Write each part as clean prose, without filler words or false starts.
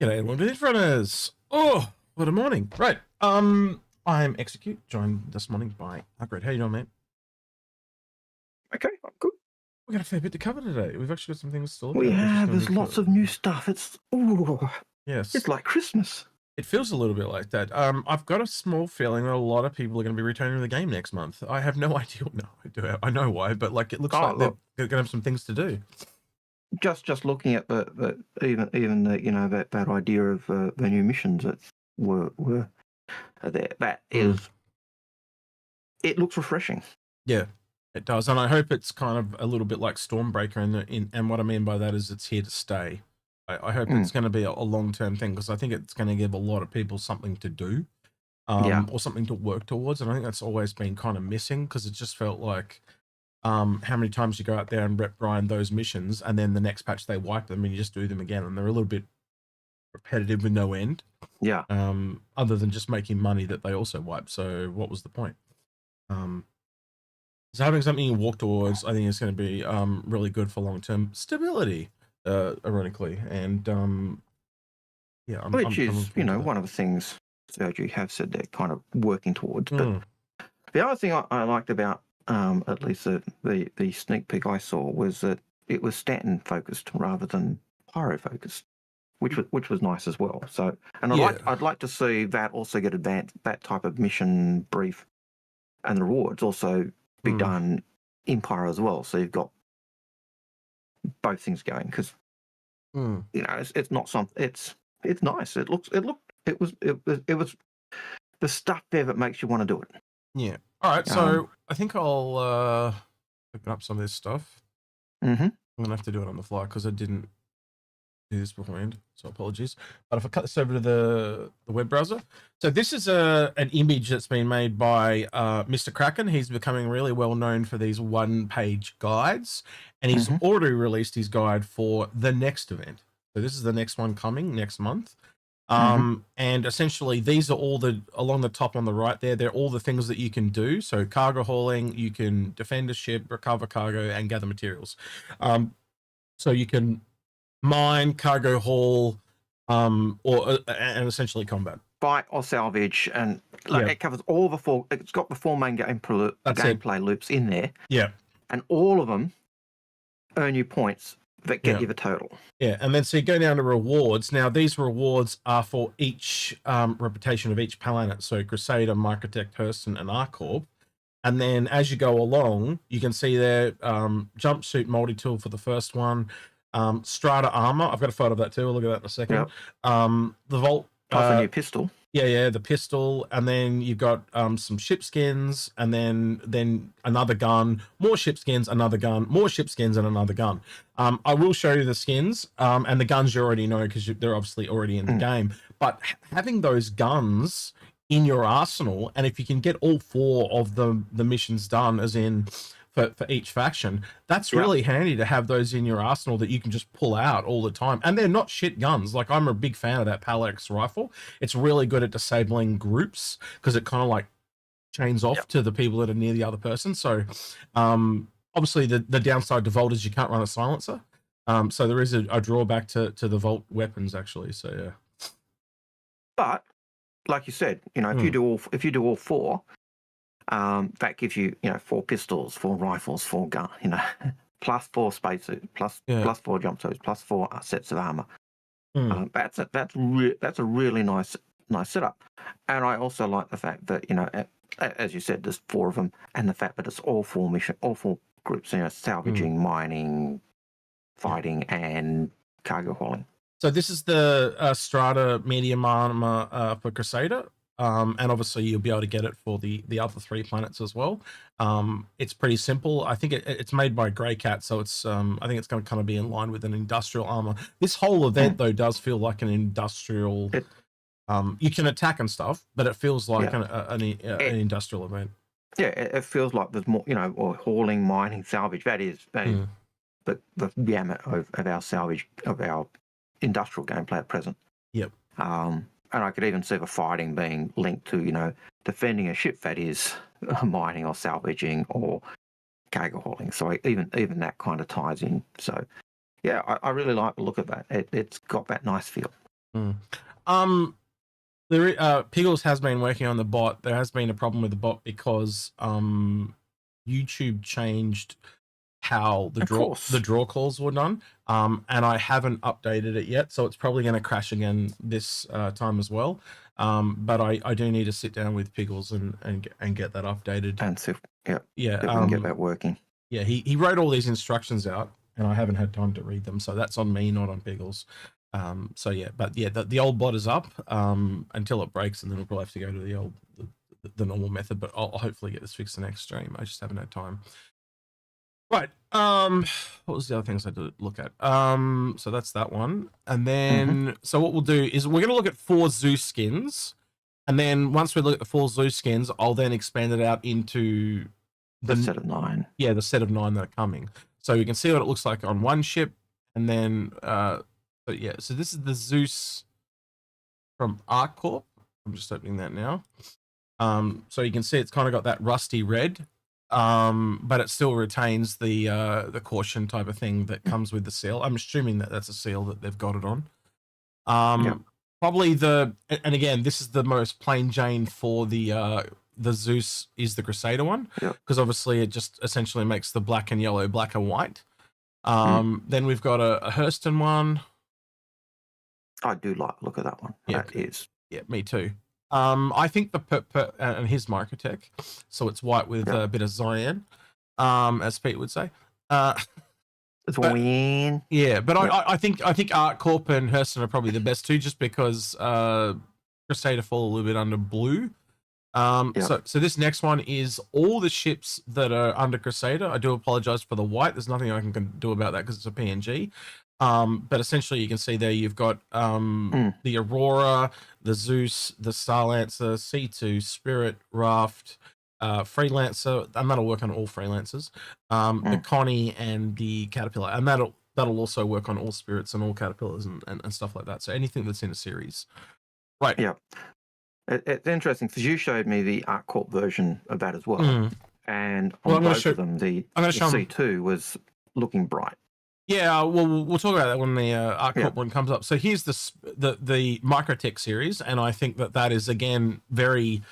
G'day, everyone. Inforunners. Oh, what a morning. Right. I'm Execute, joined this morning by Algared. How you doing, man? Okay, I'm good. We've got a fair bit to cover today. We've actually got some things to look We at. have. There's lots of new stuff. It's Yes. it's like Christmas. It feels a little bit like that. I've got a small feeling that a lot of people are going to be returning to the game next month. I have no idea. No, I do. I know why, but like it looks like Look, they're going to have some things to do. just looking at the even the that idea of the new missions that were there. That is, it looks refreshing. Yeah, it does, and I hope it's kind of a little bit like Stormbreaker. And what I mean by that is it's here to stay. I hope it's going to be a long-term thing, because I think it's going to give a lot of people something to do, or something to work towards. And I think that's always been kind of missing, because it just felt like how many times you go out there and rep grind those missions, and then the next patch they wipe them and you just do them again, and they're a little bit repetitive with no end. Yeah. Other than just making money that they also wipe. So what was the point? So having something you walk towards, I think, is going to be really good for long-term stability, ironically. And yeah, Which is one of the things Sergio have said they're kind of working towards. But the other thing I liked about at least the sneak peek I saw was that it was Stanton focused rather than Pyro focused, which was nice as well. So, and I'd like to see that also get advanced, that type of mission brief and the rewards also be done in Pyro as well. So you've got both things going, because it's not something. It's nice. It was the stuff there that makes you want to do it. Yeah. All right. So I think I'll open up some of this stuff. I'm gonna have to do it on the fly because I didn't do this beforehand, so apologies. But if I cut this over to the web browser, so this is an image that's been made by Mr. Kraken. He's becoming really well known for these one-page guides, and he's already released his guide for the next event. So this is the next one coming next month. And essentially these are all along the top on the right there, they're all the things that you can do. So cargo hauling, you can defend a ship, recover cargo, and gather materials. So you can mine, cargo haul, and essentially combat, fight or salvage, and it covers all the four. It's got the four main gameplay loops in there. Yeah, and all of them earn you points that get you the total. Yeah, and then so you go down to rewards. Now these rewards are for each reputation of each planet. So Crusader, Microtech, Hurston, and Arcorp. And then as you go along, you can see there jumpsuit multi-tool for the first one. Strata armor. I've got a photo of that too. We'll look at that in a second. Yep. The Vault. Plus a new pistol. Yeah, the pistol, and then you've got some ship skins, and then another gun, more ship skins, another gun, more ship skins, and another gun. I will show you the skins, and the guns you already know because they're obviously already in the game. But having those guns in your arsenal, and if you can get all four of the missions done, as in for each faction, that's really handy to have those in your arsenal that you can just pull out all the time. And they're not shit guns. Like, I'm a big fan of that Pal-X rifle. It's really good at disabling groups because it kind of like chains off to the people that are near the other person. So obviously the downside to Vault is you can't run a silencer. So there is a drawback to the Vault weapons, actually. So yeah. But like you said, if you do all four, that gives you, 4 pistols, 4 rifles, 4 gun, plus 4 spacesuits, plus 4 jumpsuits, plus 4 sets of armor. That's a really nice setup. And I also like the fact that, as you said, there's 4 of them, and the fact that it's all 4 groups, salvaging, mining, fighting, and cargo hauling. So this is the Strata medium armor for Crusader. And obviously you'll be able to get it for the other 3 planets as well. It's pretty simple. I think it's made by Grey Cat, so it's I think it's going to kind of be in line with an industrial armor. This whole event though does feel like an industrial. You can attack and stuff, but it feels like an industrial event. Yeah, it feels like there's more, or hauling, mining, salvage. That is the gamut of our salvage, of our industrial gameplay at present. Yep. And I could even see the fighting being linked to, defending a ship that is mining or salvaging or cargo hauling. So even that kind of ties in. So, yeah, I really like the look of that. It's got that nice feel. Mm. Piggles has been working on the bot. There has been a problem with the bot because YouTube changed how the draw calls were done, and I haven't updated it yet, so it's probably going to crash again this time as well. But I do need to sit down with Piggles and get that updated. And see, yeah, we can get that working. Yeah, he wrote all these instructions out, and I haven't had time to read them, so that's on me, not on Piggles. So yeah, but yeah, the old bot is up until it breaks, and then we'll probably have to go to the normal method. But I'll hopefully get this fixed the next stream. I just haven't had time. Right. What was the other things I had to look at? So that's that one, and then so what we'll do is we're going to look at 4 Zeus skins, and then once we look at the 4 Zeus skins, I'll then expand it out into the set of 9. Yeah, the set of 9 that are coming. So you can see what it looks like on one ship, and then so yeah, so this is the Zeus from Arc Corp. I'm just opening that now. So you can see it's kind of got that rusty red, but it still retains the caution type of thing that comes with the seal. I'm assuming that that's a seal that they've got it on. Probably and again, this is the most plain Jane for the Zeus is the Crusader one, because obviously it just essentially makes the black and yellow black and white. Then we've got a Hurston one. I do like the look of that one. Yeah, that is. Yeah, me too. I think and his Microtech, so it's white with a bit of cyan, as Pete would say. Cyan. Yeah, but I think Art Corp and Hurston are probably the best two, just because Crusader fall a little bit under blue. So this next one is all the ships that are under Crusader. I do apologize for the white. There's nothing I can do about that because it's a PNG. But essentially you can see there you've got the Aurora, the Zeus, the Starlancer, C2, Spirit, Raft, Freelancer, and that'll work on all Freelancers, the Connie and the Caterpillar, and that'll also work on all Spirits and all Caterpillars and stuff like that. So anything that's in a series. Right. Yeah. It's interesting because you showed me the Arc Corp version of that as well. And on both of them, the C2 was looking bright. Yeah, well, we'll talk about that when the Arc Corp one comes up. So here's the Microtech series, and I think that is, again, very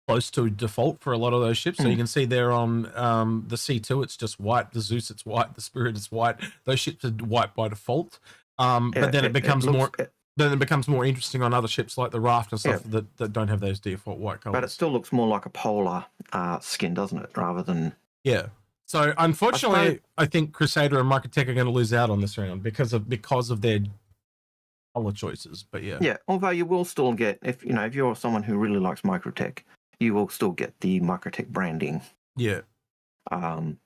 close to default for a lot of those ships. So you can see there on the C2, it's just white. The Zeus, it's white. The Spirit is white. Those ships are white by default. But then it becomes more interesting on other ships like the Raft and stuff that don't have those default white colors. But it still looks more like a polar skin, doesn't it? Rather than So unfortunately, I think Crusader and Microtech are going to lose out on this round because of their color choices. But although you will still get, if you're someone who really likes Microtech, you will still get the Microtech branding. On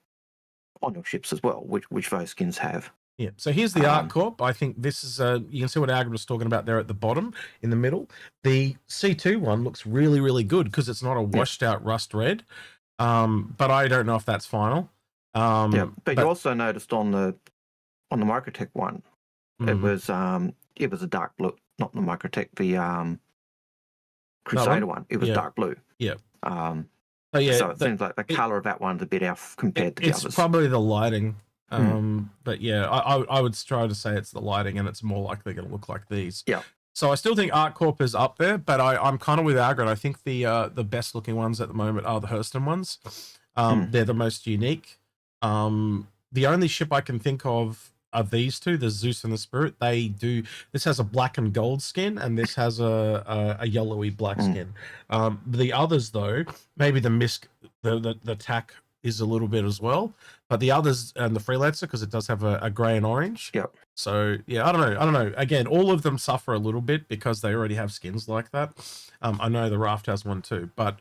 your ships as well, which those skins have. Yeah, so here's the Arc Corp. I think this is, you can see what Algared was talking about there at the bottom in the middle. The C2 one looks really, really good because it's not a washed out rust red. But I don't know if that's final. But you also noticed on the Microtech one, it was a dark blue, not the Microtech, the Crusader one. It was dark blue. Yeah. So it seems like the color of that one's a bit off compared to the others. It's probably the lighting. But yeah, I would try to say it's the lighting, and it's more likely going to look like these. Yeah. So I still think Arc Corp is up there, but I'm kind of with Algared. I think the best looking ones at the moment are the Hurston ones. They're the most unique. The only ship I can think of are these two, the Zeus and the Spirit. This has a black and gold skin, and this has a yellowy black skin. The others, though, maybe the Misk, the tack is a little bit as well, but the others and the Freelancer, because it does have a grey and orange. Yep. So yeah, I don't know. Again, all of them suffer a little bit because they already have skins like that. I know the Raft has one too, but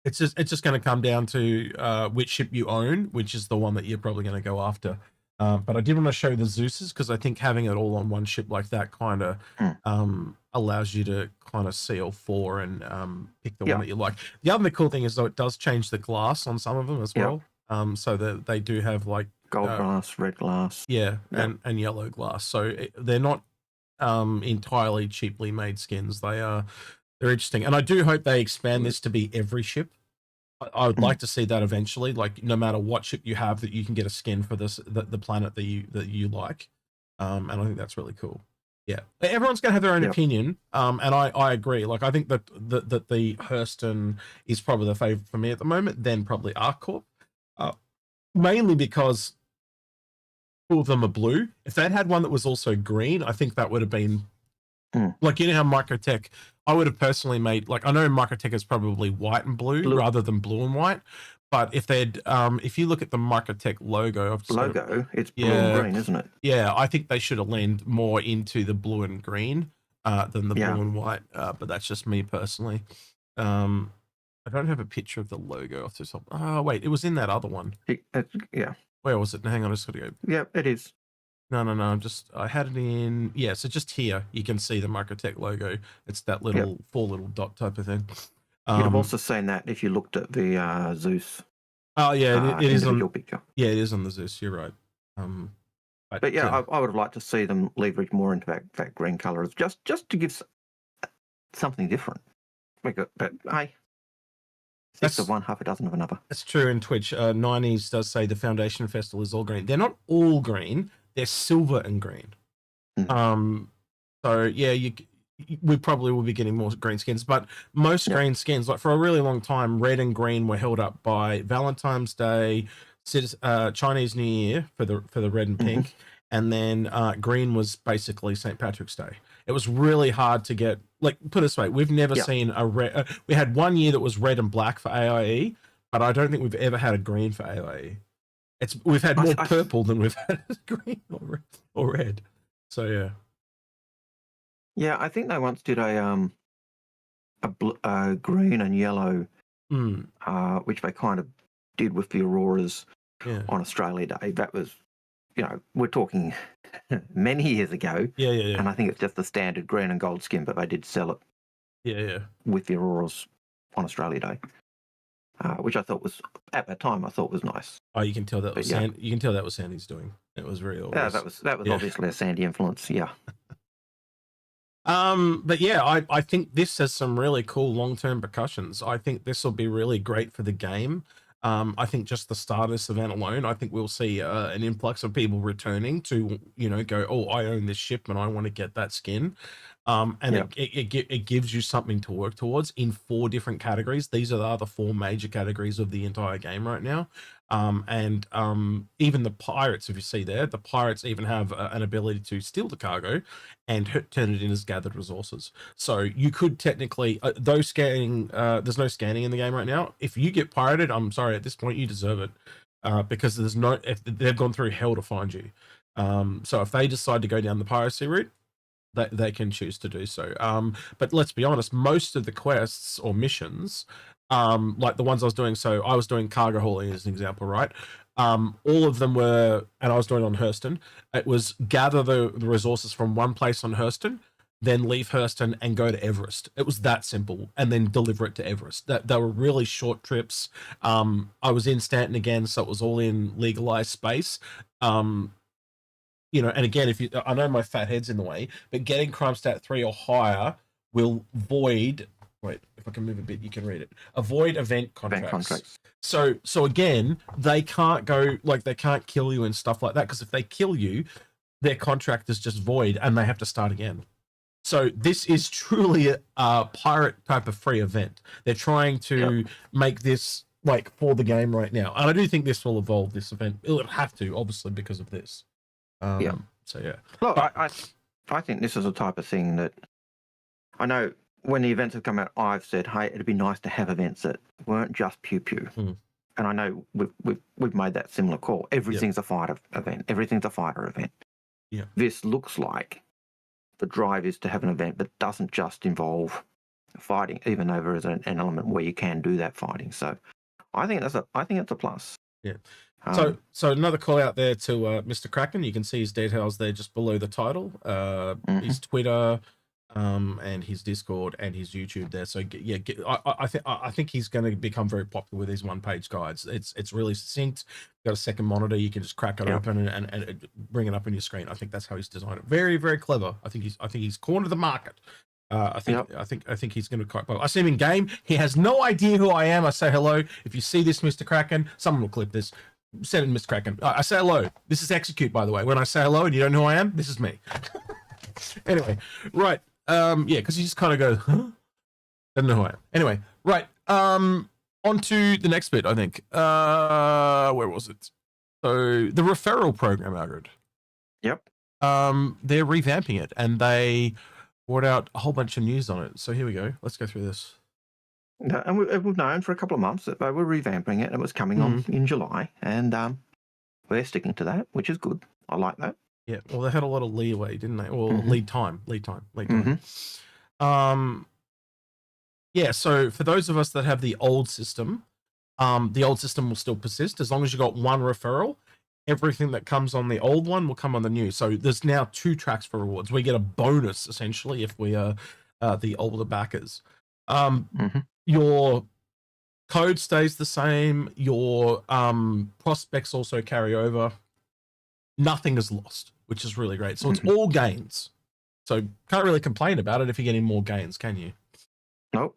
it's just going to come down to which ship you own, which is the one that you're probably going to go after. But I did want to show the Zeus's because I think having it all on one ship like that kind of allows you to kind of see all 4 and pick the one that you like. The other cool thing is, though, it does change the glass on some of them as well. So that they do have like gold glass, red glass, and yellow glass. So they're not entirely cheaply made skins. They're interesting, and I do hope they expand this to be every ship. I would like to see that eventually, like no matter what ship you have, that you can get a skin for the planet that you like, and I think that's really cool. Yeah, everyone's going to have their own Yep. opinion, and I agree. Like, I think that the Hurston is probably the favorite for me at the moment, then probably ArcCorp, mainly because two of them are blue. If they'd had one that was also green, I think that would have been like, you know how Microtech, I would have personally made, like, I know Microtech is probably white and blue rather than blue and white, but if they'd if you look at the Microtech logo, it's blue and green, isn't it? Yeah, I think they should have leaned more into the blue and green than the blue and white, but that's just me personally. I don't have a picture of the logo off the top. Oh wait, it was in that other one. Yeah. Where was it? Hang on, I just got to go. Yeah, it is. No, I had it in, yeah, so just here, you can see the Microtech logo. It's that little 4 little dot type of thing. You'd have also seen that if you looked at the Zeus. Oh, yeah, it is on, picture. Yeah, it is on the Zeus, you're right. But yeah, I would have liked to see them leverage more into that green colour, just to give something different. But hey, that's of one, half a dozen of another. That's true in Twitch. 90s does say the Foundation Festival is all green. They're not all green. They're silver and green. So yeah, we probably will be getting more green skins, but most green skins, like for a really long time, red and green were held up by Valentine's Day, Chinese New Year for the red and pink, and then green was basically St. Patrick's Day. It was really hard to get, like, put it this way, we've never seen a red. We had one year that was red and black for AIE, but I don't think we've ever had a green for AIE. We've had more purple than we've had green or red. So yeah. Yeah, I think they once did a green and yellow, which they kind of did with the Auroras on Australia Day. That was, we're talking many years ago. Yeah. And I think it's just the standard green and gold skin, but they did sell it. Yeah. With the Auroras on Australia Day. Which I thought was, at that time, was nice. Oh, you can tell that was you can tell that was Sandy's doing. It was really obvious. Yeah, that was obviously a Sandy influence. Yeah. But yeah, I think this has some really cool long-term percussions. I think this will be really great for the game. I think just the start of this event alone, I think we'll see an influx of people returning to, go, oh, I own this ship and I want to get that skin. And it gives you something to work towards in 4 different categories. These are the other 4 major categories of the entire game right now. Even the pirates, if you see there, the pirates even have an ability to steal the cargo and turn it in as gathered resources. So you could technically, though scanning, there's no scanning in the game right now. If you get pirated, I'm sorry, at this point you deserve it, because if they've gone through hell to find you. So if they decide to go down the piracy route, they can choose to do so. But let's be honest, most of the quests or missions, like the ones I was doing, so I was doing cargo hauling as an example, right? All of them were, and I was doing it on Hurston, it was gather the resources from one place on Hurston, then leave Hurston and go to Everest. It was that simple, and then deliver it to Everest. They were really short trips. I was in Stanton again, so it was all in legalized space. And again, I know my fat head's in the way, but getting crime stat 3 or higher will void. Wait, if I can move a bit, you can read it. Avoid event contracts. So again, they can't go, like, they can't kill you and stuff like that, because if they kill you, their contract is just void and they have to start again. So this is truly a pirate type of free event. They're trying to make this like for the game right now, and I do think this will evolve. This event, it'll have to, obviously, because of this. So yeah. Look, I think this is a type of thing that I know when the events have come out, I've said, hey, it'd be nice to have events that weren't just pew pew. And I know we've made that similar call. Everything's a fighter event. Everything's a fighter event. Yeah. This looks like the drive is to have an event that doesn't just involve fighting, even though there is an element where you can do that fighting. So I think it's a plus. Yeah. So another call out there to Mr. Kraken. You can see his details there just below the title. His Twitter, and his Discord and his YouTube there. So yeah, I think he's going to become very popular with these one-page guides. It's really succinct. Got a second monitor, you can just crack it open and bring it up on your screen. I think that's how he's designed it. Very, very clever. I think he's cornered the market. I think he's going to quite well. I see him in game. He has no idea who I am. I say hello. If you see this, Mr. Kraken, someone will clip this. Send it, Mr. Kraken. I say hello. This is Execute, by the way. When I say hello and you don't know who I am, this is me. Anyway, right. Yeah, because you just kind of go, huh? Don't know who I am. Anyway, right. On to the next bit, I think. Where was it? So the referral program, Algared. Yep. They're revamping it, and they brought out a whole bunch of news on it. So here we go. Let's go through this. No, and we've known for a couple of months that they were revamping it, and it was coming on in July, and we're sticking to that, which is good. I like that. Yeah, well, they had a lot of leeway, didn't they? Or lead time. Yeah, so for those of us that have the old system will still persist as long as you got one referral. Everything that comes on the old one will come on the new. So there's now 2 tracks for rewards. We get a bonus essentially if we are the older backers. Your code stays the same. Your prospects also carry over. Nothing is lost, which is really great. So it's all gains. So can't really complain about it if you're getting more gains, can you? Nope.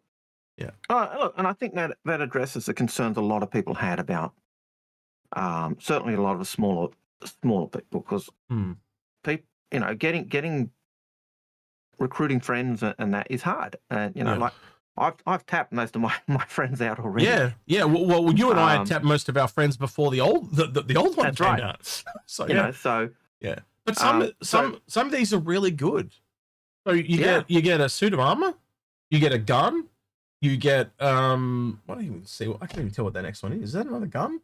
Yeah. Look, and I think that addresses the concerns a lot of people had about certainly a lot of the smaller people, because people, getting recruiting friends and that is hard. And like I've tapped most of my friends out already. Yeah. Well, you and I had tapped most of our friends before the old one came out. So yeah. But some of these are really good. So you get a suit of armor, you get a gun, you get I don't even see. I can't even tell what that next one is. Is that another gun?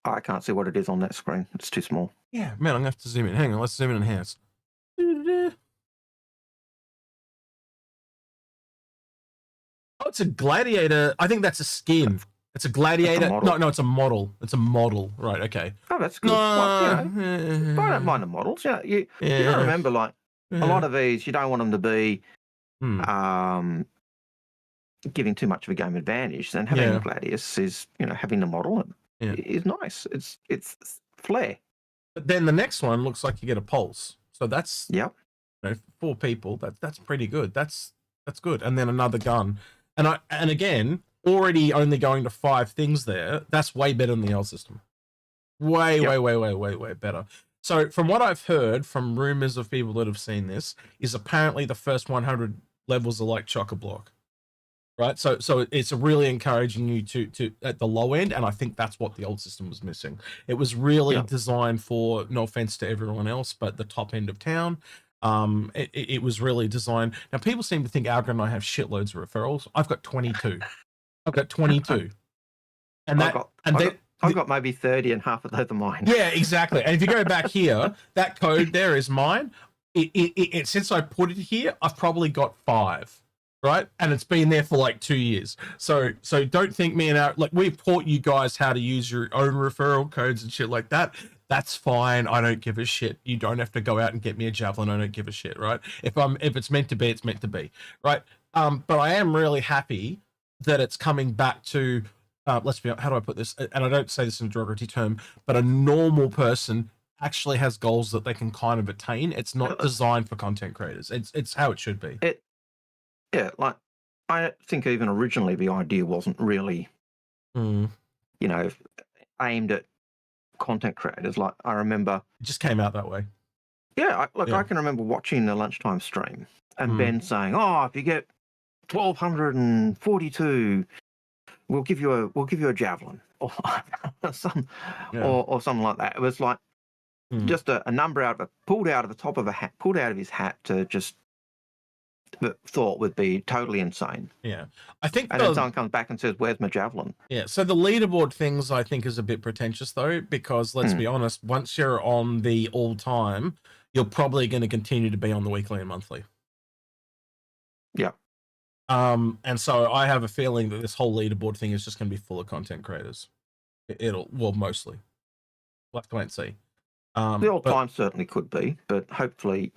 I can't see what it is on that screen. It's too small. Yeah, man, I'm gonna have to zoom in. Hang on, let's zoom in and enhance. Oh, it's a gladiator. I think that's a skin. It's a gladiator. No, it's a model. It's a model. Right, okay. Oh, that's good. I don't mind the models. You gotta remember, like, a lot of these, you don't want them to be giving too much of a game advantage. And having the gladius is, having the model is nice. It's flair. But then the next one looks like you get a pulse. So that's 4 people. That's pretty good. That's good. And then another gun. And again, already only going to 5 things there. That's way better than the old system. Way better. So from what I've heard from rumors of people that have seen this, is apparently the first 100 levels are like chock-a-block. Right, so it's really encouraging you to at the low end, and I think that's what the old system was missing. It was really designed for, no offense to everyone else, but the top end of town. It was really designed. Now people seem to think Algared and I have shitloads of referrals. I've got 22. I've got 22, and I've got maybe 30, and half of those are mine. Yeah, exactly. And if you go back here, that code there is mine. It since I put it here, I've probably got 5. Right, and it's been there for like 2 years. So don't think me and we've taught you guys how to use your own referral codes and shit like that. That's fine. I don't give a shit. You don't have to go out and get me a javelin. I don't give a shit. Right? If it's meant to be, it's meant to be. Right? But I am really happy that it's coming back to. Let's be. How do I put this? And I don't say this in a derogatory term, but a normal person actually has goals that they can kind of attain. It's not designed for content creators. It's how it should be. Yeah, like, I think even originally the idea wasn't really, aimed at content creators. Like, I remember... It just came out that way. Yeah, I can remember watching the lunchtime stream and Ben saying, if you get 1,242, we'll give you a javelin or something like that. It was like just a number pulled out of his hat to just... that thought would be totally insane. Yeah, I think. And then someone comes back and says, "Where's my javelin?" Yeah, so the leaderboard things I think is a bit pretentious though, because let's be honest, once you're on the all time, you're probably going to continue to be on the weekly and monthly. Yeah. And so I have a feeling that this whole leaderboard thing is just going to be full of content creators. Mostly. We'll have to wait and see. The old time certainly could be, but hopefully.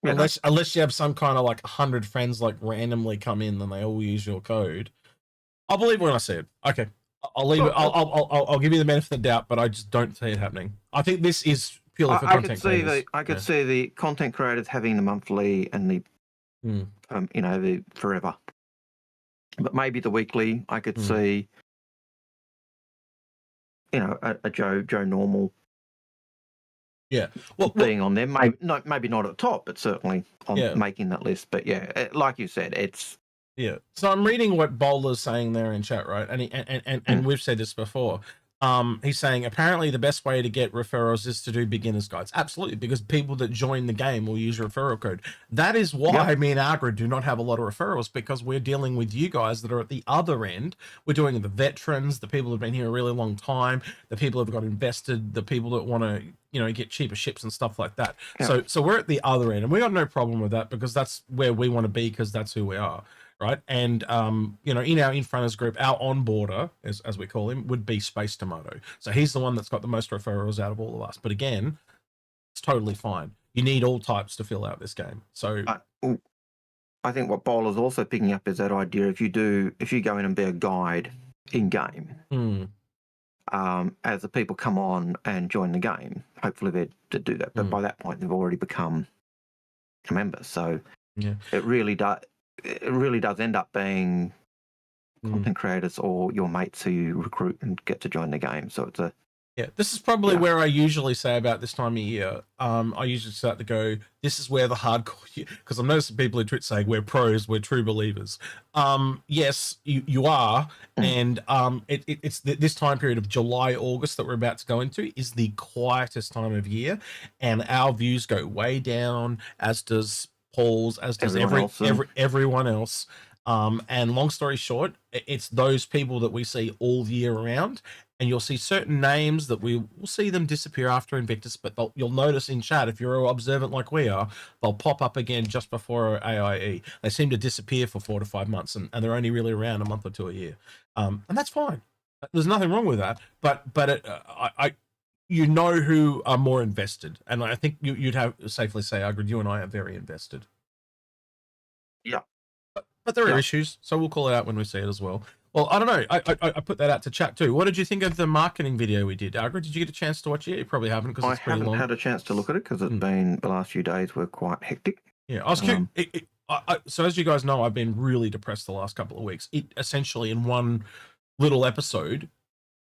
Unless you have some kind of 100 friends randomly come in, then they all use your code. I'll believe when I see it. Okay, I'll leave it. I'll give you the benefit of the doubt, but I just don't see it happening. I think this is purely for content creators. I could see the content creators having the monthly and the, the forever. But maybe the weekly, I could see. A Joe normal Yeah. Well, being on there. Maybe not at the top, but certainly on making that list. But yeah, like you said, it's So I'm reading what Bowler's saying there in chat, right? And we've said this before. He's saying apparently the best way to get referrals is to do beginners guides. Absolutely, because people that join the game will use referral code. That is why me and Algared do not have a lot of referrals, because we're dealing with you guys that are at the other end. We're doing the veterans, the people that have been here a really long time, the people that have got invested, the people that want to, get cheaper ships and stuff like that. So we're at the other end, and we got no problem with that, because that's where we want to be, because that's who we are. Right. And, in our Inforunners group, our onboarder, as we call him, would be Space Tomato. So he's the one that's got the most referrals out of all of us. But again, it's totally fine. You need all types to fill out this game. So I think what Bowler's also picking up is that idea, if you go in and be a guide in game, as the people come on and join the game, hopefully they do that. But by that point, they've already become a member. So it really does end up being content creators or your mates who you recruit and get to join the game. So it's this is probably where I usually say about this time of year. I usually start to go, this is where the hardcore, because I'm noticing people in Twitch saying we're pros, we're true believers. Yes, you are. And it's this time period of July, August that we're about to go into is the quietest time of year. And our views go way down, as does Paul's, as does everyone else. And long story short, it's those people that we see all year round, and you'll see certain names that we'll see them disappear after Invictus, but you'll notice in chat, if you're observant like we are, they'll pop up again just before AIE. They seem to disappear for 4 to 5 months, and they're only really around a month or two a year. And that's fine. There's nothing wrong with that. But who are more invested, and I think you'd have safely say, Algared, you and I are very invested. Yeah. But there are issues, so we'll call it out when we see it as well. Well, I don't know. I put that out to chat too. What did you think of the marketing video we did, Algared? Did you get a chance to watch it? You probably haven't, because it's pretty long. I haven't had a chance to look at it because it's been, the last few days were quite hectic. Yeah, I was curious. So as you guys know, I've been really depressed the last couple of weeks. It essentially, in one little episode,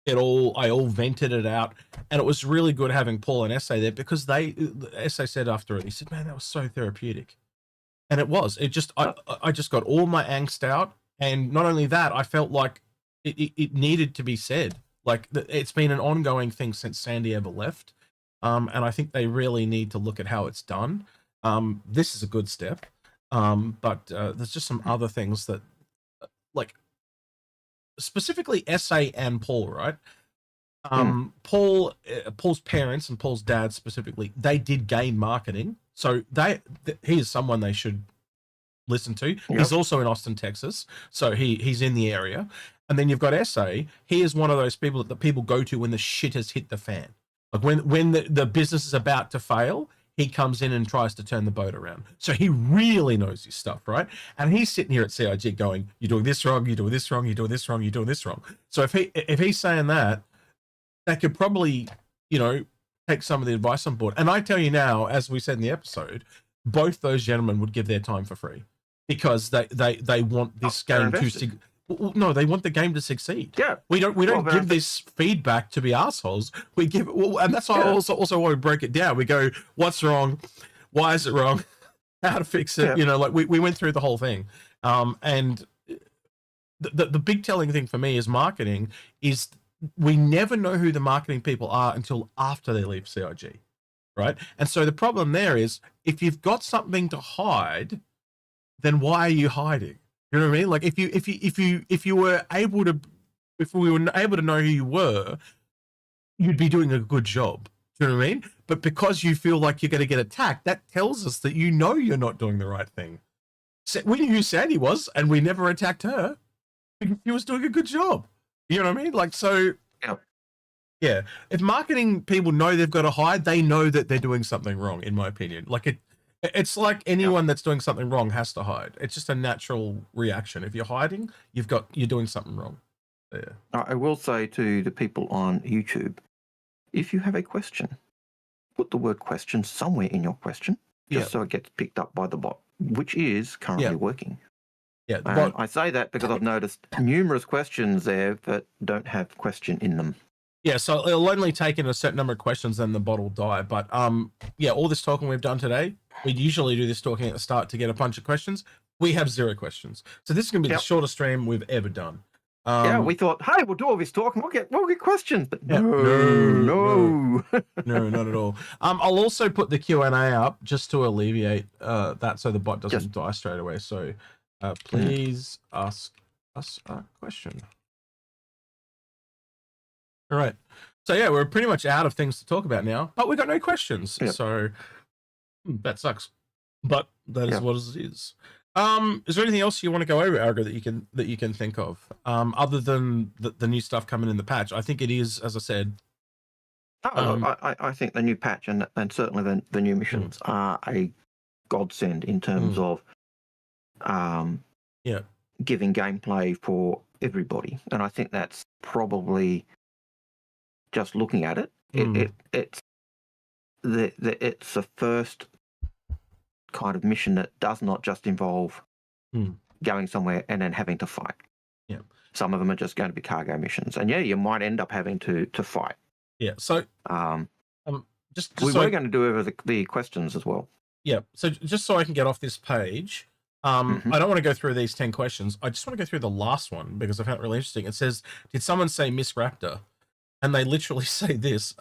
I all vented it out, and it was really good having Paul and Essay there, because Essay said after it, he said, "Man, that was so therapeutic." And it was. It just, I just got all my angst out, and not only that, I felt like it needed to be said. Like, it's been an ongoing thing since Sandy ever left, and I think they really need to look at how it's done. This is a good step, but there's just some other things that, like, specifically Essay and Paul, right? Paul's parents and Paul's dad specifically, they did game marketing. So he is someone they should listen to. Yep. He's also in Austin, Texas. So he's in the area. And then you've got Essay. He is one of those people that the people go to when the shit has hit the fan. Like when the business is about to fail, he comes in and tries to turn the boat around. So he really knows his stuff, right? And he's sitting here at CIG going, "You're doing this wrong, you're doing this wrong, you're doing this wrong, you're doing this wrong." So if he's saying that could probably, take some of the advice on board. And I tell you now, as we said in the episode, both those gentlemen would give their time for free, because they want this game to no, they want the game to succeed. Yeah, we don't give this feedback to be assholes. We give it, and that's why I also want to break it down. We go, what's wrong? Why is it wrong? How to fix it? Yeah. Like we went through the whole thing. And the big telling thing for me is marketing is, we never know who the marketing people are until after they leave CIG, right? And so the problem there is, if you've got something to hide, then why are you hiding? You know what I mean? Like, if we were able to know who you were, you'd be doing a good job. You know what I mean? But because you feel like you're going to get attacked, that tells us that you're not doing the right thing. We knew who Sandy was, and we never attacked her. She was doing a good job. You know what I mean? Like, so, yeah. If marketing people know they've got to hide, they know that they're doing something wrong, in my opinion. Like, it's like anyone that's doing something wrong has to hide. It's just a natural reaction. If you're hiding, you're doing something wrong. Yeah. I will say to the people on YouTube, if you have a question, put the word question somewhere in your question, just so it gets picked up by the bot, which is currently working. Yeah, I say that because I've noticed numerous questions there that don't have question in them. Yeah, so it'll only take in a certain number of questions, then the bot will die. But yeah, all this talking we've done today, we usually do this talking at the start to get a bunch of questions. We have 0 questions, so this is going to be the shortest stream we've ever done. Yeah, we thought, hey, we'll do all this talking, we'll get questions, but Yeah, no, no, not at all. I'll also put the Q&A up just to alleviate that, so the bot doesn't die straight away. So please ask us a question. All right. So yeah, we're pretty much out of things to talk about now, but we got no questions. Yep. So that sucks, but that is what it is. Is there anything else you want to go over, Algared, that you can think of, other than the new stuff coming in the patch? I think it is, as I said. I think the new patch and certainly the new missions are a godsend in terms of giving gameplay for everybody, and I think that's probably, just looking at it, it's the first kind of mission that does not just involve going somewhere and then having to fight. Yeah, some of them are just going to be cargo missions, and you might end up having to fight. Yeah. So just we were going to do over the questions as well. Yeah. So just so I can get off this page, I don't want to go through these 10 questions. I just want to go through the last one because I found it really interesting. It says, "Did someone say Miss Raptor?" And they literally say this.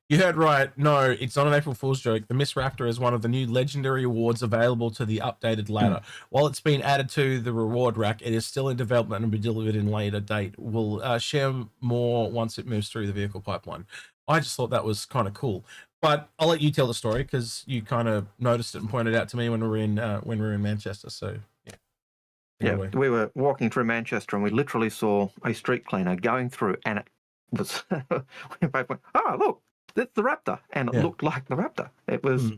You heard right. No, it's not an April Fool's joke. The Miss Raptor is one of the new legendary awards available to the updated ladder. While it's been added to the reward rack, it is still in development and will be delivered in later date. We'll share more once it moves through the vehicle pipeline. I just thought that was kind of cool. But I'll let you tell the story because you kind of noticed it and pointed it out to me when we were in Manchester. So yeah. Anyway. We were walking through Manchester and we literally saw a street cleaner going through, and it was we both went, "Oh, look, that's the Raptor," and it looked like the Raptor. It was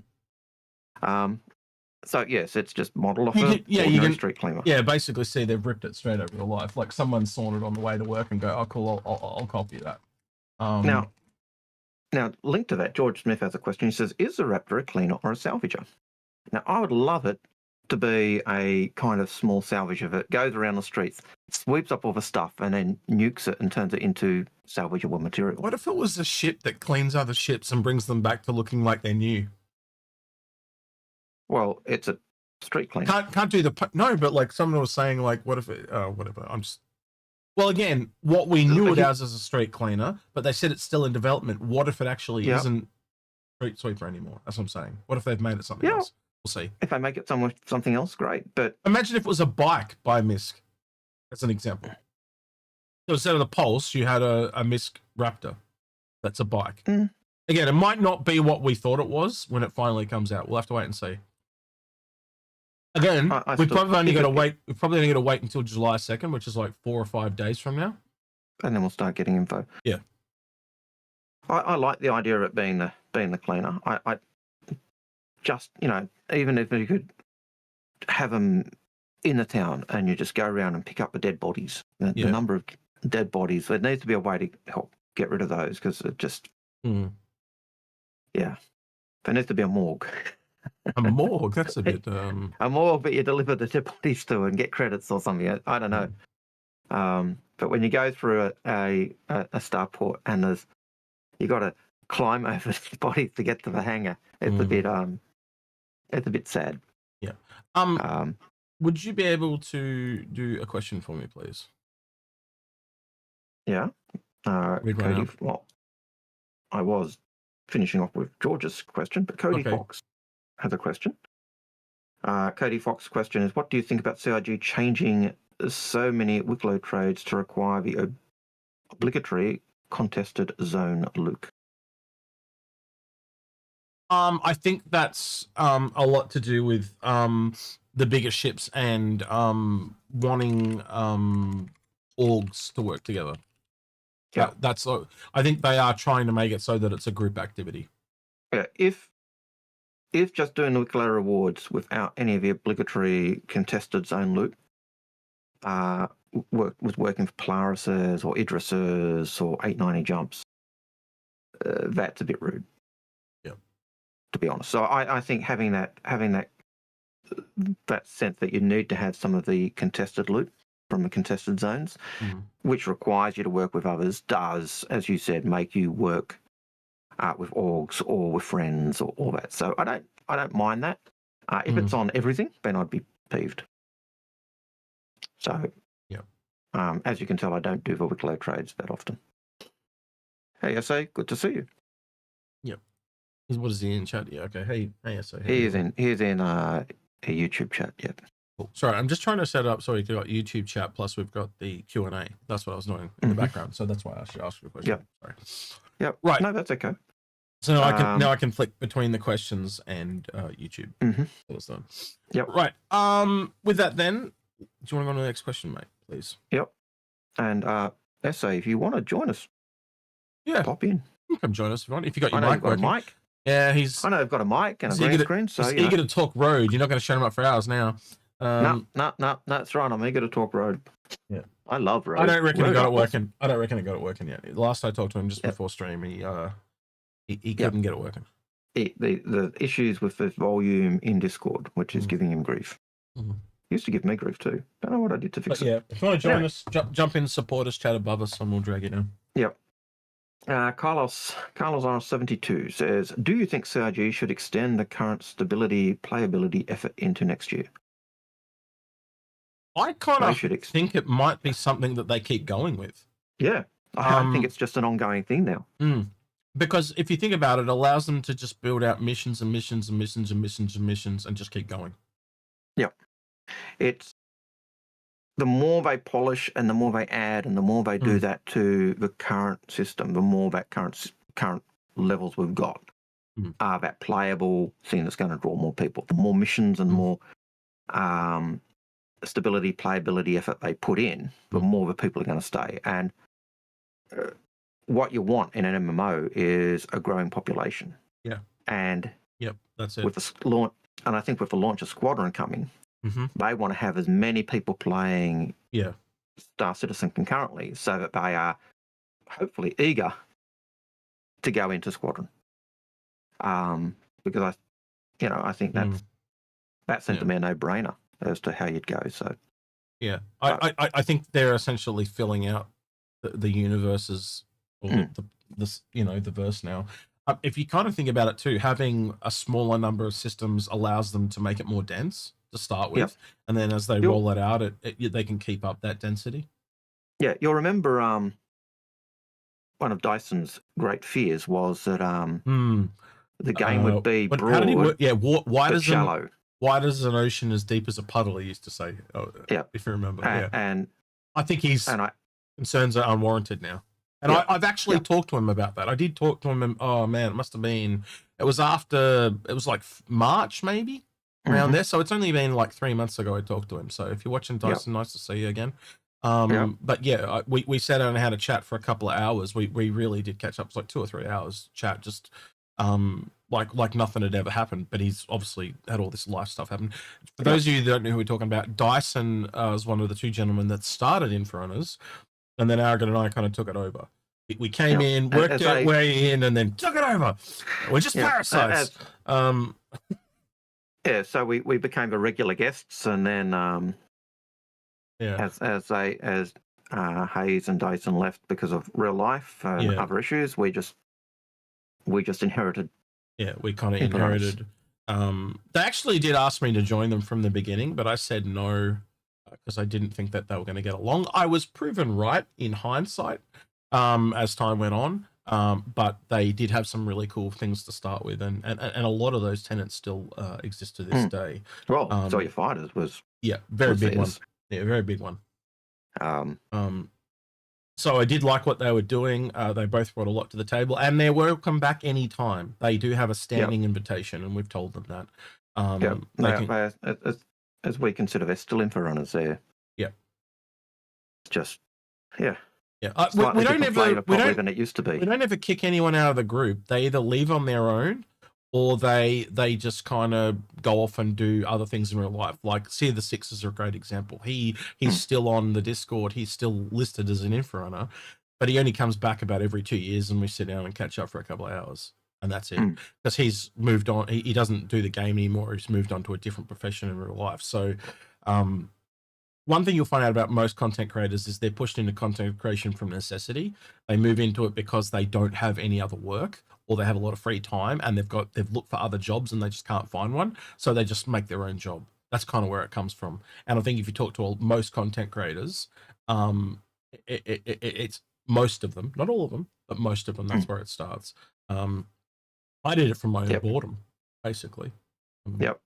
so yes, it's just model off a street cleaner. Yeah, basically see they've ripped it straight over the life. Like someone sauntered on the way to work and go, "Oh, cool, I'll copy that." Now, linked to that, George Smith has a question. He says, "Is the Raptor a cleaner or a salvager?" Now, I would love it to be a kind of small salvager that goes around the streets, sweeps up all the stuff, and then nukes it and turns it into salvageable material. What if it was a ship that cleans other ships and brings them back to looking like they're new? Well, it's a street cleaner. Can't do no, but like someone was saying, like, what if it? Whatever. Well, again, what we knew it as a street cleaner, but they said it's still in development. What if it actually isn't street sweeper anymore? That's what I'm saying. What if they've made it something else? We'll see. If they make it something else, great. But imagine if it was a bike by Misk, as an example. So instead of the Pulse, you had a Misk Raptor. That's a bike. Again, it might not be what we thought it was when it finally comes out. We'll have to wait and see. Again, we've probably only got to wait until July 2nd, which is like 4 or 5 days from now. And then we'll start getting info. Yeah. I like the idea of it being the cleaner. I just, even if you could have them in the town and you just go around and pick up the dead bodies, the number of dead bodies, there needs to be a way to help get rid of those because it just, there needs to be a morgue. A morgue? That's a bit... A morgue, but you deliver the dead bodies to and get credits or something. I don't know. But when you go through a starport and you got to climb over the bodies to get to the hangar, it's a bit sad. Yeah. Would you be able to do a question for me, please? Yeah. Cody, well, I was finishing off with George's question, but Cody Fox has a question. Cody Fox's question is, what do you think about CIG changing so many Wicklow trades to require the obligatory contested zone loop? I think that's a lot to do with the bigger ships and wanting orgs to work together. Yeah, that's. I think they are trying to make it so that it's a group activity. Yeah, if just doing the Wicklow rewards without any of the obligatory contested zone loot was working for Polaris's or Idris's or 890 jumps, that's a bit rude. Yeah, to be honest. So I think having that sense that you need to have some of the contested loot from the contested zones, Mm. which requires you to work with others, does, as you said, make you work with orgs or with friends or all that. So I don't mind that. If it's on everything, then I'd be peeved. So, yeah. As you can tell, I don't do Vorticlo trades that often. Hey, SA, good to see you. Yep. What is he in chat? Yeah. Okay. Hey, SA. He is in a YouTube chat. Yep. Cool. Sorry, I'm just trying to set up. Sorry, we've got YouTube chat plus we've got the Q&A. That's what I was doing in the background. So that's why I should ask you a question. Yep. Sorry. Yep. Right. No, that's okay. So now I can flick between the questions and YouTube. That's done. Yep. Right. With that, then, do you want to go on to the next question, mate? Please. Yep. And SA, if you want to join us, yeah, pop in. You can come join us if you want. If you got your I know mic you've got working. a mic. Yeah, I know I've got a mic and a green screen. So he's eager to talk road. You're not going to shut him up for hours now. No, that's right. I'm eager to talk road. Yeah, I love road. I don't reckon he got it working. I don't reckon he got it working yet. Last I talked to him just before stream, he couldn't get it working. The issues with the volume in Discord, which is giving him grief. Used to give me grief too. Don't know what I did to fix it. Yeah, if you want to join us, jump in, support us, chat above us, and we'll drag it down. Yep. Carlos R72 says, do you think CRG should extend the current stability playability effort into next year? I kind of think it might be something that they keep going with. Yeah, I think it's just an ongoing thing now. Because if you think about it, it allows them to just build out missions and missions and missions and missions and missions and just keep going. Yep. It's the more they polish and the more they add and the more they do that to the current system, the more that current levels we've got are that playable thing that's going to draw more people. The more missions and more stability, playability effort they put in, the more the people are going to stay. And what you want in an MMO is a growing population. Yeah. And that's it. With the launch, and I think with the launch of Squadron coming, they want to have as many people playing Star Citizen concurrently so that they are hopefully eager to go into Squadron. Because I think that seemed to be a no-brainer as to how you'd go. So yeah, I think they're essentially filling out the universes or the verse now. If you kind of think about it too, having a smaller number of systems allows them to make it more dense to start with, and then as they roll it out, they can keep up that density. Yeah, you'll remember one of Dyson's great fears was that the game would be broad, how did he work? Yeah, why does shallow. Why does an ocean as deep as a puddle? He used to say, if you remember. And I think concerns are unwarranted now. And I've actually talked to him about that. I did talk to him. Oh man, it was like March maybe around there. So it's only been like 3 months ago I talked to him. So if you're watching Dyson, nice to see you again. But yeah, we sat down and had a chat for a couple of hours. We really did catch up. It was like 2 or 3 hours chat, just like nothing had ever happened. But he's obviously had all this life stuff happen. For those of you that don't know who we're talking about, Dyson was one of the 2 gentlemen that started Inforunners, and then Algared and I kind of took it over. We came in, worked our way in, and then took it over. We're just parasites. So we became the regular guests, and then as Hayes and Dyson left because of real life and other issues, we just inherited. Yeah, we kind of inherited. They actually did ask me to join them from the beginning, but I said no because I didn't think that they were going to get along. I was proven right in hindsight as time went on, but they did have some really cool things to start with, and a lot of those tenants still exist to this day. Well, So Your Fighters was very big one. Yeah, very big one. So I did like what they were doing. They both brought a lot to the table, and they're welcome back anytime. They do have a standing invitation, and we've told them that. As we consider, they're still Inforunners there. Yeah. Just, we don't ever than it used to be. We don't ever kick anyone out of the group. They either leave on their own, or they just kind of go off and do other things in real life. Like Seer the Six is a great example. He's still on the Discord. He's still listed as an Inforunner, but he only comes back about every 2 years, and we sit down and catch up for a couple of hours, and that's it. Because he's moved on. He doesn't do the game anymore. He's moved on to a different profession in real life. So one thing you'll find out about most content creators is they're pushed into content creation from necessity. They move into it because they don't have any other work, or they have a lot of free time, and they've looked for other jobs and they just can't find one. So they just make their own job. That's kind of where it comes from. And I think if you talk to most content creators, it's most of them, not all of them, but most of them, that's where it starts. I did it from my own boredom, basically. Yep.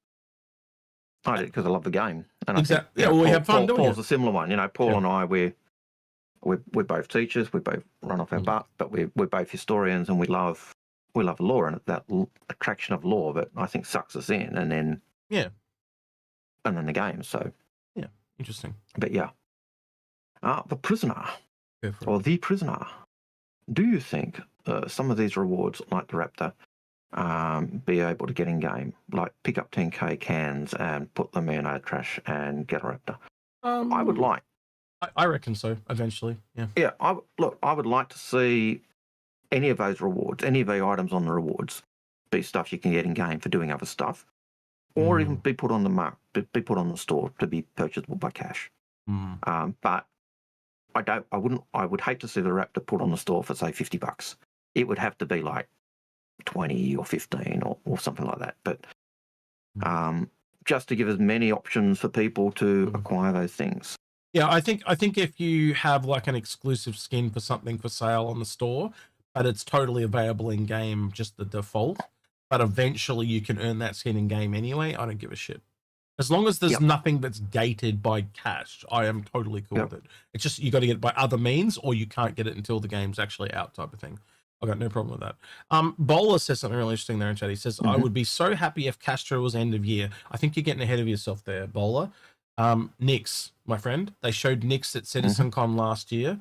I did because I love the game. And exactly. I think, we have fun doing Paul's it. a similar one. You know, Paul and I, we're both teachers. We both run off our butt, but we're both historians, and we love law and that attraction of law that I think sucks us in, and then the game. So interesting. But the prisoner or it. the prisoner. Do you think some of these rewards, like the Raptor, be able to get in game, like pick up 10k cans and put them in a trash and get a Raptor? I would like. I reckon so. Eventually, yeah. Yeah, I would like to see any of those rewards, any of the items on the rewards, be stuff you can get in game for doing other stuff, or even be put on the store to be purchasable by cash. But I would hate to see the Raptor put on the store for say $50. It would have to be like 20 or 15 or something like that. But just to give as many options for people to acquire those things. Yeah, I think if you have like an exclusive skin for something for sale on the store, but it's totally available in game, just the default, but eventually you can earn that skin in game anyway, I don't give a shit. As long as there's nothing that's gated by cash, I am totally cool with it. It's just you got to get it by other means, or you can't get it until the game's actually out, type of thing. I've got no problem with that. Bowler says something really interesting there in chat. He says, I would be so happy if Castro was end of year. I think you're getting ahead of yourself there, Bowler. Nix, my friend. They showed Nix at CitizenCon last year.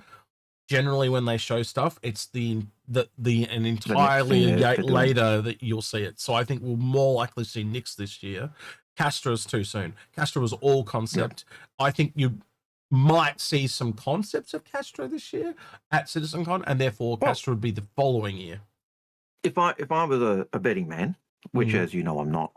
Generally, when they show stuff, it's an entirely later that you'll see it. So I think we'll more likely see Nix this year. Castro's too soon. Castro was all concept. I think you might see some concepts of Castro this year at CitizenCon, and therefore Castro would be the following year. If I was a betting man, which as you know I'm not.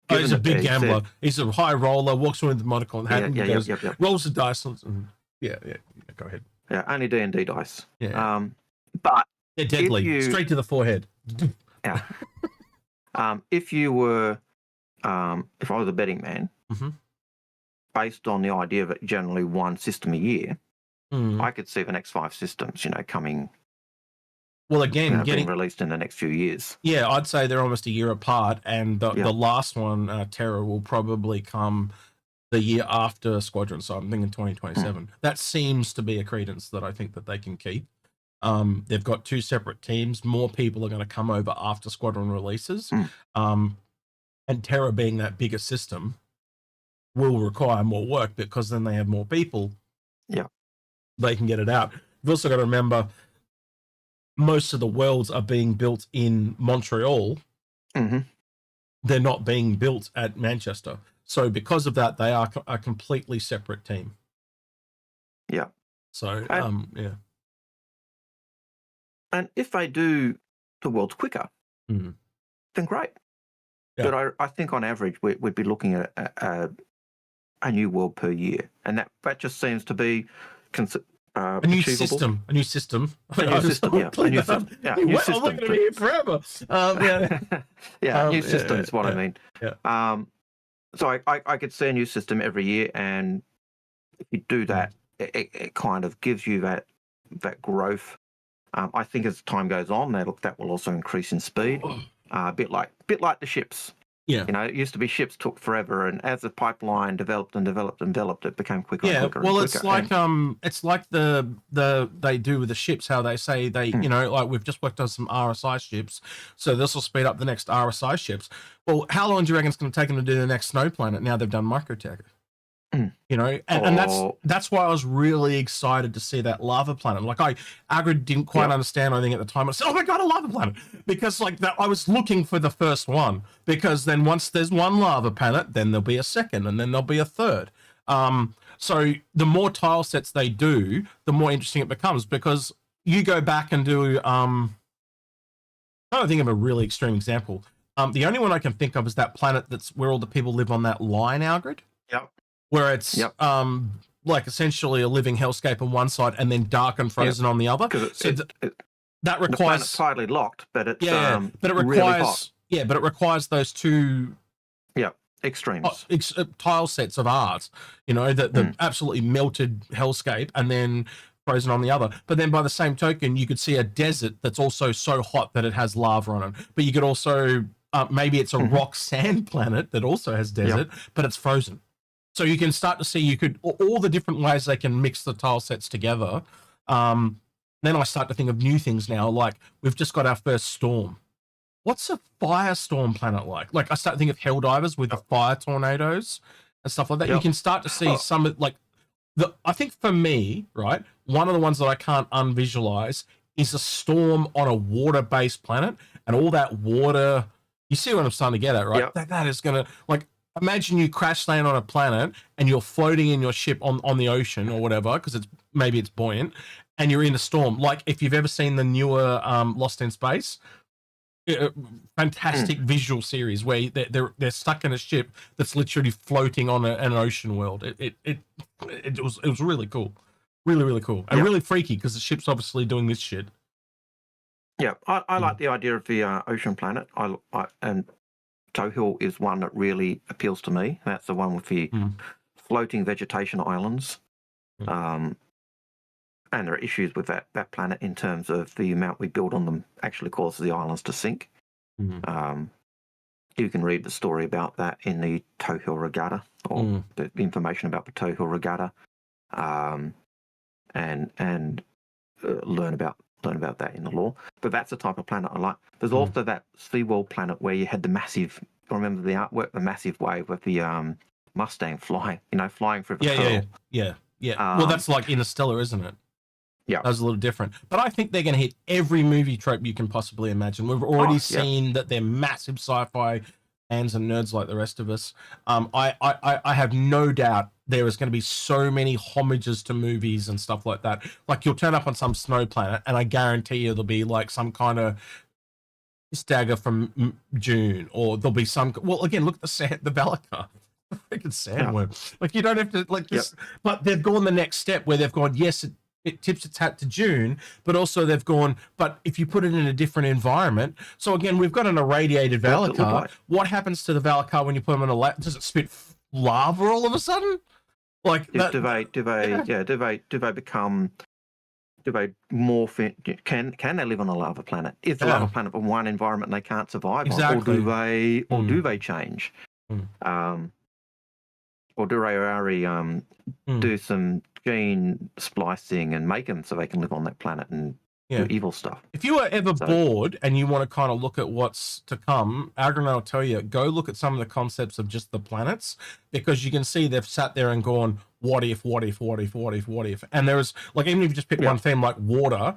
Oh, he's a big gambler. He's a high roller, walks around with the monocle and hat, rolls the dice. And, go ahead. Yeah, only D&D dice. Yeah. But they're deadly. Straight to the forehead. Yeah. If you were, if I was a betting man, based on the idea that generally one system a year, I could see the next 5 systems, coming. Well, again, getting released in the next few years. Yeah, I'd say they're almost a year apart, and the last one, Terra, will probably come the year after Squadron, so I'm thinking 2027. That seems to be a credence that I think that they can keep. They've got 2 separate teams. More people are going to come over after Squadron releases. And Terra being that bigger system will require more work, because then they have more people. Yeah. They can get it out. You've also got to remember, most of the worlds are being built in Montreal. They're not being built at Manchester. So because of that, they are a completely separate team. Yeah. So, And if they do the worlds quicker, then great. Yeah. But I think on average, we'd be looking at a new world per year. And that just seems to be a new system. A new system. A new system. Yeah. A new system. Yeah. New system. I'm looking at it forever. New system is what I mean. Yeah. So I could see a new system every year, and if you do that, it kind of gives you that growth. I think as time goes on, that will also increase in speed. A bit like the ships. Yeah. It used to be ships took forever, and as the pipeline developed, it became quicker and quicker. Well, and it's quicker. it's like the they do with the ships, how they say they, like we've just worked on some RSI ships, so this will speed up the next RSI ships. Well, how long do you reckon it's going to take them to do the next Snow Planet? Now they've done Microtech. And that's why I was really excited to see that Lava Planet. Like Algared didn't quite understand, I think, at the time. I said, oh my God, a Lava Planet. Because like that, I was looking for the first one, because then once there's one Lava Planet, then there'll be a second, and then there'll be a third. So the more tile sets they do, the more interesting it becomes, because you go back and do, I'm trying to think of a really extreme example. The only one I can think of is that planet that's where all the people live on that line, Algared. Yep. where it's like essentially a living hellscape on one side and then dark and frozen on the other. So that requires, the planet's tightly locked, but it's but it requires really hot. But it requires those two extremes tile sets of art, you know, the absolutely melted hellscape and then frozen on the other. But then by the same token, you could see a desert that's also so hot that it has lava on it. But you could also maybe it's a rock sand planet that also has desert, but it's frozen. So you can start to see all the different ways they can mix the tile sets together. Then I start to think of new things now, like we've just got our first storm. What's a firestorm planet like? Like I start to think of Helldivers with the fire tornadoes and stuff like that. You can start to see some like I think for me, right, one of the ones that I can't unvisualize is a storm on a water-based planet, and all that water. You see what I'm starting to get at, right? That is gonna, like, imagine you crash land on a planet and you're floating in your ship on the ocean or whatever, because maybe it's buoyant, and you're in a storm. Like if you've ever seen the newer Lost in Space, fantastic visual series where they're stuck in a ship that's literally floating on an ocean world. It was really cool, really cool, and really freaky because the ship's obviously doing this shit. Yeah, I like the idea of the ocean planet. And Tohill is one that really appeals to me. That's the one with the floating vegetation islands. And there are issues with that planet in terms of the amount we build on them actually causes the islands to sink. You can read the story about that in the Tohill Regatta, or the information about the Tohill Regatta, and learn about that in the lore. But that's the type of planet I like. There's also that SeaWorld planet where you had the massive, remember the artwork, the massive wave with the Mustang flying through the tunnel. Yeah. Well, that's like Interstellar, isn't it? Yeah, that was a little different. But I think they're going to hit every movie trope you can possibly imagine. We've already seen that they're massive sci-fi fans and nerds like the rest of us. I have no doubt there is going to be so many homages to movies and stuff like that. Like you'll turn up on some snow planet, and I guarantee you there'll be like some kind of stagger from June, or there'll be some. Well, again, look at the Valakar. Freaking sandworm. Like you don't have to like this, but they've gone the next step where they've gone, yes, it tips its hat to June, but also they've gone, but if you put it in a different environment. So again, we've got an irradiated Valakar. What happens to the Valakar when you put them in a lab? Does it spit lava all of a sudden? Like do they morph in? Can they live on a lava planet? Is the lava planet from one environment they can't survive on, or do they change? Or do they do some gene splicing and make them so they can live on that planet and do evil stuff? If you are ever bored and you want to kind of look at what's to come, Algared will tell you, go look at some of the concepts of just the planets, because you can see they've sat there and gone, what if? And there is, like, even if you just pick one theme like water,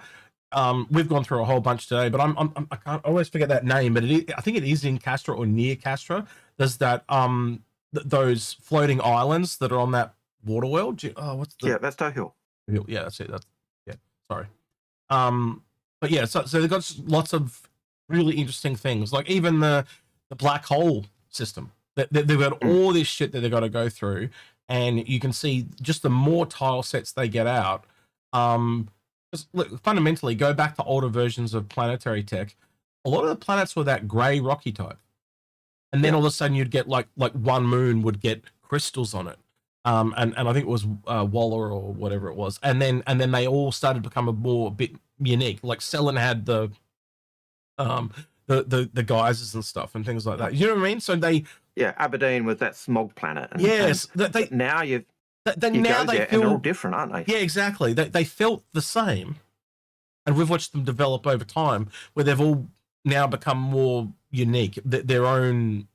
we've gone through a whole bunch today, but I can't always forget that name, but I think it is in Castra or near Castra. There's that those floating islands that are on that water world. That's Tohill. Yeah, that's it. Sorry. But yeah, so they've got lots of really interesting things, like even the black hole system. They've got all this shit that they've got to go through, and you can see just the more tile sets they get out. Look, fundamentally, go back to older versions of planetary tech. A lot of the planets were that grey rocky type. And then all of a sudden you'd get like one moon would get crystals on it. And I think it was Waller or whatever it was. And then they all started to become a bit unique. Like Cellen had the geysers and stuff and things like that. You know what I mean? So they Aberdeen was that smog planet. And, yes, and now they feel, and they're all different, aren't they? Yeah, exactly. They felt the same, and we've watched them develop over time, where they've all now become more unique, their own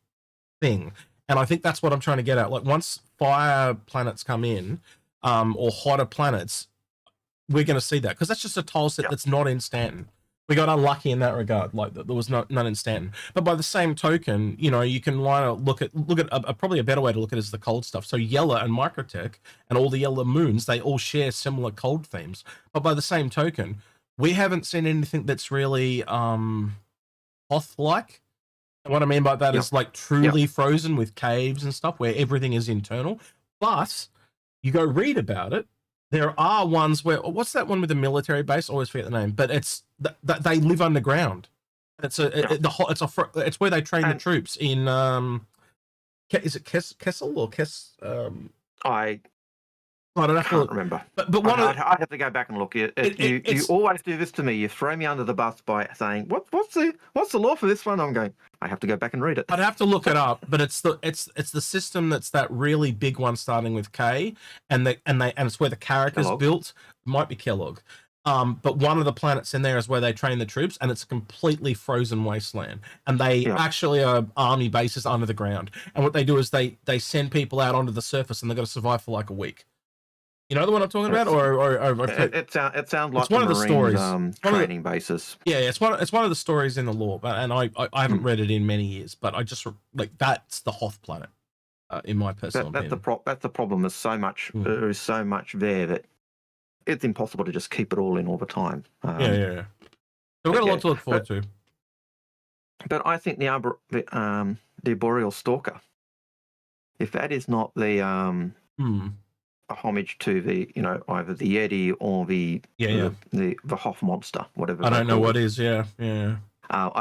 thing. And I think that's what I'm trying to get at. Like once fire planets come in, or hotter planets, we're going to see that, because that's just a tile set that's not in Stanton. We got unlucky in that regard. Like there was none in Stanton. But by the same token, you know, you can look at probably a better way to look at it is the cold stuff. So Yella and Microtech and all the Yellow Moons, they all share similar cold themes. But by the same token, we haven't seen anything that's really Hoth-like. And what I mean by that is like truly frozen with caves and stuff where everything is internal. But you go read about it. There are ones where, what's that one with the military base? I always forget the name, but it's that they live underground. It's it's where they train the troops in. Is it Kessel or Kess? I can't remember. But I have to go back and look. You always do this to me. You throw me under the bus by saying, "What's the law for this one?" I'm going, I have to go back and read it. I'd have to look it up, but it's the system that's that really big one starting with K, and it's where the character's built. It might be Kellogg. But one of the planets in there is where they train the troops, and it's a completely frozen wasteland. And they actually are army bases under the ground. And what they do is they send people out onto the surface, and they've got to survive for like a week. You know the one I'm talking about, it sounds like one of the stories. Training basis. Yeah, it's one of the stories in the lore, and I haven't read it in many years, but I just like that's the Hoth planet, in my personal opinion. That's the problem. There's so much. There is so much there that it's impossible to just keep it all in all the time. So we've got a lot to look forward to. But I think the Arboreal Stalker, if that is not the a homage to the either the Yeti or the Hoth monster, whatever. I don't know what is. I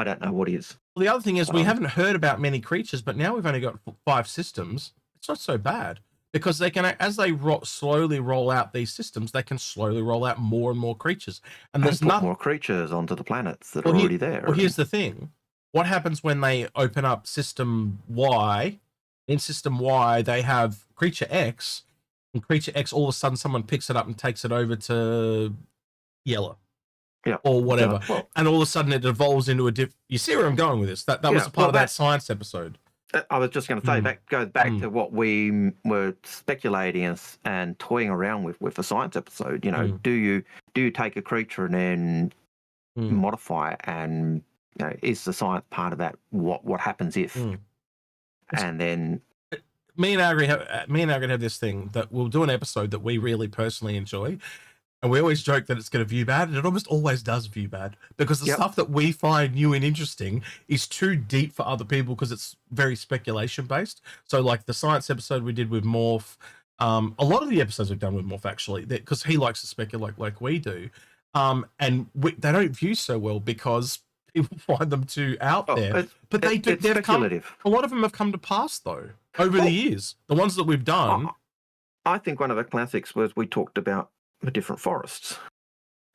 don't know what is. Well, the other thing is we haven't heard about many creatures, but now we've only got 5 systems. It's not so bad because they can, as they slowly roll out these systems, they can slowly roll out more and more creatures, and there's more creatures onto the planets that are already there. Well, here's the thing: what happens when they open up System Y? In System Y, they have Creature X. And Creature X, all of a sudden, someone picks it up and takes it over to Yellow, or whatever, and all of a sudden it evolves into a You see where I'm going with this? That was a part of that science episode. I was just going to say that goes back to what we were speculating and toying around with the science episode. Do you take a creature and then modify it, and is the science part of that? What happens if? And then. Me and Algared have this thing that we'll do an episode that we really personally enjoy, and we always joke that it's going to view bad, and it almost always does view bad because the stuff that we find new and interesting is too deep for other people because it's very speculation based. So, like the science episode we did with Morph, a lot of the episodes we've done with Morph actually, because he likes to speculate like we do, and they don't view so well because people find them too out there. But they do. A lot of them have come to pass though. Over the years, the ones that we've done. I think one of the classics was we talked about the different forests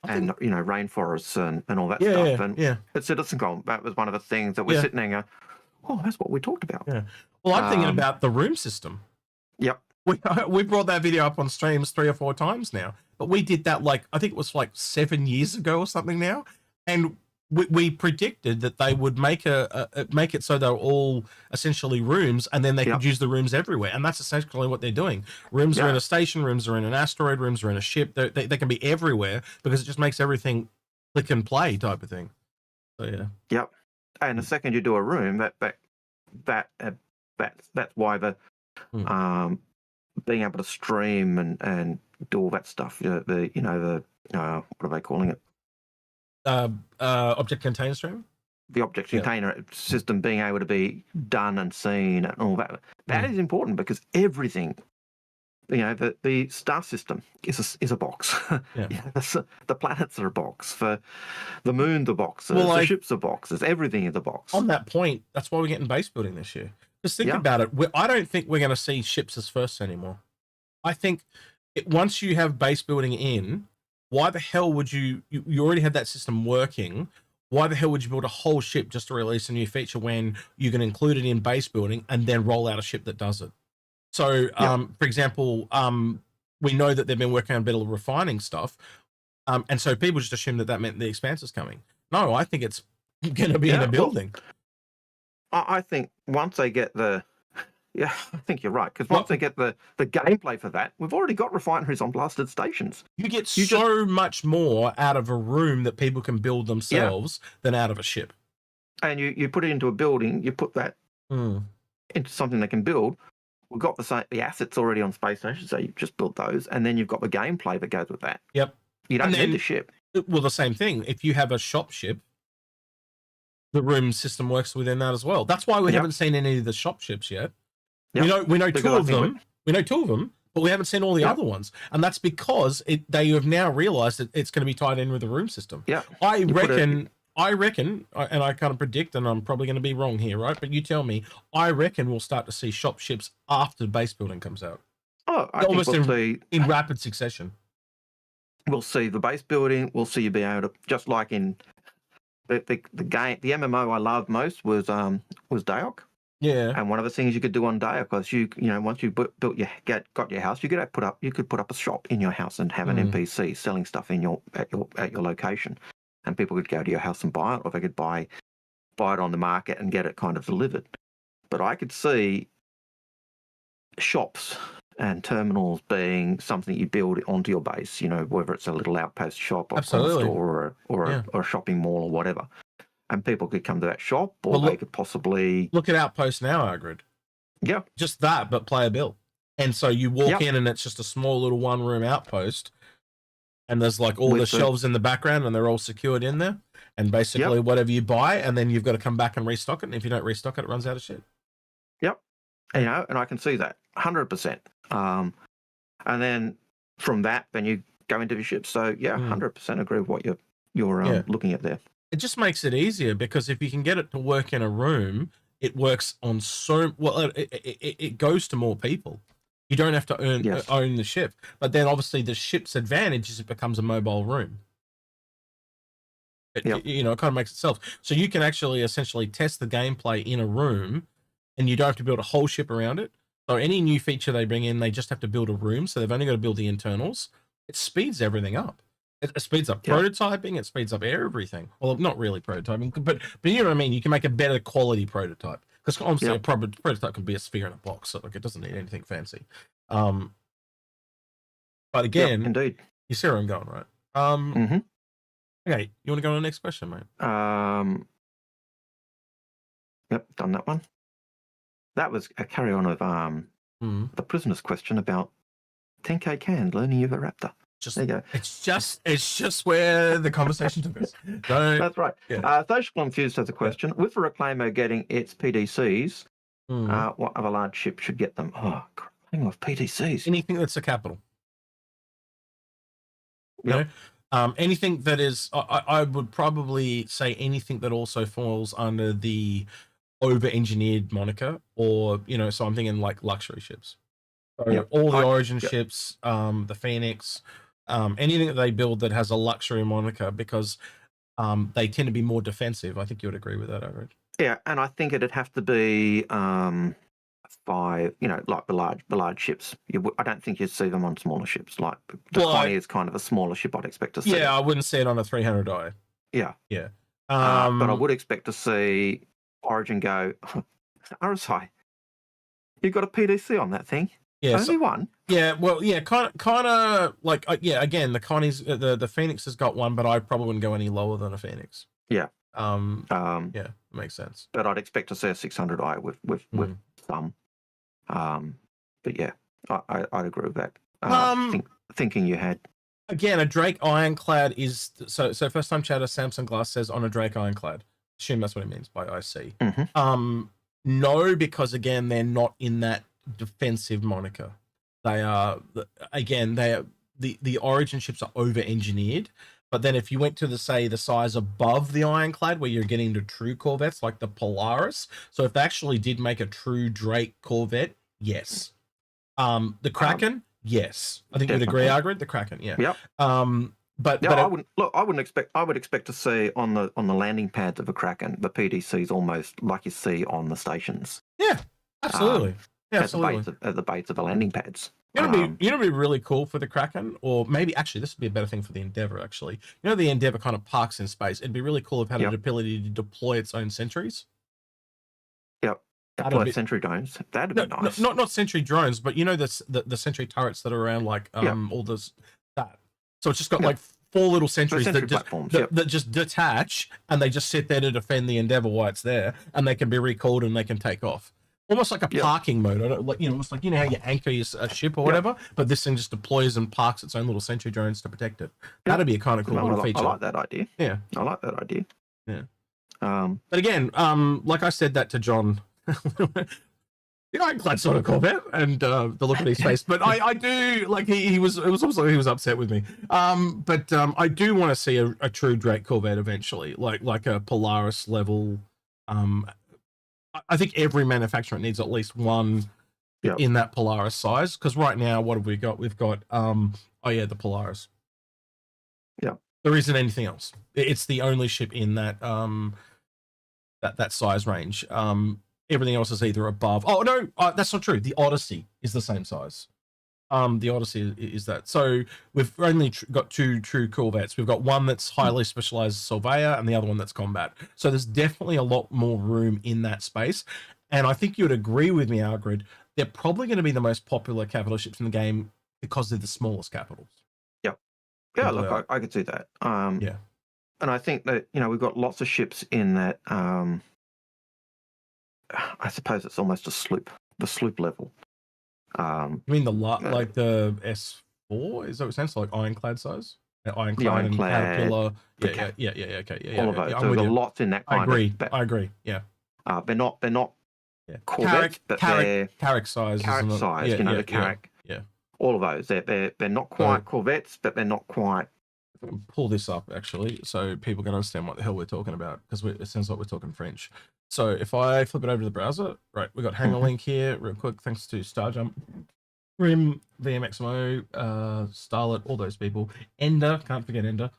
and, rainforests and all that stuff. And at CitizenCon, that was one of the things that we're sitting there and go, oh, that's what we talked about. Yeah. Well, I'm thinking about the room system. Yep. We brought that video up on streams 3 or 4 times now, but we did that I think it was 7 years ago or something now. And we predicted that they would make it so they're all essentially rooms, and then they could use the rooms everywhere, and that's essentially what they're doing. Rooms are in a station, rooms are in an asteroid, rooms are in a ship. They can be everywhere because it just makes everything click and play type of thing. So Yep. And the second you do a room, that's why the being able to stream and do all that stuff. What are they calling it? Object container stream. The object container system being able to be done and seen and all that. That is important because everything, the star system is a box. The planets are a box. For the moon, the boxes. The ships are boxes. Everything is a box. On that point, that's why we're getting base building this year. Just think about it. I don't think we're going to see ships as first anymore. I think once you have base building in, why the hell would you already had that system working? Why the hell would you build a whole ship just to release a new feature when you can include it in base building and then roll out a ship that does it? So, for example, we know that they've been working on a bit of refining stuff. And so people just assume that meant the Expanse is coming. No, I think it's going to be in a building. I think once they get I think you're right. Because once they get the gameplay for that, we've already got refineries on blasted stations. You get so much more out of a room that people can build themselves than out of a ship. And you put it into a building, you put that into something they can build. We've got the assets already on space stations, so you just build those. And then you've got the gameplay that goes with that. Yep. You don't need the ship. Well, the same thing. If you have a shop ship, the room system works within that as well. That's why we haven't seen any of the shop ships yet. Yep. We know 2 of them. We know 2 of them, but we haven't seen all the other ones. And that's because they have now realized that it's going to be tied in with the room system. Yeah. I reckon, and I kind of predict, and I'm probably going to be wrong here, right? But you tell me, I reckon we'll start to see shop ships after base building comes out. Oh, I almost think we'll see in rapid succession. We'll see the base building. We'll see you be able to, just like in the game, the MMO I loved most was Daok. Yeah. And one of the things you could do on Daok was once you got your house, you could put up a shop in your house and have an NPC selling stuff at your location, and people could go to your house and buy it, or they could buy it on the market and get it kind of delivered. But I could see shops and terminals being something you build onto your base, whether it's a little outpost shop or a store or a shopping mall or whatever. And people could come to that shop, or they could possibly... Look at Outpost now, Algared. Yeah. Just that, but player built. And so you walk in and it's just a small little one-room outpost, and there's like all the shelves in the background, and they're all secured in there. And basically whatever you buy, and then you've got to come back and restock it. And if you don't restock it, it runs out of shit. Yep. And I can see that 100%. And then from that, then you go into the ship. So 100% agree with what you're looking at there. It just makes it easier, because if you can get it to work in a room, it works on it goes to more people. You don't have to own the ship. But then obviously the ship's advantage is it becomes a mobile room. It kind of makes itself. So you can actually essentially test the gameplay in a room, and you don't have to build a whole ship around it. So any new feature they bring in, they just have to build a room. So they've only got to build the internals. It speeds everything up. It speeds up prototyping. It speeds up everything. Well, not really prototyping, but you know what I mean? You can make a better quality prototype. Because obviously a prototype can be a sphere in a box. So like it doesn't need anything fancy. But again, indeed. You see where I'm going, right? Okay, you want to go on the next question, mate? Yep, done that one. That was a carry on of the prisoner's question about 10k cans learning you're a raptor. There you go. It's just where the conversation took us. That's right. Social Confused has a question. With the Reclaimer getting its PDCs, what other large ship should get them? Oh, hang on, PDCs. Anything that's a capital. Anything that is, I would probably say anything that also falls under the over-engineered moniker, or so I'm thinking like luxury ships. So all the Origin ships, the Phoenix, anything that they build that has a luxury moniker, because they tend to be more defensive. I think you would agree with that, Algared. Yeah, and I think it'd have to be 5, like the large ships. I don't think you'd see them on smaller ships. Like the Connie is kind of a smaller ship I'd expect to see. Yeah, I wouldn't see it on a 300i. Yeah. Yeah. But I would expect to see Origin go, RSI, you've got a PDC on that thing. Yeah, only one. Yeah, well, yeah, kind of like again, the Connie's the Phoenix has got one, but I probably wouldn't go any lower than a Phoenix. Yeah. Yeah, makes sense. But I'd expect to see a 600i with some. But yeah, I'd agree with that. Thinking you had. Again, a Drake Ironclad is so first time chatter Samsung Glass says on a Drake Ironclad. Assume that's what it means by IC. No, because again, they're not in that defensive moniker. They are the Origin ships are over engineered. But then if you went to the size above the Ironclad, where you're getting to true corvettes like the Polaris, so if they actually did make a true Drake corvette, yes. The Kraken, yes. I think you'd agree, Algared. The Kraken, yeah. Yep. But I would expect to see on the landing pads of a Kraken the PDCs almost like you see on the stations. Yeah, absolutely. Absolutely. At the base of the landing pads. It'd be really cool for the Kraken, or maybe actually this would be a better thing for the Endeavour. Actually, the Endeavour kind of parks in space. It'd be really cool if it had the ability to deploy its own sentries. Yep. Deploy sentry drones. That'd be nice. Not sentry drones, but the sentry turrets that are around like all this that. So it's just got like 4 little sentries that just detach, and they just sit there to defend the Endeavour while it's there, and they can be recalled and they can take off. Almost like a parking mode. It's like how you anchor a ship or whatever, but this thing just deploys and parks its own little sentry drones to protect it. That'd be a kind of cool little feature. I like that idea. Yeah, I like that idea. Yeah. But again, like I said that to John, the ironclad sort of Corvette, and the look at his face. But I do like he was upset with me. But I do want to see a true Drake Corvette eventually, like a Polaris level. I think every manufacturer needs at least one in that Polaris size, because right now, what have we got? We've got the Polaris. Yeah. There isn't anything else. It's the only ship in that that size range. Everything else is either above. Oh no, that's not true. The Odyssey is the same size. The Odyssey is that. So we've only got two true Corvettes. We've got one that's highly specialized surveyor and the other one that's combat. So there's definitely a lot more room in that space. And I think you would agree with me, Algared, they're probably going to be the most popular capital ships in the game because they're the smallest capitals. Yep. Yeah, look, I could see that. Yeah. And I think that, we've got lots of ships in that, I suppose it's almost the sloop level. You mean like the S4? Is that what it sounds like? Ironclad size? Ironclad and Caterpillar. Yeah. Okay. All of those. So we've got lots in that kind of. I agree. Yeah. They're not Corvettes, but they're Carrack size. Carrack size. The Carrack. Yeah. All of those. They're not quite Corvettes, but they're not quite. Pull this up actually, so people can understand what the hell we're talking about, because it sounds like we're talking French. So if I flip it over to the browser, right, we got Hanger Link here, real quick, thanks to STAR-JM, Grim, VMXMO, Starlet, all those people. Ender, can't forget Ender.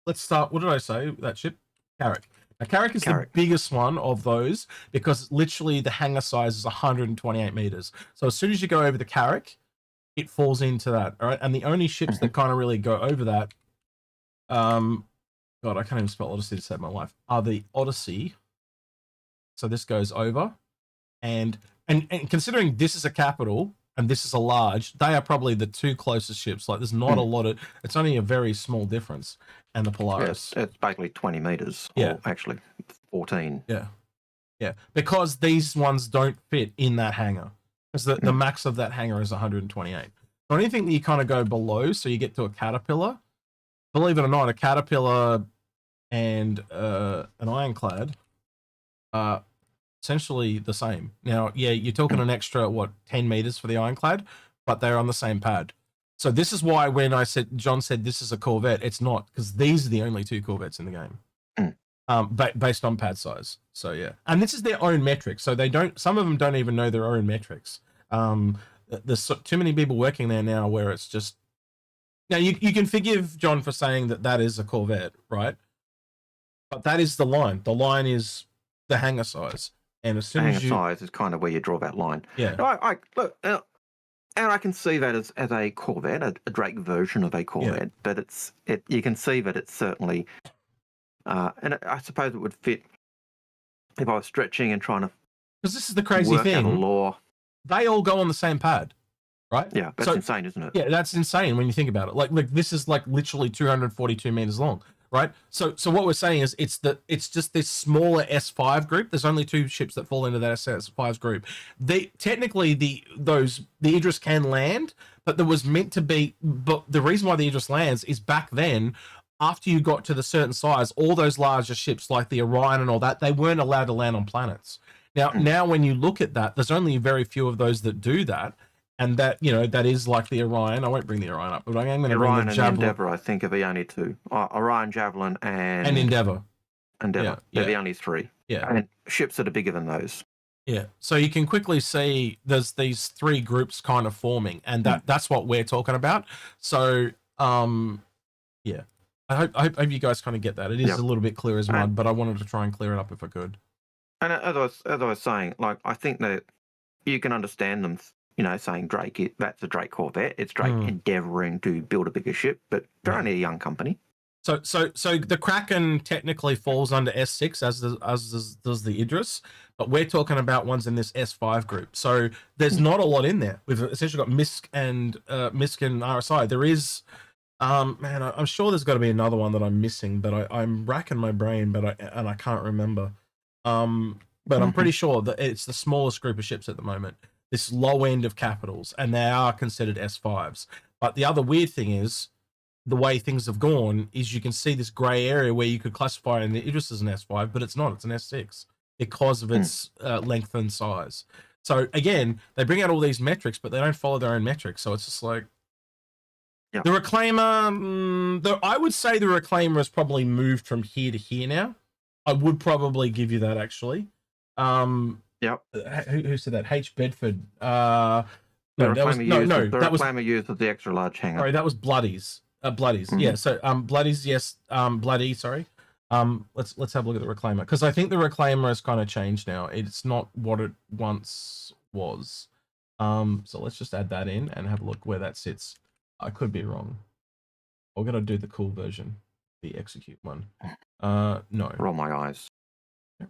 Let's start. What did I say? That ship, Carrack. Now, Carrack is the biggest one of those because literally the hangar size is 128 meters. So as soon as you go over the Carrack, it falls into that. All right, and the only ships that kind of really go over that, God, I can't even spell Odyssey to save my life, are the Odyssey. So this goes over, and considering this is a capital and this is a large, they are probably the two closest ships. Like there's not a lot of, it's only a very small difference. And the Polaris. Yeah, it's basically 20 meters. Yeah. Or actually 14. Yeah. Because these ones don't fit in that hangar. Because the max of that hangar is 128. So anything that you kind of go below, so you get to a Caterpillar, believe it or not, a Caterpillar and an Ironclad are essentially the same. Now, yeah, you're talking an extra, 10 meters for the Ironclad, but they're on the same pad. So this is why when John said this is a Corvette, it's not, because these are the only two Corvettes in the game, based on pad size. So yeah, and this is their own metrics. So some of them don't even know their own metrics. There's too many people working there now where it's just, now you can forgive John for saying that is a Corvette, right? But that is the line. The line is the hangar size, and as soon as size is kind of where you draw that line. Yeah. I look. And I can see that as a Corvette, a Drake version of a Corvette, but you can see that it's certainly, and I suppose it would fit if I was stretching and trying to. Because this is the crazy thing. Out a law. They all go on the same pad, right? Yeah, that's insane, isn't it? Yeah, that's insane when you think about it. Like this is like literally 242 meters long, right? So what we're saying is it's just this smaller S5 group. There's only two ships that fall into that S5 group. Technically the Idris can land, but there was meant to be. But the reason why the Idris lands is back then, after you got to the certain size, all those larger ships like the Orion and all that, they weren't allowed to land on planets. Now when you look at that, there's only very few of those that do that. And that, that is like the Orion. I won't bring the Orion up, but I'm going to bring the Javelin. And Endeavour, I think, are the only two. Orion, Javelin, and Endeavour. They're the only three. Yeah. And ships that are bigger than those. Yeah. So you can quickly see there's these three groups kind of forming, and that's what we're talking about. So, yeah. I hope you guys kind of get that. It is a little bit clear as mud, but I wanted to try and clear it up if I could. And as I was saying, like, I think that you can understand them, saying Drake, that's a Drake Corvette. It's Drake endeavouring to build a bigger ship, but they're only a young company. So the Kraken technically falls under S6 as does the Idris, but we're talking about ones in this S5 group. So there's not a lot in there. We've essentially got MISC and RSI. There is, man, I'm sure there's got to be another one that I'm missing, but I'm racking my brain, but I can't remember. But I'm pretty sure that it's the smallest group of ships at the moment. This low end of capitals, and they are considered S5s. But the other weird thing is, the way things have gone is you can see this grey area where you could classify an Idris as an S5, but it's not. It's an S6. because of its length and size. So again, they bring out all these metrics, but they don't follow their own metrics. So it's just like the Reclaimer. I would say the Reclaimer has probably moved from here to here now. I would probably give you that actually. Yep. Who said that? H. Bedford. The Reclaimer uses the extra large hanger. Sorry, that was Bloodies. Bloodies. Yeah. So Bloodies. Yes. Bloody. Sorry. Let's have a look at the Reclaimer, because I think the Reclaimer has kind of changed now. It's not what it once was. So let's just add that in and have a look where that sits. I could be wrong. We're gonna do the cool version, the Execute one. No. Roll my eyes. Let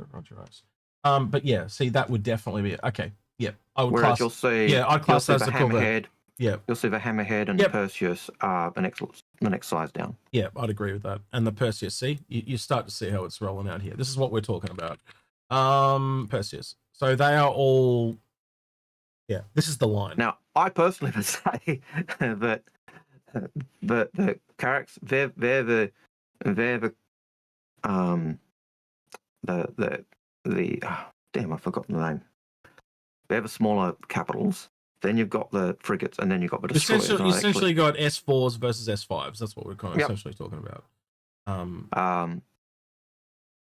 it roll your eyes. But yeah, see, that would definitely be okay. Yeah, I would Whereas class. You'll see. Yeah, I'd class that as the cool version. Yeah, you'll see the Hammerhead and the Perseus are the next size down. Yeah, I'd agree with that. And the Perseus, see, you start to see how it's rolling out here. This is what we're talking about. Perseus. So they are all. Yeah, this is the line. Now, I personally would say that the Carracks, they're the damn, I've forgotten the name. They're the smaller capitals. Then you've got the frigates, and then you've got the destroyers. You essentially got S4s versus S5s. That's what we're kind of essentially talking about.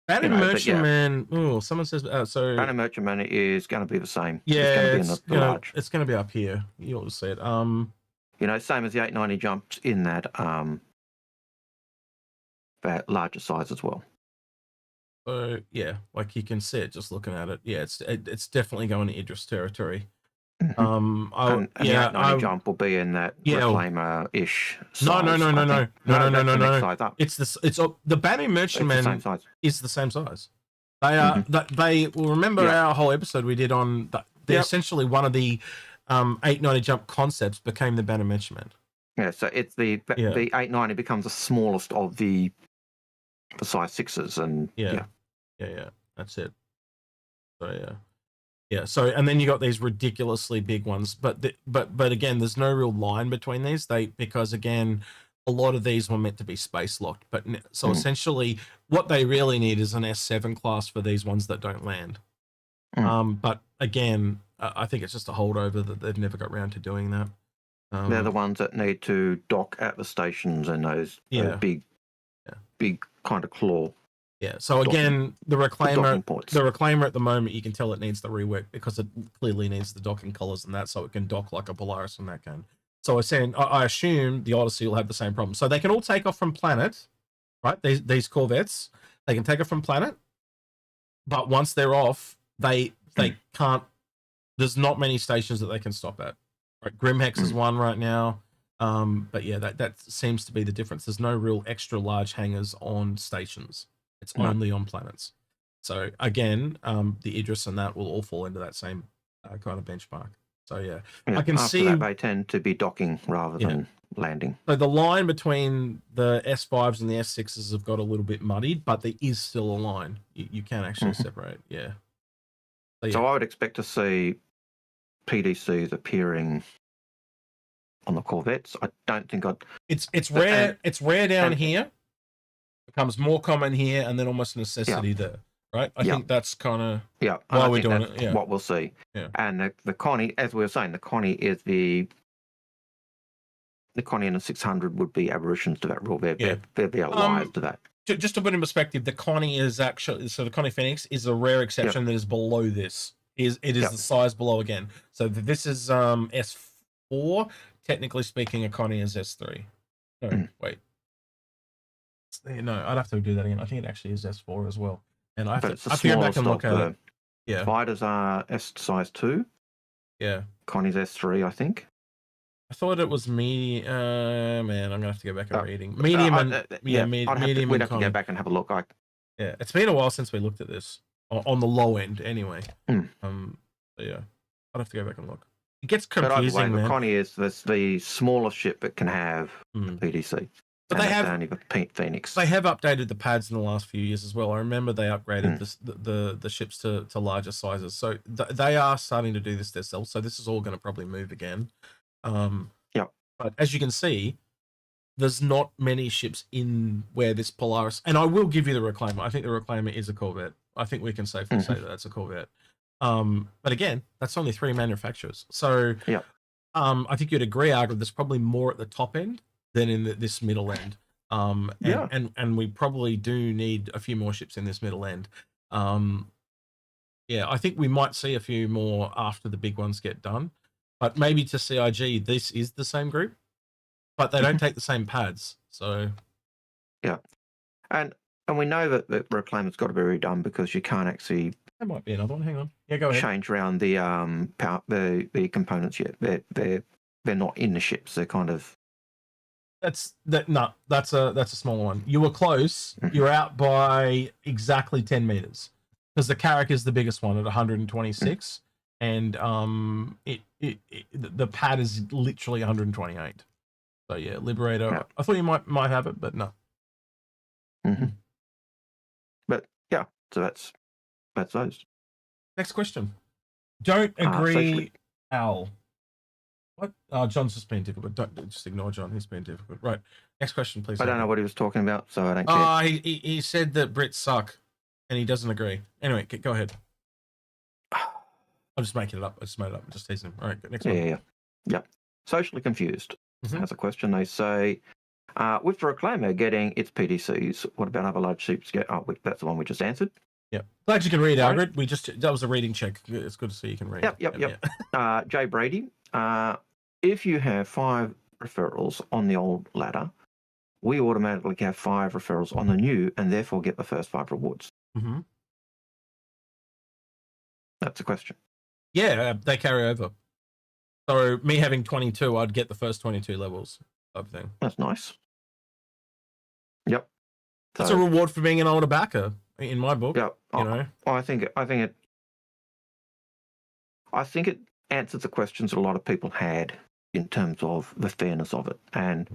Banner Merchantman. Oh, someone says so. Banner Merchantman is going to be the same. Yeah, it's going to be in the large. It's going to be up here. You ought to see it. Same as the 890 jumps in that larger size as well. So yeah, like you can see it just looking at it. Yeah, it's definitely going to Idris territory. The 890 jump will be in that Reclaimer-ish size. No. It's the Banner Merchantman is the same size. They are they will remember our whole episode we did on they're essentially one of the 890 jump concepts became the Banner Merchantman. Yeah, so it's the 890 becomes the smallest of the size 6s, and yeah, that's it. So yeah. So and then you got these ridiculously big ones, but again, there's no real line between these. Because again, a lot of these were meant to be space locked, but so essentially, what they really need is an S7 class for these ones that don't land. But again, I think it's just a holdover that they've never got around to doing that. They're the ones that need to dock at the stations and those big kind of claw. Yeah. So again, the Reclaimer at the moment, you can tell it needs the rework because it clearly needs the docking collars and that, so it can dock like a Polaris and that kind. So I assume the Odyssey will have the same problem. So they can all take off from planet, right? These corvettes, they can take off from planet, but once they're off, they can't. There's not many stations that they can stop at. Right? Grimhex is one right now. But yeah, that seems to be the difference. There's no real extra large hangars on stations. It's only on planets. So again, the Idris and that will all fall into that same kind of benchmark. So yeah, I can see that they tend to be docking rather than landing. So the line between the S5s and the S6s have got a little bit muddied, but there is still a line. You can actually separate. Yeah. So I would expect to see PDCs appearing on the corvettes. I don't think It's rare. It's rare down here. Becomes more common here, and then almost a necessity there. Right? I think that's kind of why we're doing it. Yeah. What we'll see. Yeah. And the Connie, as we were saying, the Connie is the Connie and the 600 would be aberrations to that rule. They're the outliers to that. Just to put in perspective, the Connie is actually the Connie Phoenix is a rare exception that is below this. It is the size below again. So this is S4. Technically speaking, a Connie is S3. No, wait. No, I'd have to do that again. I think it actually is S4 as well. And I have to go back and look at it. Yeah. Spiders are S size 2. Yeah. Connie's S3, I think. I thought it was me. Man, I'm gonna have to go back and reading. Medium medium. We'd have to go back and have a look. Yeah, it's been a while since we looked at this on the low end, anyway. Yeah, I'd have to go back and look. It gets confusing, man. The Connie is the smallest ship that can have PDC. But they have only the Phoenix. They have updated the pads in the last few years as well. I remember they upgraded the ships to larger sizes. So they are starting to do this themselves. So this is all going to probably move again. But as you can see, there's not many ships in where this Polaris. And I will give you the Reclaimer. I think the Reclaimer is a corvette. I think we can safely say that that's a Corvette. But again, that's only 3 manufacturers. So yeah, I think you'd agree, Algared, there's probably more at the top end than in this middle end. Yeah. And we probably do need a few more ships in this middle end. Yeah, I think we might see a few more after the big ones get done. But maybe to CIG, this is the same group, but they don't take the same pads. So yeah, and we know that the Reclaimer's got to be redone because you can't actually. There might be another one. Hang on. Yeah, go ahead. Change around the the components yet. They're not in the ships. They're kind of. That's a smaller one. You were close. You're out by exactly 10 meters because the Carrack is the biggest one at 126, and the pad is literally 128. So yeah, Liberator. Yeah. I thought you might have it, but no. But yeah, so that's those. Next question. Don't agree, Al. What? John's just being difficult. Don't just ignore John. He's being difficult. Right. Next question, please. I don't know what he was talking about, so I don't care. He said that Brits suck, and he doesn't agree. Anyway, go ahead. I'm just making it up. I just made it up. I'm just teasing him. All right, next one. Yeah. Socially confused. Has a question. They say, with the Reclaimer getting its PDCs, what about other large ships? That's the one we just answered. Yeah. Glad you can read, Algared. That was a reading check. It's good to see you can read. Yep. Jay Brady. If you have 5 referrals on the old ladder, we automatically have 5 referrals on the new, and therefore get the first 5 rewards. That's a question. Yeah, they carry over. So me having 22, I'd get the first 22 levels type of thing. That's nice. Yep. That's a reward for being an older backer in my book. Yeah. You know. I think it answers the questions that a lot of people had in terms of the fairness of it. And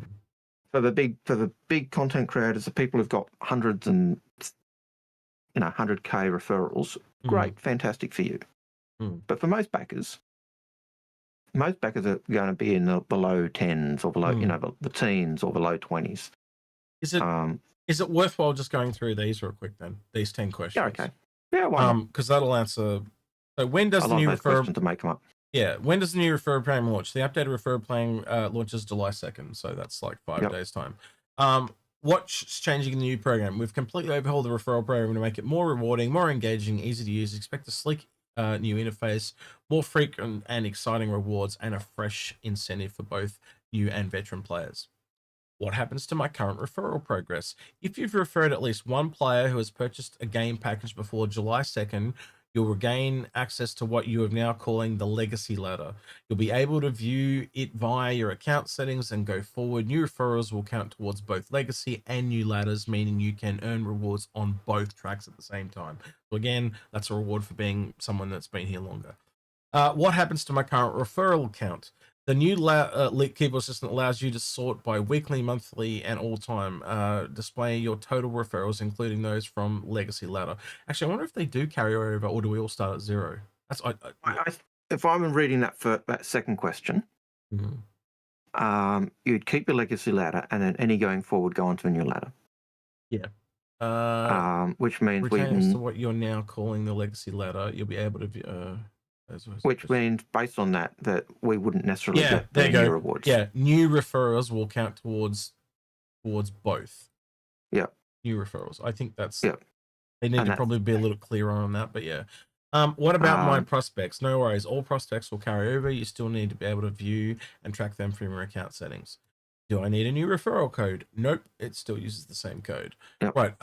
for the big content creators, the people who've got hundreds and 100k referrals, great, fantastic for you. But for most backers are going to be in the below 10s or below, the teens or below 20s. Is it worthwhile just going through these real quick then? These 10 questions. Yeah, okay. Yeah, why not? Because that'll answer. So when does the new referral to make them up? Yeah, when does the new referral plan launch? The updated referral plan launches July 2nd, so that's like 5 days time. What's changing in the new program? We've completely overhauled the referral program to make it more rewarding, more engaging, easy to use. Expect a sleek new interface, more frequent and exciting rewards, and a fresh incentive for both new and veteran players. What happens to my current referral progress? If you've referred at least one player who has purchased a game package before July 2nd, you'll regain access to what you are now calling the legacy ladder. You'll be able to view it via your account settings and go forward. New referrals will count towards both legacy and new ladders, meaning you can earn rewards on both tracks at the same time. So again, that's a reward for being someone that's been here longer. What happens to my current referral count? The new keyboard assistant allows you to sort by weekly, monthly, and all time. Display your total referrals, including those from Legacy Ladder. Actually, I wonder if they do carry over, or do we all start at 0? That's if I'm reading that for that second question, you'd keep your Legacy Ladder, and then any going forward go onto a new ladder. Yeah. Which means to what you're now calling the Legacy Ladder, you'll be able to. Which means, based on that we wouldn't necessarily get there you new go. rewards. Yeah, new referrals will count towards both. Yeah. New referrals. I think that's. Yeah. They need to probably be a little clearer on that, but yeah. What about my prospects? No worries. All prospects will carry over. You still need to be able to view and track them from your account settings. Do I need a new referral code? Nope. It still uses the same code. Yep. Right.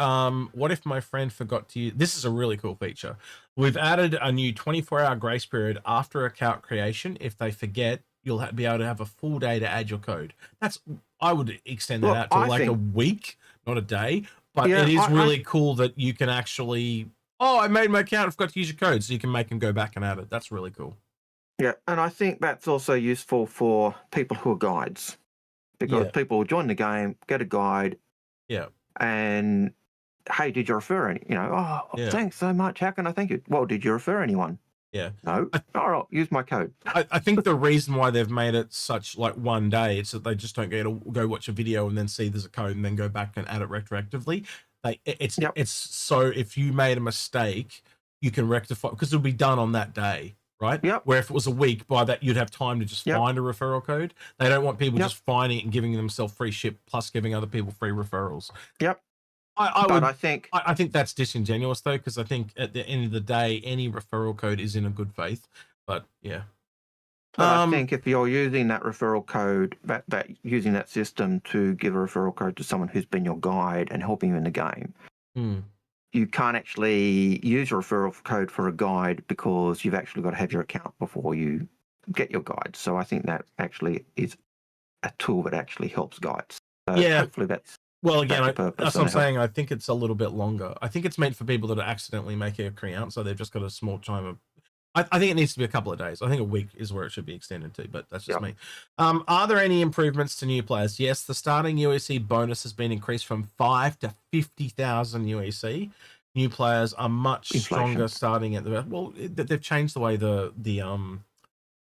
What if my friend forgot to use... This is a really cool feature. We've added a new 24-hour grace period after account creation. If they forget, you'll be able to have a full day to add your code. I would extend that out to a week, not a day. But it is really cool that you can actually... Oh, I made my account. I forgot to use your code. So you can make them go back and add it. That's really cool. Yeah. And I think that's also useful for people who are guides. Because people will join the game, get a guide, and hey, did you refer any? Thanks so much. How can I thank you? Well, did you refer anyone? Yeah. No. All right, use my code. I think the reason why they've made it such like one day, it's that they just don't get to go watch a video and then see there's a code and then go back and add it retroactively. Yep. It's so if you made a mistake, you can rectify, because it'll be done on that day, right? Yep. Where if it was a week, by that you'd have time to just Yep. find a referral code. They don't want people Yep. just finding it and giving themselves free ship plus giving other people free referrals. Yep. I think I think that's disingenuous though, because I think at the end of the day, any referral code is in a good faith. But yeah. But I think if you're using that referral code, that using that system to give a referral code to someone who's been your guide and helping you in the game, you can't actually use a referral code for a guide because you've actually got to have your account before you get your guide. So I think that actually is a tool that actually helps guides. So Yeah. hopefully that's Well, again, the purpose that's what I'm and help. saying. I think it's a little bit longer. I think it's meant for people that are accidentally making a account, so they've just got a small time of. I think it needs to be a couple of days. I think a week is where it should be extended to, but that's just me. Are there any improvements to new players? Yes, the starting UEC bonus has been increased from 5 to 50,000 UEC. New players are much stronger starting at the they've changed the way the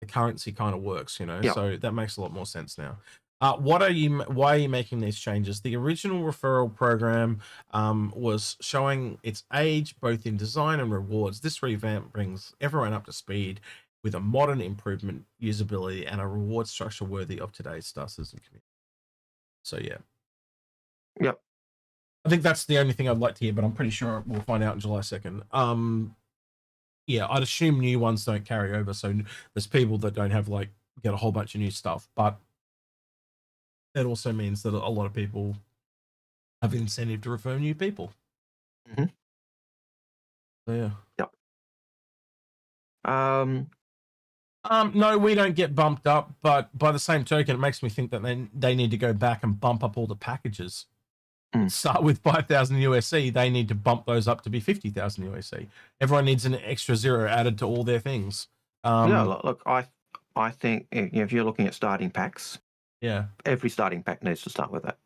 currency kind of works, you know, so that makes a lot more sense now. Why are you making these changes? The original referral program was showing its age both in design and rewards. This revamp brings everyone up to speed with a modern improvement usability and a reward structure worthy of today's Star System community. So yeah. I think that's the only thing I'd like to hear, but I'm pretty sure we'll find out on July 2nd. Yeah, I'd assume new ones don't carry over, so there's people that don't have get a whole bunch of new stuff, but that also means that a lot of people have an incentive to refer new people. So yeah. No, we don't get bumped up, but by the same token, it makes me think that they need to go back and bump up all the packages. Start with 5,000 USC, they need to bump those up to be 50,000 USC. Everyone needs an extra 0 added to all their things. Look, I think if you're looking at starting packs, every starting pack needs to start with that.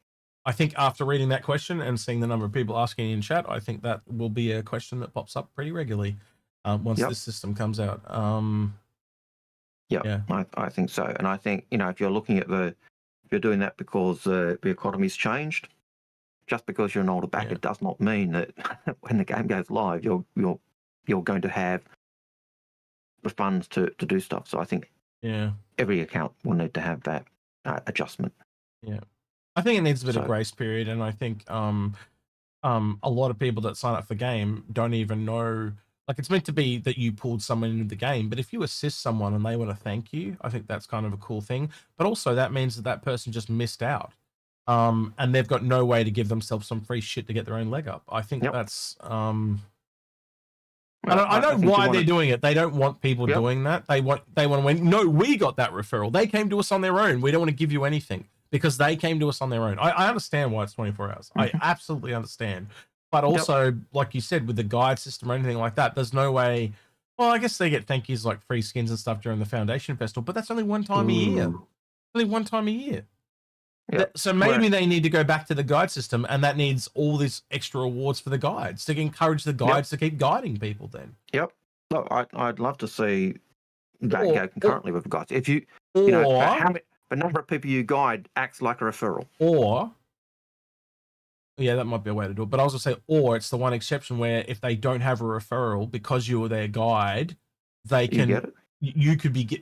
I think after reading that question and seeing the number of people asking in chat, I think that will be a question that pops up pretty regularly once this system comes out. I think so. And I think, if you're looking at if you're doing that because the economy's changed, just because you're an older backer does not mean that when the game goes live, you're going to have the funds to do stuff. So I think every account will need to have that adjustment. Yeah, I think it needs a bit of grace period, and I think a lot of people that sign up for game don't even know. Like, it's meant to be that you pulled someone into the game, but if you assist someone and they want to thank you, I think that's kind of a cool thing. But also that means that person just missed out. And they've got no way to give themselves some free shit to get their own leg up. I think that's I know why they're doing it. They don't want people doing that. They want to win. No, we got that referral. They came to us on their own. We don't want to give you anything because they came to us on their own. I understand why it's 24 hours. I absolutely understand. But also, like you said, with the guide system or anything like that, there's no way. Well, I guess they get thank yous like free skins and stuff during the Foundation Festival, but that's only one time a year. Only one time a year. So maybe they need to go back to the guide system, and that needs all these extra rewards for the guides to encourage the guides to keep guiding people. Then, look, I'd love to see that go concurrently with the guides. If the number of people you guide acts like a referral, that might be a way to do it. But I was gonna say, or it's the one exception where if they don't have a referral because you were their guide, they can. You could be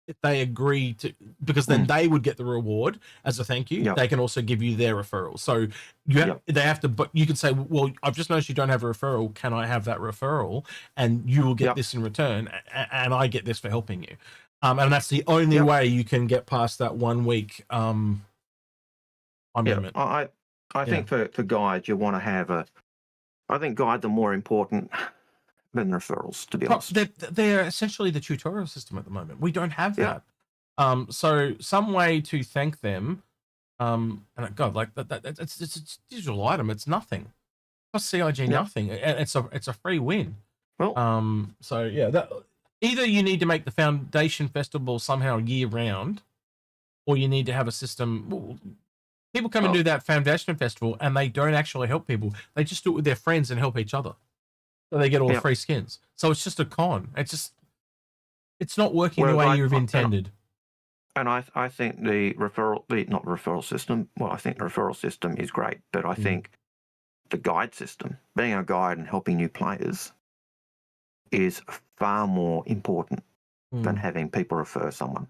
if they agree to, because then they would get the reward as a thank you. They can also give you their referral. So they have to, but you can say, well, I've just noticed you don't have a referral. Can I have that referral? And you will get this in return, and I get this for helping you. And that's the only way you can get past that 1 week limit. I think for guides, you want to have I think guides are more important than referrals, to be honest. They're essentially the tutorial system at the moment. We don't have that. So some way to thank them. And God, like it's a digital item. It's nothing. It costs CIG nothing. It's a free win. Well, so that either you need to make the Foundation Festival somehow year round, or you need to have a system. Well, people come and do that Foundation Festival, and they don't actually help people. They just do it with their friends and help each other. So they get all the free skins. So it's just a con. It's not working the way you've intended. And I think the referral system. Well, I think the referral system is great, but I think the guide system, being a guide and helping new players, is far more important than having people refer someone.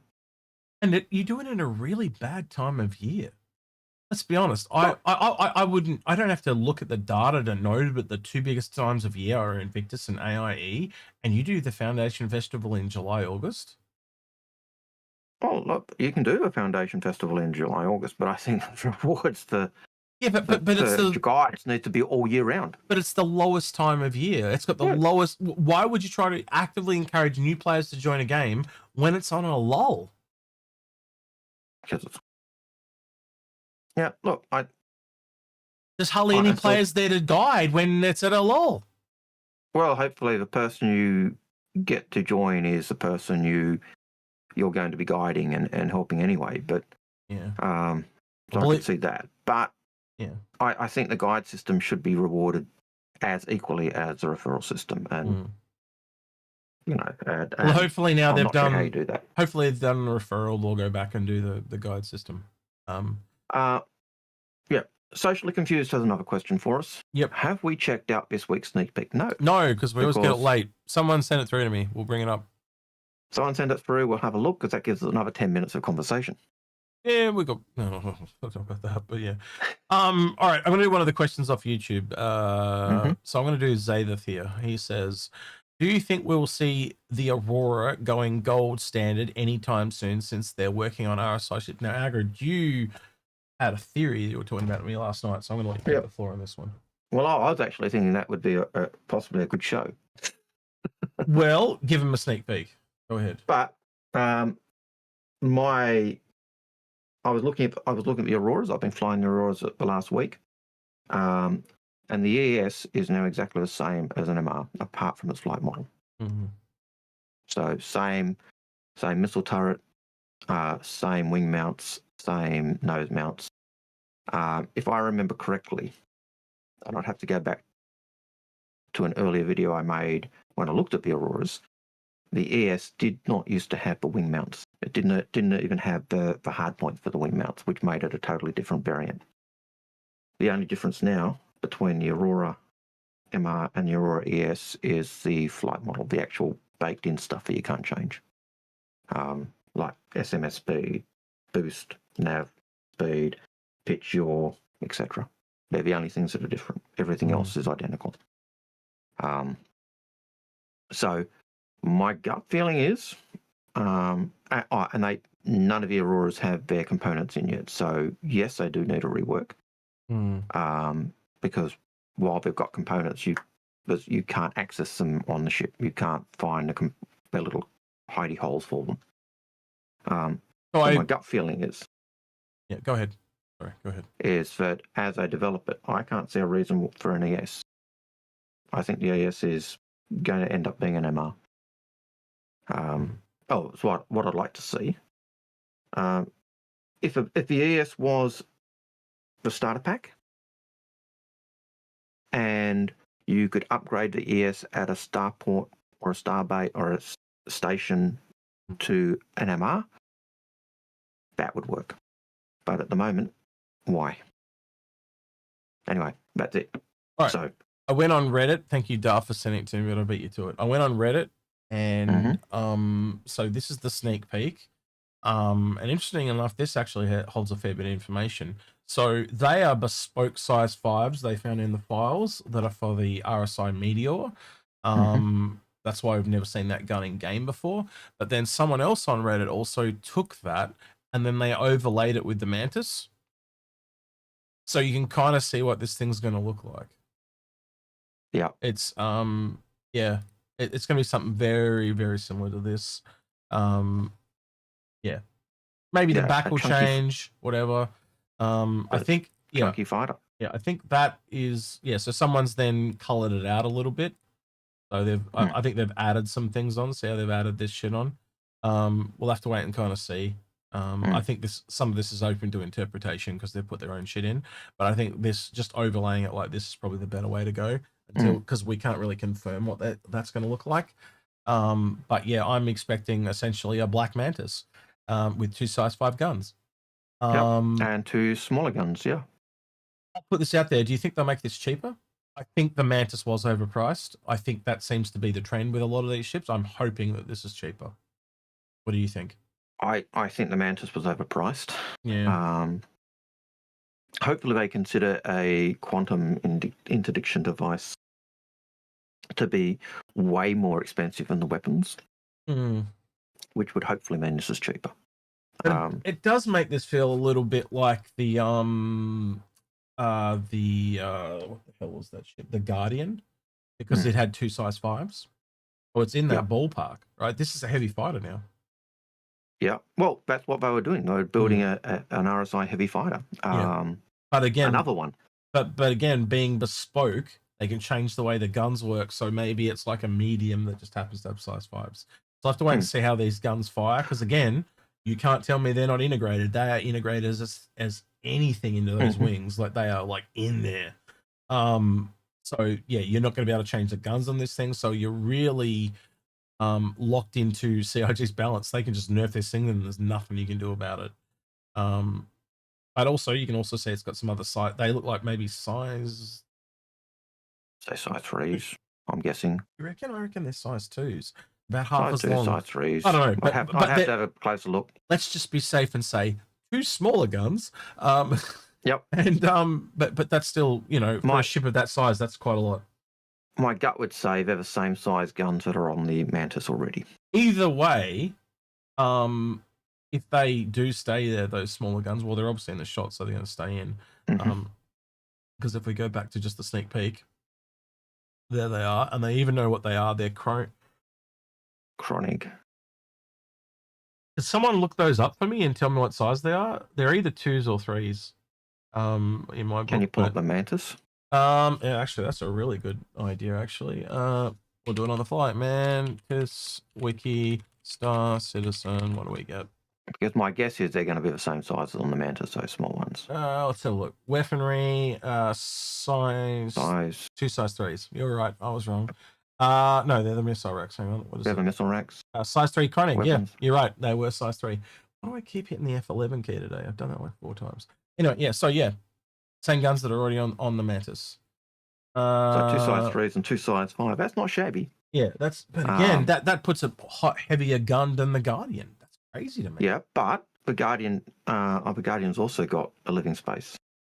And you do it in a really bad time of year. Let's be honest. I wouldn't. I don't have to look at the data to know, but the two biggest times of year are Invictus and AIE. And you do the Foundation Festival in July, August. Well, look, you can do a Foundation Festival in July, August, but I think the rewards, but it's the guides need to be all year round. But it's the lowest time of year. It's got the lowest. Why would you try to actively encourage new players to join a game when it's on a lull? Because it's look, there's hardly any players there to guide when it's at a lull. Well, hopefully the person you get to join is the person you're going to be guiding and helping anyway. But yeah, so I can see that. But yeah, I think the guide system should be rewarded as equally as the referral system, and you know. Well, hopefully now they've done. Sure how you do that. Hopefully they've done a referral. They'll go back and do the guide system. Yeah. Socially Confused has another question for us. Yep. Have we checked out this week's sneak peek? No, because we always get it late. Someone sent it through to me. We'll bring it up. Someone send it through. We'll have a look because that gives us another 10 minutes of conversation. Yeah, we got. No, I'll talk about that. But yeah. All right. I'm going to do one of the questions off YouTube. So I'm going to do Zathith here. He says, "Do you think we'll see the Aurora going gold standard anytime soon? Since they're working on RSI ship now." Algared, you had a theory you were talking about to me last night, so I'm going to let you take the floor on this one. Well, I was actually thinking that would be possibly a good show. Well, give him a sneak peek. Go ahead. But I was looking at the Auroras. I've been flying the Auroras the last week, and the EES is now exactly the same as an MR, apart from its flight model. So same missile turret, same wing mounts, same nose mounts. If I remember correctly, and I'd have to go back to an earlier video I made when I looked at the Auroras, the ES did not used to have the wing mounts. It didn't even have the hard points for the wing mounts, which made it a totally different variant. The only difference now between the Aurora MR and the Aurora ES is the flight model, the actual baked-in stuff that you can't change, like SMS speed, boost, nav speed, pitch, yaw, etc. They're the only things that are different. Everything else is identical. So my gut feeling is, and none of the Auroras have their components in yet. So yes, they do need a rework. Because while they've got components, you can't access them on the ship. You can't find their little hidey holes for them. My gut feeling is, yeah, go ahead. Sorry, go ahead. Is that as I develop it, I can't see a reason for an ES. I think the ES is going to end up being an MR. It's what I'd like to see. If the ES was the starter pack, and you could upgrade the ES at a starport or a starbase or a station to an MR, that would work. But at the moment, why? Anyway, that's it. All right. So I went on Reddit. Thank you, Dar, for sending it to me, but I beat you to it. I went on Reddit, and so this is the sneak peek. And interesting enough, this actually holds a fair bit of information. So they are bespoke size 5s they found in the files that are for the RSI Meteor. That's why we've never seen that gun in game before. But then someone else on Reddit also took that and then they overlaid it with the Mantis. So you can kind of see what this thing's going to look like. Yeah. It's, it's going to be something very, very similar to this. Yeah. Maybe the back will change, whatever. I think, chunky fighter. Yeah, I think that is, so someone's then colored it out a little bit. So I think they've added some things on. See how they've added this shit on. We'll have to wait and kind of see. I think some of this is open to interpretation because they've put their own shit in. But I think this, just overlaying it like this, is probably the better way to go, because we can't really confirm what that's going to look like. But yeah, I'm expecting essentially a Black Mantis with 2 size 5 guns. And 2 smaller guns, yeah. I'll put this out there. Do you think they'll make this cheaper? I think the Mantis was overpriced. I think that seems to be the trend with a lot of these ships. I'm hoping that this is cheaper. What do you think? I think the Mantis was overpriced. Yeah. Hopefully they consider a quantum interdiction device to be way more expensive than the weapons, which would hopefully mean this is cheaper. It does make this feel a little bit like the what the hell was that ship? The Guardian, because it had 2 size 5s. Oh, it's in that ballpark, right? This is a heavy fighter now. Yeah, well, that's what they were doing. They were building an RSI heavy fighter. But again, another one. But again, being bespoke, they can change the way the guns work. So maybe it's like a medium that just happens to have size 5s. So I have to wait and see how these guns fire. Because again, you can't tell me they're not integrated. They are integrated as anything into those wings. Like they are like in there. So yeah, you're not going to be able to change the guns on this thing. So you're really locked into CIG's balance. They can just nerf their thing and there's nothing you can do about it. But also, you can also see it's got some other size. They look like maybe size. Say size 3s, I'm guessing. You reckon? I reckon they're size 2s. About half size as long. Size 3s. I don't know. I'd have to have a closer look. Let's just be safe and say 2 smaller guns. Yep. And but that's still, you know, for a ship of that size, that's quite a lot. My gut would say they're the same size guns that are on the Mantis already. Either way, if they do stay there, those smaller guns, well, they're obviously in the shot, so they're going to stay in. Because if we go back to just the sneak peek, there they are, and they even know what they are. They're Chronic. Did someone look those up for me and tell me what size they are? They're either 2s or 3s. In my book. Can you pull up the Mantis? Yeah, actually, that's a really good idea. Actually, we'll do it on the fly. Mantis Wiki Star Citizen. What do we get? Because my guess is they're going to be the same size as on the Mantis, those small ones. Let's have a look. Weaponry, size 2 size 3s. You're right. I was wrong. No, they're the missile racks. Hang on. What is they're it? the missile racks. Size 3 chronic. Weapons. Yeah, you're right. They were size 3. Why do I keep hitting the F11 key today? I've done that like 4 times. Anyway, yeah. So yeah, same guns that are already on the Mantis. So 2 size 3s and 2 size 5. That's not shabby. Yeah, but again, that puts a heavier gun than the Guardian. That's crazy to me. Yeah, but the Guardian's also got a living space.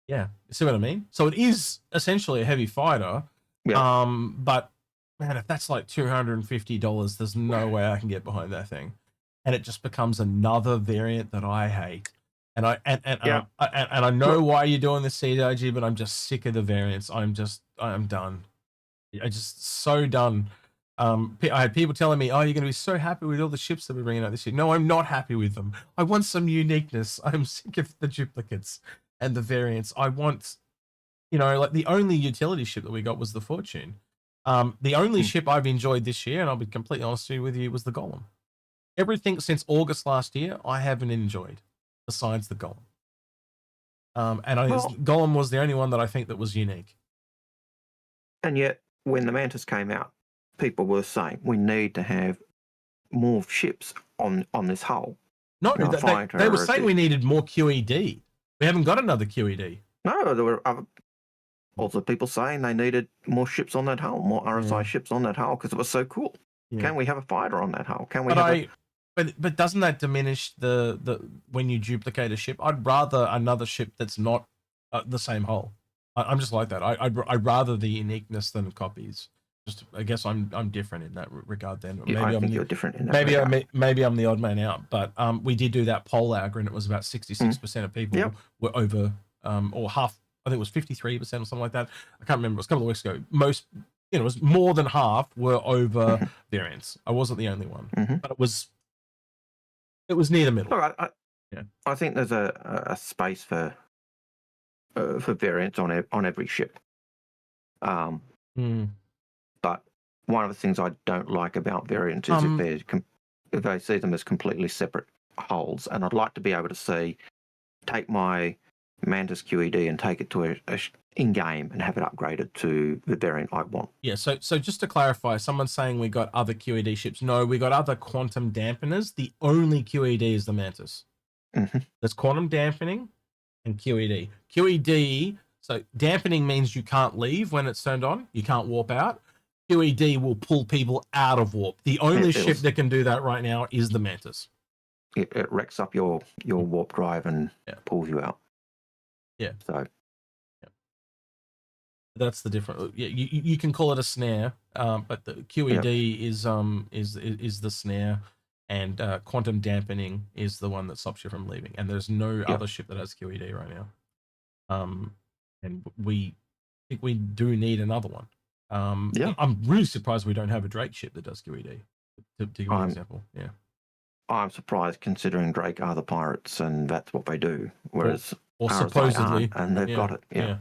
Yeah, you see what I mean? So it is essentially a heavy fighter. Yeah. But man, if that's like $250, there's no way I can get behind that thing, and it just becomes another variant that I hate. And I know why you're doing this, CIG, but I'm just sick of the variants. I'm done. I'm just so done. I had people telling me, "Oh, you're going to be so happy with all the ships that we're bringing out this year." No, I'm not happy with them. I want some uniqueness. I'm sick of the duplicates and the variants. I want, you know, like the only utility ship that we got was the Fortune. The only ship I've enjoyed this year, and I'll be completely honest with you, was the Golem. Everything since August last year, I haven't enjoyed, besides the Golem. And Golem was the only one that I think that was unique. And yet, when the Mantis came out, people were saying we need to have more ships on this hull. No, they were saying we needed more QED. We haven't got another QED. No, there were also people saying they needed more ships on that hull, more RSI ships on that hull because it was so cool. Yeah. Can we have a fighter on that hull? Can we? But doesn't that diminish the when you duplicate a ship? I'd rather another ship that's not the same hull. I'm just like that. I'd rather the uniqueness than copies. Just I guess I'm different in that regard. Then maybe I think you're different in that. Maybe I'm the odd man out. But we did do that poll Algared, and it was about 66% of people were over or half. I think it was 53% or something like that. I can't remember. It was a couple of weeks ago. Most, you know, it was more than half were over variants. I wasn't the only one, but it was near the middle. All right. I think there's a space for variants on every ship. But one of the things I don't like about variants is if they see them as completely separate hulls, and I'd like to be able to take my Mantis QED and take it to a in-game and have it upgraded to the variant I want. Yeah, so just to clarify, someone's saying we got other QED ships. No, we got other quantum dampeners. The only QED is the Mantis. There's quantum dampening and QED. QED So dampening means you can't leave when it's turned on. You can't warp out. QED will pull people out of warp. The only ship that can do that right now is the Mantis. It wrecks up your warp drive and pulls you out. Yeah. So that's the difference. Yeah, you can call it a snare, but the QED is the snare, and quantum dampening is the one that stops you from leaving. And there's no other ship that has QED right now. And we think we do need another one. I'm really surprised we don't have a Drake ship that does QED. To give you an example, yeah. I'm surprised considering Drake are the pirates and that's what they do, whereas or supposedly, and they've got it. Yeah.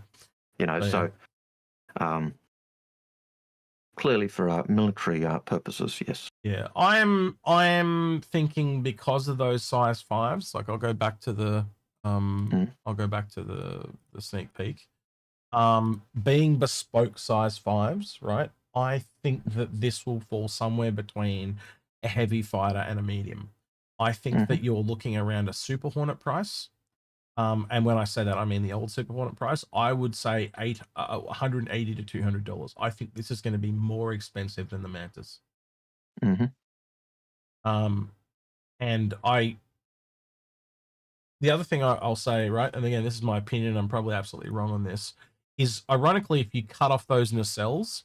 You know, so clearly for military purposes, yes. Yeah, I am thinking because of those size 5s. Like I'll go back to the the sneak peek. Being bespoke size 5s, right? I think that this will fall somewhere between a heavy fighter and a medium. I think that you're looking around a Super Hornet price. And when I say that, I mean the old Super Hornet price. I would say $180 to $200. I think this is going to be more expensive than the Mantis. And the other thing I'll say, right, and again, this is my opinion, I'm probably absolutely wrong on this, is ironically, if you cut off those nacelles,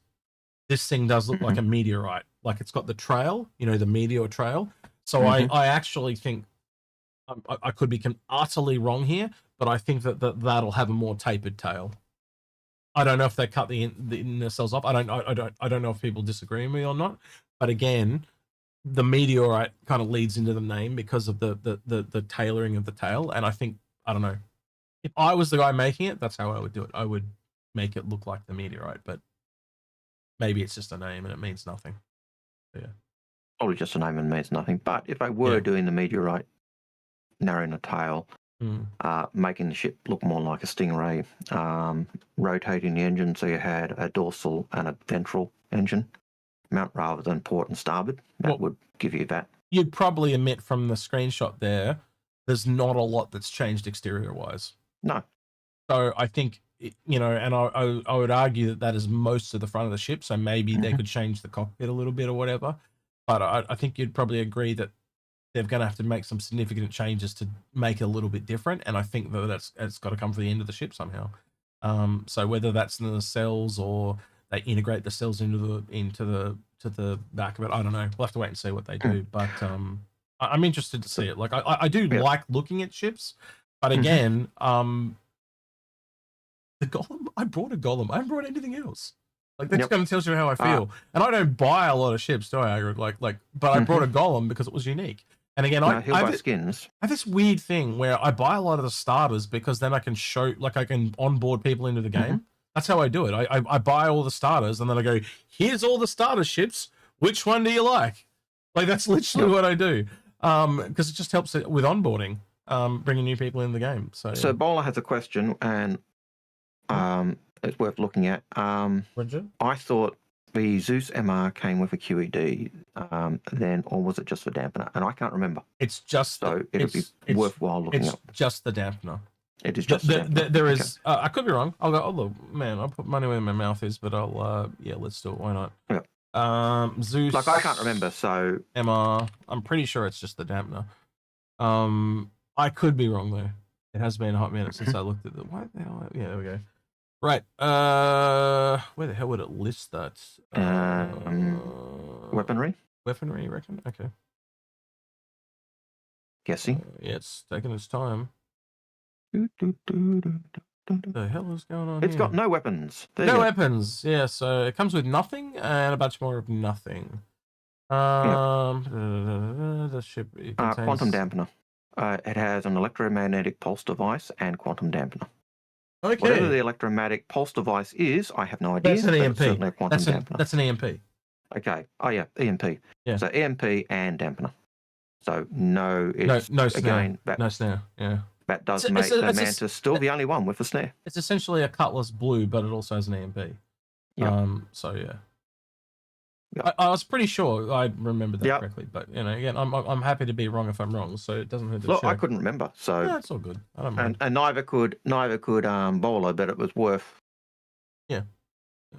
this thing does look like a meteorite. Like it's got the trail, you know, the meteor trail. So I actually think, I could be utterly wrong here, but I think that'll have a more tapered tail. I don't know if they cut the nacelles off. I don't know if people disagree with me or not. But again, the meteorite kind of leads into the name because of the tailoring of the tail. And I think, I don't know, if I was the guy making it, that's how I would do it. I would make it look like the meteorite, but maybe it's just a name and it means nothing. So, yeah. Probably just a name and means nothing. But if they were doing the meteorite, narrowing the tail, making the ship look more like a Stingray, rotating the engine so you had a dorsal and a ventral engine mount rather than port and starboard, that would give you that. You'd probably admit from the screenshot there's not a lot that's changed exterior-wise. No. So I think, you know, and I would argue that is most of the front of the ship, so maybe they could change the cockpit a little bit or whatever. But I think you'd probably agree that they're going to have to make some significant changes to make it a little bit different, and I think that it's got to come from the end of the ship somehow. So whether that's in the cells or they integrate the cells into the back of it, I don't know. We'll have to wait and see what they do. But I'm interested to see it. Like I do like looking at ships, but again, the Golem. I brought a Golem. I haven't brought anything else. Like that just kind of tells you how I feel. And I don't buy a lot of ships, do I? But I brought a Golem because it was unique. And again, I have this weird thing where I buy a lot of the starters because then I can I can onboard people into the game. That's how I do it. I buy all the starters and then I go, here's all the starter ships. Which one do you like? Like that's literally what I do. Because it just helps with onboarding, bringing new people in the game. So Bowler has a question and it's worth looking at. I thought the Zeus MR came with a QED then, or was it just the dampener? And I can't remember. It's just it'd be worthwhile looking up. It's just the dampener. It is just the dampener. There is. I could be wrong. I'll go. Oh look, man! I'll put money where my mouth is, but I'll. Let's do it. Why not? Yeah. Zeus. Like I can't remember. So MR. I'm pretty sure it's just the dampener. I could be wrong though. It has been a hot minute since I looked at the. What the hell? Yeah, there we go. Right. Where the hell would it list that? Weaponry. Weaponry, you reckon? Okay. Guessing. Yeah, it's taking its time. What the hell is going on? It's got no weapons. No weapons. Yeah, so it comes with nothing and a bunch more of nothing. The ship contains... quantum dampener. It has an electromagnetic pulse device and quantum dampener. Okay. Whatever the electromagnetic pulse device is, I have no idea. That's an EMP. Certainly a quantum dampener. That's an EMP. Okay. Oh yeah, EMP. Yeah. So EMP and dampener. So no, it's no snare. Again, no snare. Yeah. That does make the Mantis still the only one with a snare. It's essentially a Cutlass Blue, but it also has an EMP. Yeah. So yeah. I was pretty sure I remembered that Yep. correctly, but you know, again, I'm happy to be wrong if I'm wrong, so it doesn't hurt to Look, share. I couldn't remember, so Yeah, it's all good. I don't mind. and neither could Bowler, but it was worth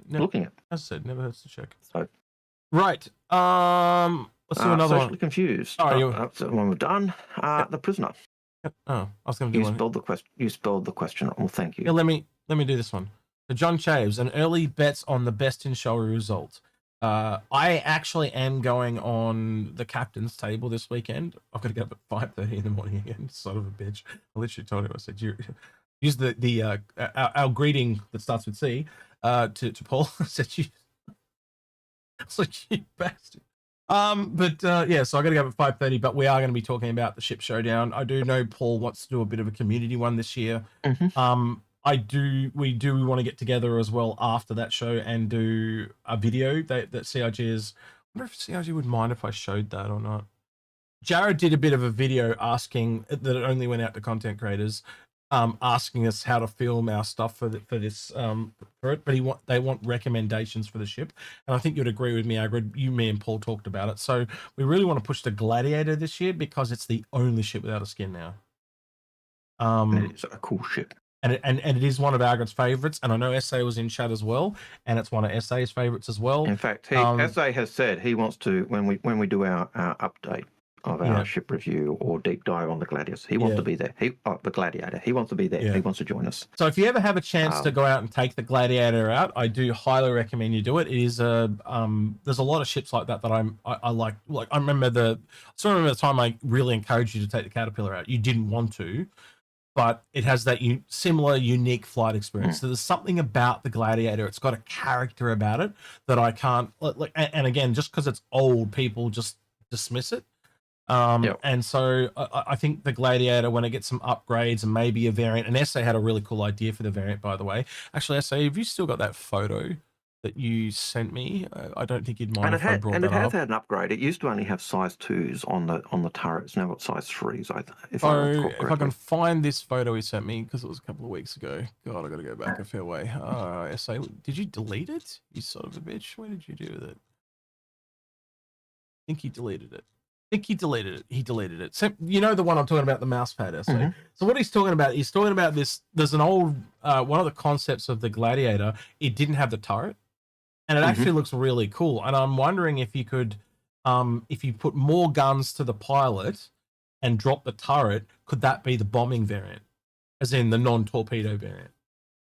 looking at. As I said, never hurts to check. So right, let's do another Socially one. Confused. Oh, So when we're done, The Prisoner. Oh, I was going to do You one. spelled the question. Well, thank you. Yeah, let me do this one. So John Chaves, an early bets on the best in show result. I actually am going on the captain's table this weekend. I've got to get up at 5:30 in the morning again. Son of a bitch! I literally told him. I said, "You use our greeting that starts with C." To Paul, I said, "You," it's like, "You bastard." Yeah, so I got to go up at 5:30. But we are going to be talking about the ship showdown. I do know Paul wants to do a bit of a community one this year. Mm-hmm. We do want to get together as well after that show and do a video that CIG is. I wonder if CIG would mind if I showed that or not. Jared did a bit of a video asking that it only went out to content creators, asking us how to film our stuff for this for it. But they want recommendations for the ship, and I think you'd agree with me, Algared. Me and Paul talked about it. So we really want to push the Gladiator this year because it's the only ship without a skin now. It's a cool ship. And it is one of Algared's favorites, and I know SA was in chat as well, and it's one of SA's favorites as well. In fact, SA has said he wants to when we do our update of our ship review or deep dive on the Gladiators, he wants to be there. The Gladiator, he wants to be there. He wants to join us. So if you ever have a chance to go out and take the Gladiator out, I do highly recommend you do it. It is there's a lot of ships like that I like. Like I remember the time I really encouraged you to take the Caterpillar out. You didn't want to, but it has that similar unique flight experience. So there's something about the Gladiator. It's got a character about it that I can't like. And again, just because it's old, people just dismiss it. And so I think the Gladiator, when it gets some upgrades and maybe a variant, and SA had a really cool idea for the variant, by the way. Actually, SA, have you still got that photo that you sent me? I don't think you'd mind if I brought that up. And it has had an upgrade. It used to only have size 2s on the turret. It's now got size 3s. If I can find this photo he sent me, because it was a couple of weeks ago. God, I got to go back a fair way. SA, did you delete it? You son of a bitch. What did you do with it? I think he deleted it. He deleted it. So, you know the one I'm talking about, the mouse pad essay. So what he's talking about this. There's an old one of the concepts of the Gladiator. It didn't have the turret, and it actually looks really cool. And I'm wondering if you could, if you put more guns to the pilot and drop the turret, could that be the bombing variant, as in the non-torpedo variant?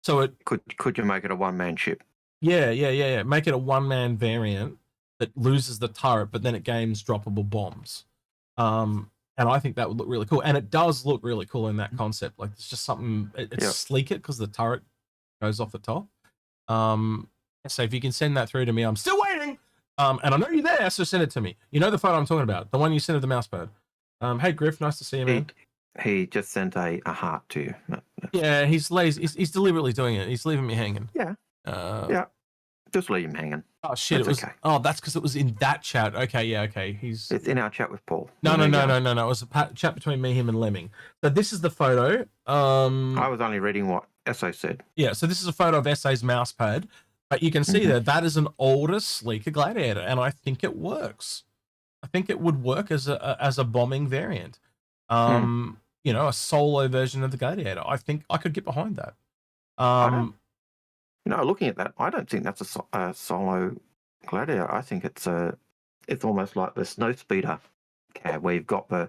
So it could you make it a one-man ship? Yeah. Make it a one-man variant that loses the turret, but then it gains droppable bombs. And I think that would look really cool. And it does look really cool in that concept. Like it's just something, it's sleeker because the turret goes off the top. So if you can send that through to me, I'm still waiting. And I know you're there, so send it to me. You know the photo I'm talking about, the one you sent of the mouse pad. Hey Griff, nice to see you, man. He just sent a heart to you. Yeah, he's lazy. He's deliberately doing it. He's leaving me hanging. Yeah. Just leave him hanging. Oh shit! It was. Okay. Oh, that's because it was in that chat. Okay, yeah, okay. It's in our chat with Paul. No. It was a chat between me, him, and Lemming. So this is the photo. I was only reading what SA said. Yeah. So this is a photo of SA's mouse pad, but you can see that is an older, sleeker Gladiator, and I think it works. I think it would work as a bombing variant. You know, a solo version of the Gladiator. I think I could get behind that. Looking at that, I don't think that's a solo Gladiator. I think it's almost like the Snowspeeder cab where you've got the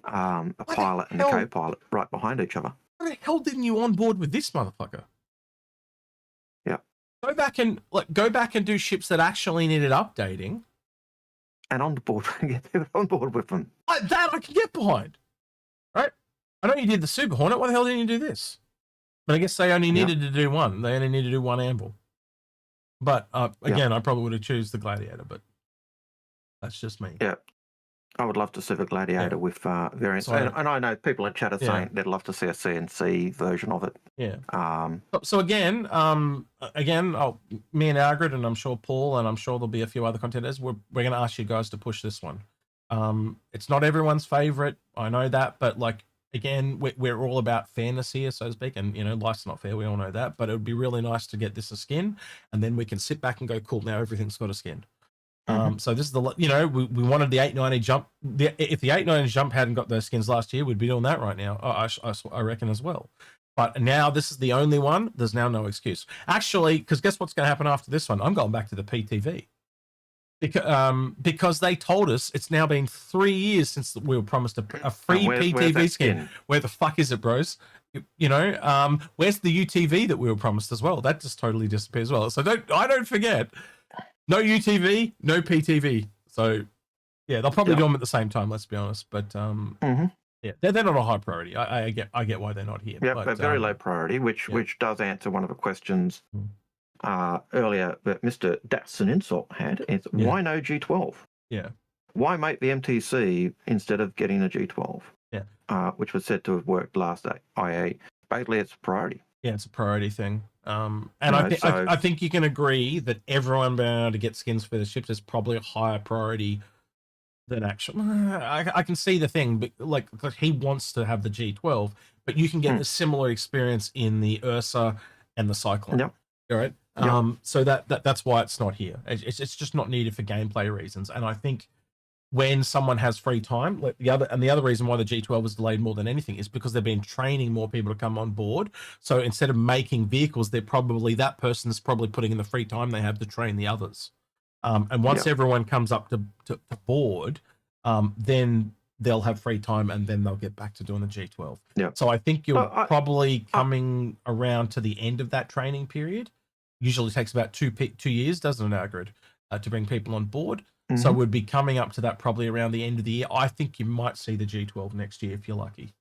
pilot and the co-pilot right behind each other. Why the hell didn't you on board with this motherfucker? Yeah. Go back and do ships that actually needed updating. And on board with them. That I can get behind. Right? I know you did the Super Hornet. Why the hell didn't you do this? But I guess they only needed to do one. They only needed to do one amble. But again, I probably would have chosen the Gladiator, but that's just me. Yeah. I would love to see the Gladiator with variants. And I know people in chat are saying they'd love to see a CNC version of it. Yeah. So again, me and Algared, and I'm sure Paul, and I'm sure there'll be a few other contenders, we're going to ask you guys to push this one. It's not everyone's favorite. I know that, but like, again, we're all about fairness here, so to speak, and life's not fair. We all know that, but it would be really nice to get this a skin, and then we can sit back and go, cool. Now everything's got a skin. So this is the we wanted the 890 jump. If the 890 jump hadn't got those skins last year, we'd be doing that right now. I reckon as well. But now this is the only one. There's now no excuse. Actually, because guess what's going to happen after this one? I'm going back to the PTV. Because they told us it's now been 3 years since we were promised a free PTV skin. Where the fuck is it, bros? Where's the UTV that we were promised as well? That just totally disappears as well. So don't forget, no UTV, no PTV. So yeah, they'll probably do them at the same time. Let's be honest, but yeah, they're not a high priority. I get why they're not here. Yeah, but they're very low priority, which does answer one of the questions earlier that Mr. Datsun Insult had. It's why no G12? Yeah. Why make the MTC instead of getting a G12? Yeah. Which was said to have worked last IA. Basically, it's a priority. Yeah, it's a priority thing. And I think you can agree that everyone being able to get skins for the ships is probably a higher priority than actual. I can see the thing, but like he wants to have the G12, but you can get a similar experience in the Ursa and the Cyclone. Yep. All right. Yep. So that's why it's not here. It's just not needed for gameplay reasons. And I think when someone has free time, like the other reason why the G12 was delayed more than anything is because they've been training more people to come on board. So instead of making vehicles, that person's probably putting in the free time they have to train the others. And once everyone comes up to board, then they'll have free time and then they'll get back to doing the G12. Yeah. So I think you're probably coming around to the end of that training period. Usually takes about 2 years, doesn't it, Algared, to bring people on board. So we'd be coming up to that probably around the end of the year. I think you might see the G12 next year if you're lucky.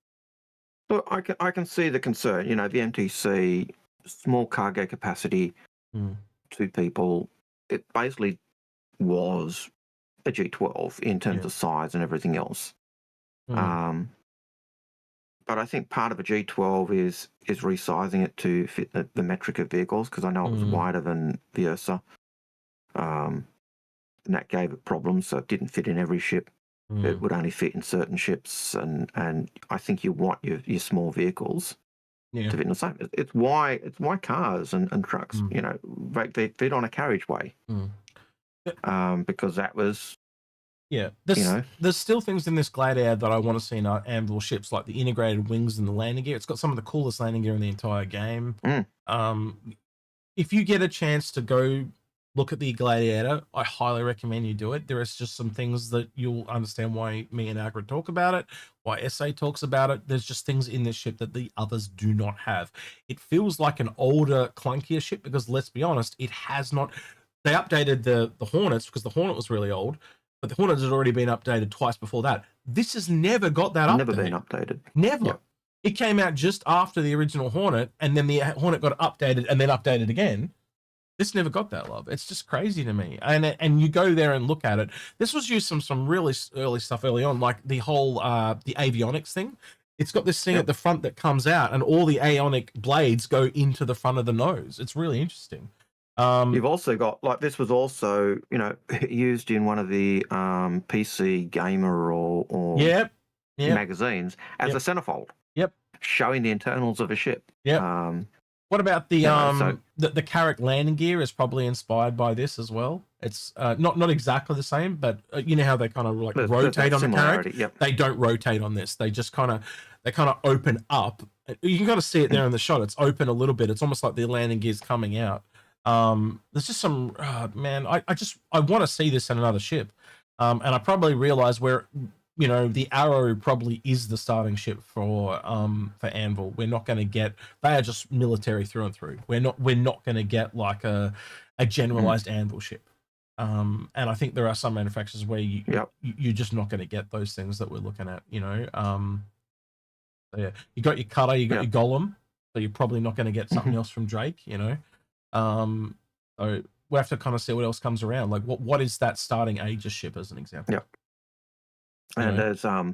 Look, I can see the concern. The MTC, small cargo capacity, 2 people. It basically was a G12 in terms of size and everything else. But I think part of a G12 is resizing it to fit the metric of vehicles, because I know it was wider than the Ursa. And that gave it problems, so it didn't fit in every ship. It would only fit in certain ships, and I think you want your small vehicles to fit in the same. It's why cars and trucks, they fit on a carriageway. Because that was there's still things in this Gladiator that I want to see in our Anvil ships, like the integrated wings and the landing gear. It's got some of the coolest landing gear in the entire game. If you get a chance to go look at the Gladiator, I highly recommend you do it. There is just some things that you'll understand why me and Algared talk about it, why SA talks about it. There's just things in this ship that the others do not have. It feels like an older, clunkier ship because, let's be honest, it has not. They updated the Hornets because the Hornet was really old, but the Hornets had already been updated twice before that. This has never got that update. Never been updated. Never. Yep. It came out just after the original Hornet, and then the Hornet got updated and then updated again. This never got that love. It's just crazy to me. And you go there and look at it. This was used some really early stuff early on, like the whole the avionics thing. It's got this thing at the front that comes out, and all the avionic blades go into the front of the nose. It's really interesting. You've also got, like, this was also used in one of the PC Gamer or magazines as a centerfold. Yep. Showing the internals of a ship. Yep. What about the the Carrack landing gear is probably inspired by this as well. It's not exactly the same, but you know how they kind of like rotate on the Carrack? Yep. They don't rotate on this. They just kind of open up. You can kind of see it there in the shot. It's open a little bit. It's almost like the landing gear's coming out. There's just some man. I want to see this in another ship. And I probably realize where the Arrow probably is the starting ship for Anvil. We're not going to get. They are just military through and through. We're not going to get like a generalized Anvil ship. And I think there are some manufacturers where you're just not going to get those things that we're looking at. So yeah, you got your Cutter, you got your Golem, so you're probably not going to get something else from Drake. So we have to kind of see what else comes around. Like what is that starting Aegis ship as an example? Yeah. And as I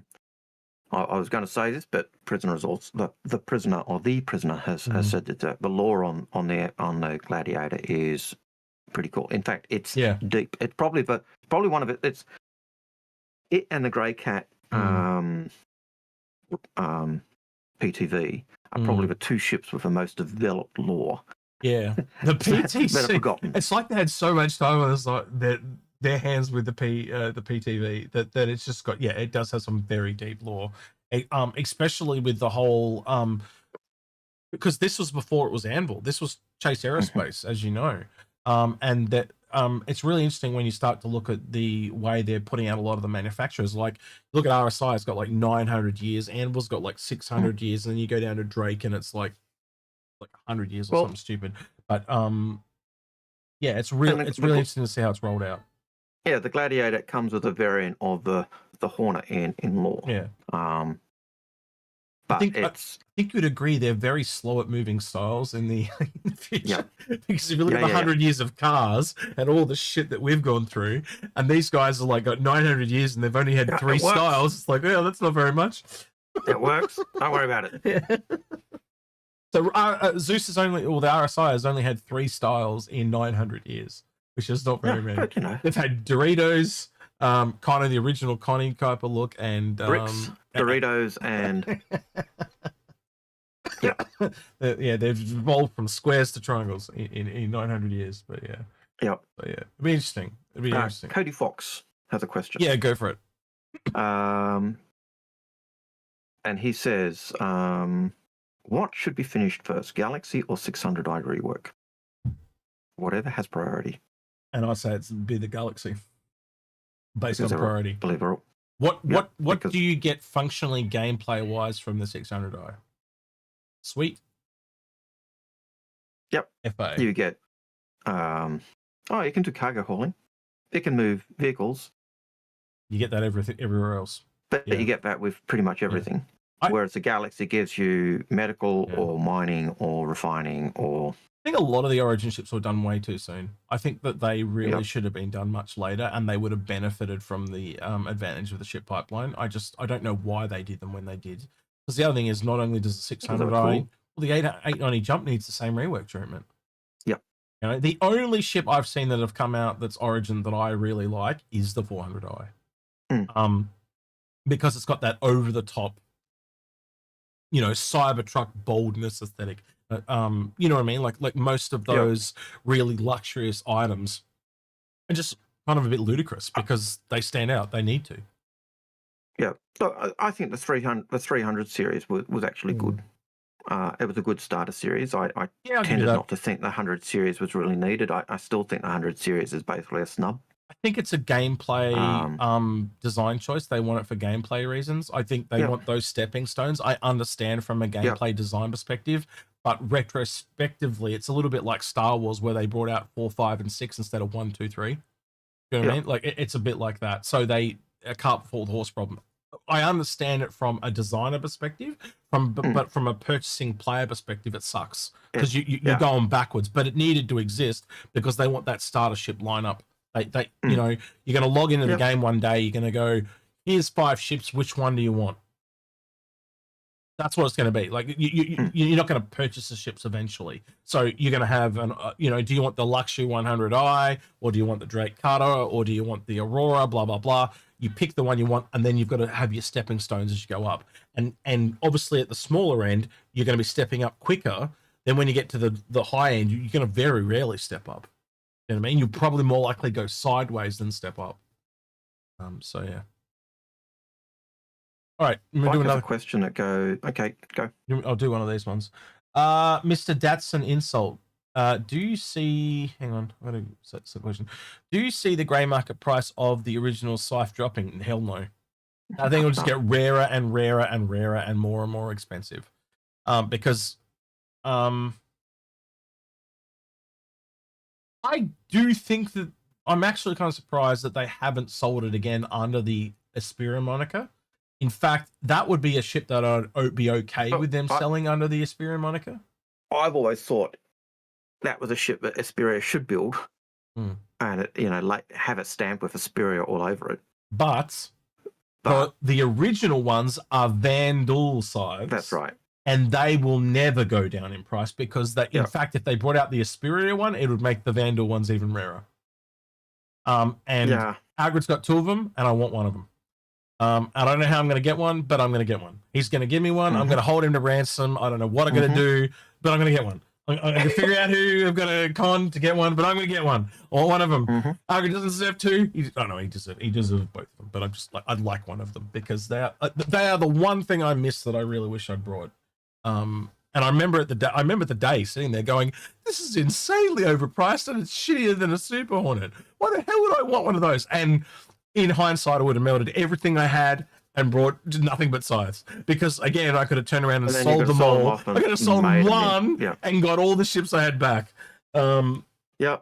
was going to say this, but prisoner is also the prisoner has said that the lore on the Gladiator is pretty cool. In fact, it's deep. It's probably one of it. It's it and the Grey Cat PTV are probably the two ships with the most developed lore. Yeah, the PTC. That are forgotten. It's like they had so much time on their hands with the PTV that it's just got, yeah, it does have some very deep lore. Especially with the whole because this was before it was Anvil. This was Chase Aerospace, as you know. And that it's really interesting when you start to look at the way they're putting out a lot of the manufacturers. Like, look at RSI, it's got like 900 years. Anvil's got like 600 years, and then you go down to Drake, and it's like 100 years or something stupid. But yeah, it's really interesting to see how it's rolled out. Yeah, the Gladiator comes with a variant of the Hornet in lore. Yeah. But I think you'd agree they're very slow at moving styles in the future. Yeah. Because if you look at the 100 years of cars and all the shit that we've gone through, and these guys are like got 900 years and they've only had 3 styles, it's like, yeah, that's not very much. It works. Don't worry about it. Yeah. So Zeus has only, or the RSI has only had 3 styles in 900 years, which is not very many. But, you know. They've had Doritos, kind of the original Connie type of look, and bricks, Doritos, and yeah, they've evolved from squares to triangles in 900 years. But yeah, yeah, it'd be interesting. It'd be interesting. Cody Fox has a question. Yeah, go for it. And he says, what should be finished first, Galaxy or 600i rework? Whatever has priority. And I say it'd be the Galaxy, based on priority. Believable. What do you get functionally gameplay wise from the 600i? Sweet. Yep. FA. You get you can do cargo hauling. It can move vehicles. You get that everywhere else. But you get that with pretty much everything. Whereas the Galaxy gives you medical or mining or refining or... I think a lot of the Origin ships were done way too soon. I think that they really should have been done much later, and they would have benefited from the advantage of the ship pipeline. I don't know why they did them when they did. Because the other thing is, not only does the 600i, well, the 890 jump needs the same rework treatment. Yep. You know, the only ship I've seen that have come out that's Origin that I really like is the 400i. Because it's got that over the top, you know, Cybertruck boldness aesthetic. You know what I mean? Like most of those really luxurious items are just kind of a bit ludicrous because they stand out. They need to. Yeah. So I think the 300 series was actually good. It was a good starter series. I tended not to think the 100 series was really needed. I still think the 100 series is basically a snub. I think it's a gameplay design choice. They want it for gameplay reasons. I think they want those stepping stones. I understand from a gameplay design perspective, but retrospectively, it's a little bit like Star Wars where they brought out 4, 5, and 6 instead of 1, 2, 3. You know what I mean? Like it's a bit like that. So a cart before the horse problem. I understand it from a designer perspective, but from a purchasing player perspective, it sucks because you're going backwards. But it needed to exist because they want that starter ship lineup. They you know, you're going to log into the game one day. You're going to go, here's 5 ships. Which one do you want? That's what it's going to be. Like you're not going to purchase the ships eventually. So you're going to have you know, do you want the Luxury 100i, or do you want the Drake Cutter, or do you want the Aurora? Blah blah blah. You pick the one you want, and then you've got to have your stepping stones as you go up. And obviously at the smaller end, you're going to be stepping up quicker. Then when you get to the high end, you're going to very rarely step up. You know what I mean? You'll probably more likely go sideways than step up. So yeah. All right, we'll do another question that go. Okay, go. I'll do one of these ones. Mr. Datsun Insult. Do you see? Hang on, I'm going to set the question. Do you see the grey market price of the original Scythe dropping? Hell no. I think it'll just get rarer and rarer and rarer and more expensive. Because I do think that I'm actually kind of surprised that they haven't sold it again under the Aspiria moniker. In fact, that would be a ship that I'd be okay with them selling under the Aspiria moniker. I've always thought that was a ship that Aspiria should build, and it, you know, like have it stamped with Aspiria all over it. But the original ones are Vandal scythes. That's right. And they will never go down in price because in fact, if they brought out the Aspiria one, it would make the Vandal ones even rarer. Algared's got 2 of them, and I want one of them. I don't know how I'm going to get one, but I'm going to get one. He's going to give me one. I'm going to hold him to ransom. I don't know what I'm going to do, but I'm going to get one. I'm going to figure out who I've got to con to get one, but I'm going to get one, or one of them. Algared doesn't deserve two. He deserves both of them. But I'm just like, I'd like one of them because they are the one thing I miss that I really wish I'd brought. And I remember the day sitting there going, this is insanely overpriced and it's shittier than a Super Hornet. Why the hell would I want one of those? And in hindsight, I would have melted everything I had and brought nothing but scythes. Because again, I could have turned around and sold them all. I could have sold one and got all the ships I had back. Yeah.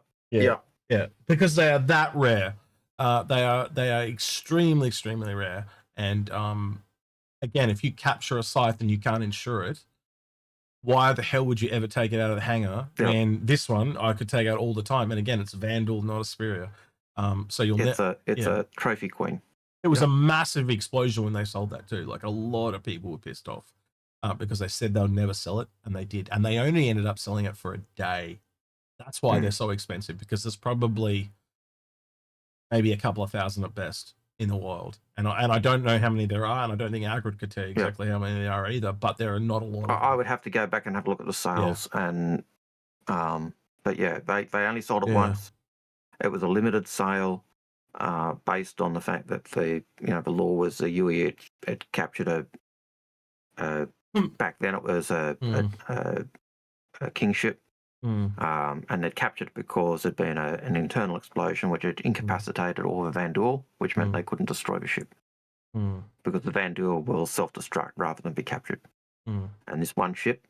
Because they are that rare. They are extremely, extremely rare. And again, if you capture a scythe and you can't insure it, why the hell would you ever take it out of the hangar? And this one I could take out all the time. And again, it's Vandal, not a Superior. So it's a trophy queen. It was a massive explosion when they sold that too. Like a lot of people were pissed off because they said they'll never sell it, and they did, and they only ended up selling it for a day. That's why they're so expensive, because there's probably maybe a couple of thousand at best in the wild, and I don't know how many there are, and I don't think Algared could tell you exactly how many there are either. But there are not a lot. I would have to go back and have a look at the sales, and but yeah, they only sold it once. It was a limited sale, based on the fact that the law was the UE had captured back then it was a kingship, and they'd captured it because there'd been an internal explosion which had incapacitated all the Vandal, which meant they couldn't destroy the ship because the Vandal will self-destruct rather than be captured. And this one ship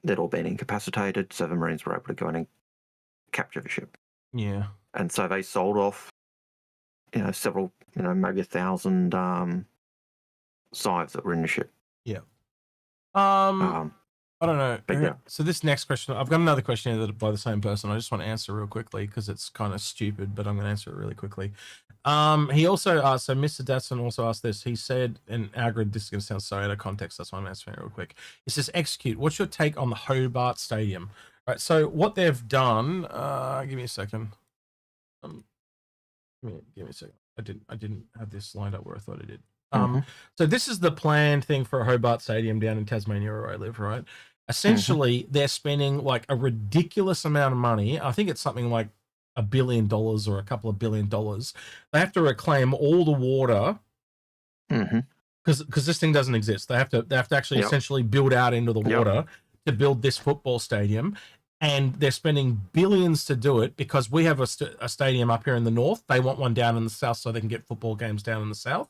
they'd all been incapacitated, so the Marines were able to go in and capture the ship. Yeah. And so they sold off, several, maybe 1,000 scythes that were in the ship. Yeah. I don't know. But so this next question, I've got another question here by the same person. I just want to answer real quickly because it's kind of stupid, but I'm going to answer it really quickly. He also asked, so Mr. Datsun also asked this. He said, and Algared, this is going to sound so out of context, that's why I'm answering it real quick. He says, Execute, what's your take on the Hobart Stadium? All right, so what they've done, give me a second. Give me a second. I didn't have this lined up where I thought I did. So this is the planned thing for a Hobart Stadium down in Tasmania where I live, right? Essentially, they're spending like a ridiculous amount of money. I think it's something like $1 billion or a couple of $1 billion. They have to reclaim all the water because this thing doesn't exist. They have to actually essentially build out into the water to build this football stadium. And they're spending billions to do it because we have a stadium up here in the north. They want one down in the south so they can get football games down in the south.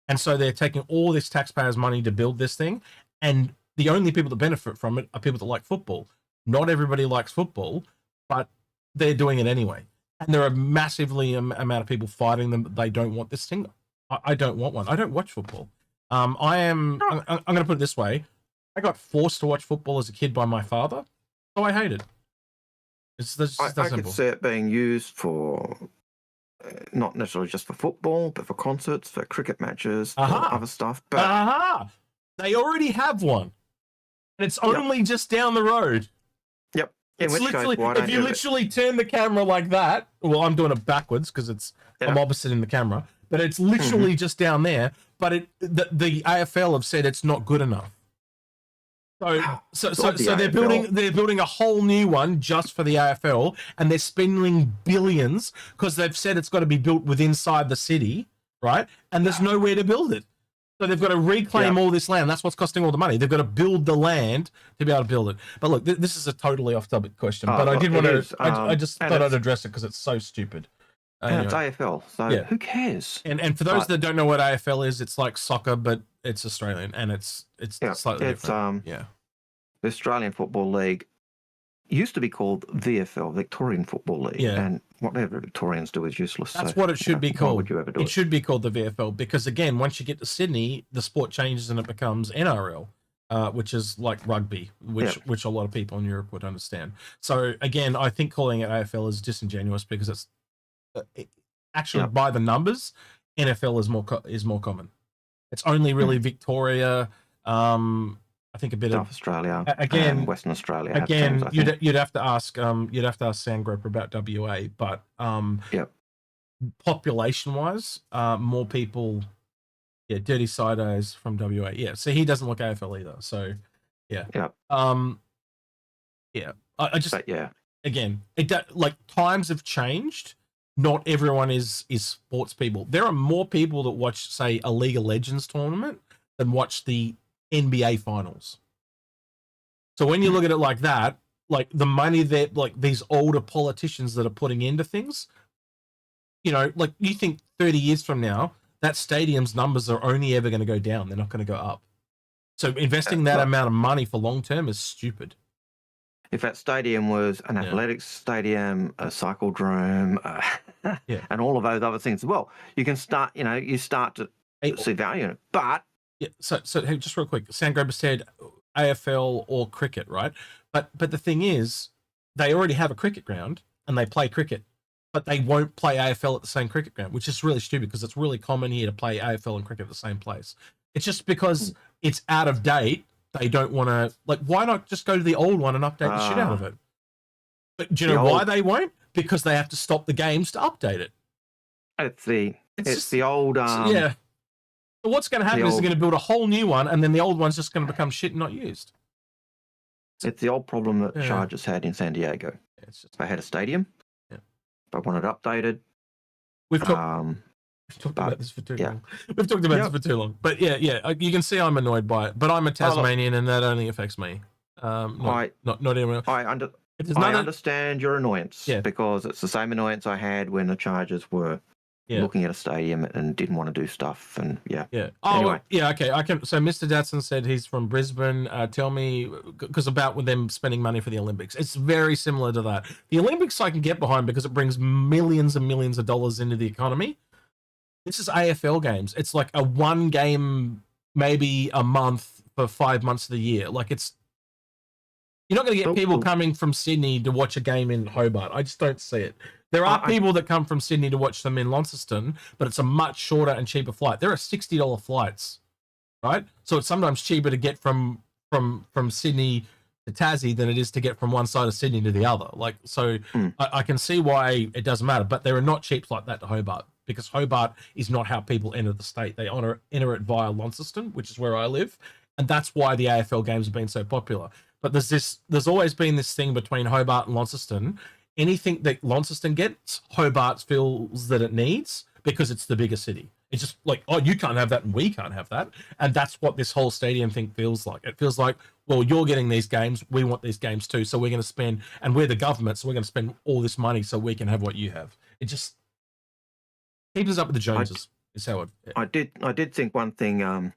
And so they're taking all this taxpayers' money to build this thing. And the only people that benefit from it are people that like football. Not everybody likes football, but they're doing it anyway. And there are massively amount of people fighting them that they don't want this thing. I don't want one. I don't watch football. I'm going to put it this way. I got forced to watch football as a kid by my father. So I hate it. It's just that simple. I could see it being used for not necessarily just for football, but for concerts, for cricket matches, for other stuff. But they already have one, and it's only just down the road. Yep. It's literally, if you literally turn the camera like that, well, I'm doing it backwards because I'm opposite in the camera, but it's literally just down there. But the AFL have said it's not good enough. So they're building a whole new one just for the AFL, and they're spending billions because they've said it's got to be built inside the city, right? And there's nowhere to build it. So they've got to reclaim all this land. That's what's costing all the money. They've got to build the land to be able to build it. But look, this is a totally off-topic question, but I did want to. I just thought I'd address it because it's so stupid. And it's AFL, so who cares? And for those that don't know what AFL is, it's like soccer, but it's Australian, and it's slightly different. The Australian Football League used to be called VFL, Victorian Football League, and whatever Victorians do is useless. That's what it should be called. Why would you ever do it? It should be called the VFL because, again, once you get to Sydney, the sport changes and it becomes NRL, which is like rugby, which a lot of people in Europe would understand. So, again, I think calling it AFL is disingenuous because it's actually by the numbers, NFL is more common. It's only really Victoria. I think a bit South Australia, again, Western Australia. Again, you'd have to ask Sandgroper about WA, but population-wise, more people. Yeah, Dirty Side Eyes from WA. Yeah, so he doesn't look AFL either. So, yeah. Yeah. Yeah. I just, But yeah, again, like times have changed. Not everyone is sports people. There are more people that watch, say, a League of Legends tournament than watch the NBA finals. So when you look at it like that, like the money that like these older politicians that are putting into things, you know, like you think 30 years from now, that stadium's numbers are only ever going to go down. They're not going to go up. So investing that amount of money for long term is stupid. If that stadium was an athletics stadium, a cyclodrome, and all of those other things as well, you can start, you start to see value in it. But yeah, so hey, just real quick, Sandgrober said AFL or cricket, right? But the thing is, they already have a cricket ground and they play cricket, but they won't play AFL at the same cricket ground, which is really stupid because it's really common here to play AFL and cricket at the same place. It's just because it's out of date. They don't want to, like, why not just go to the old one and update the shit out of it? But do you know why they won't? Because they have to stop the games to update it. It's the old. Yeah. So what's going to happen is they're going to build a whole new one, and then the old one's just going to become shit and not used. It's the old problem that Chargers had in San Diego. It's just, they had a stadium. Yeah. They wanted it updated. We've talked about this for too long. We've talked about this for too long. But yeah, you can see I'm annoyed by it. But I'm a Tasmanian, and that only affects me. Not anyone else. I understand your annoyance because it's the same annoyance I had when the Chargers were looking at a stadium and didn't want to do stuff. And anyway. Okay. I can. So Mr. Datson said he's from Brisbane. Tell me, because about with them spending money for the Olympics, it's very similar to that. The Olympics I can get behind because it brings millions and millions of dollars into the economy. This is AFL games. It's like a one game, maybe a month for 5 months of the year. Like you're not going to get people coming from Sydney to watch a game in Hobart. I just don't see it. There are people that come from Sydney to watch them in Launceston, but it's a much shorter and cheaper flight. There are $60 flights, right? So it's sometimes cheaper to get from Sydney to Tassie than it is to get from one side of Sydney to the other. Like, so I can see why it doesn't matter, but there are not cheap like that to Hobart, because Hobart is not how people enter the state. They enter it via Launceston, which is where I live, and that's why the AFL games have been so popular. But there's always been this thing between Hobart and Launceston. Anything that Launceston gets, Hobart feels that it needs because it's the bigger city. It's just like, oh, you can't have that and we can't have that. And that's what this whole stadium thing feels like. It feels like, well, you're getting these games, we want these games too, so we're going to spend, and we're the government, so we're going to spend all this money so we can have what you have. It just keeps us up with the Joneses. Is how I did think one thing. I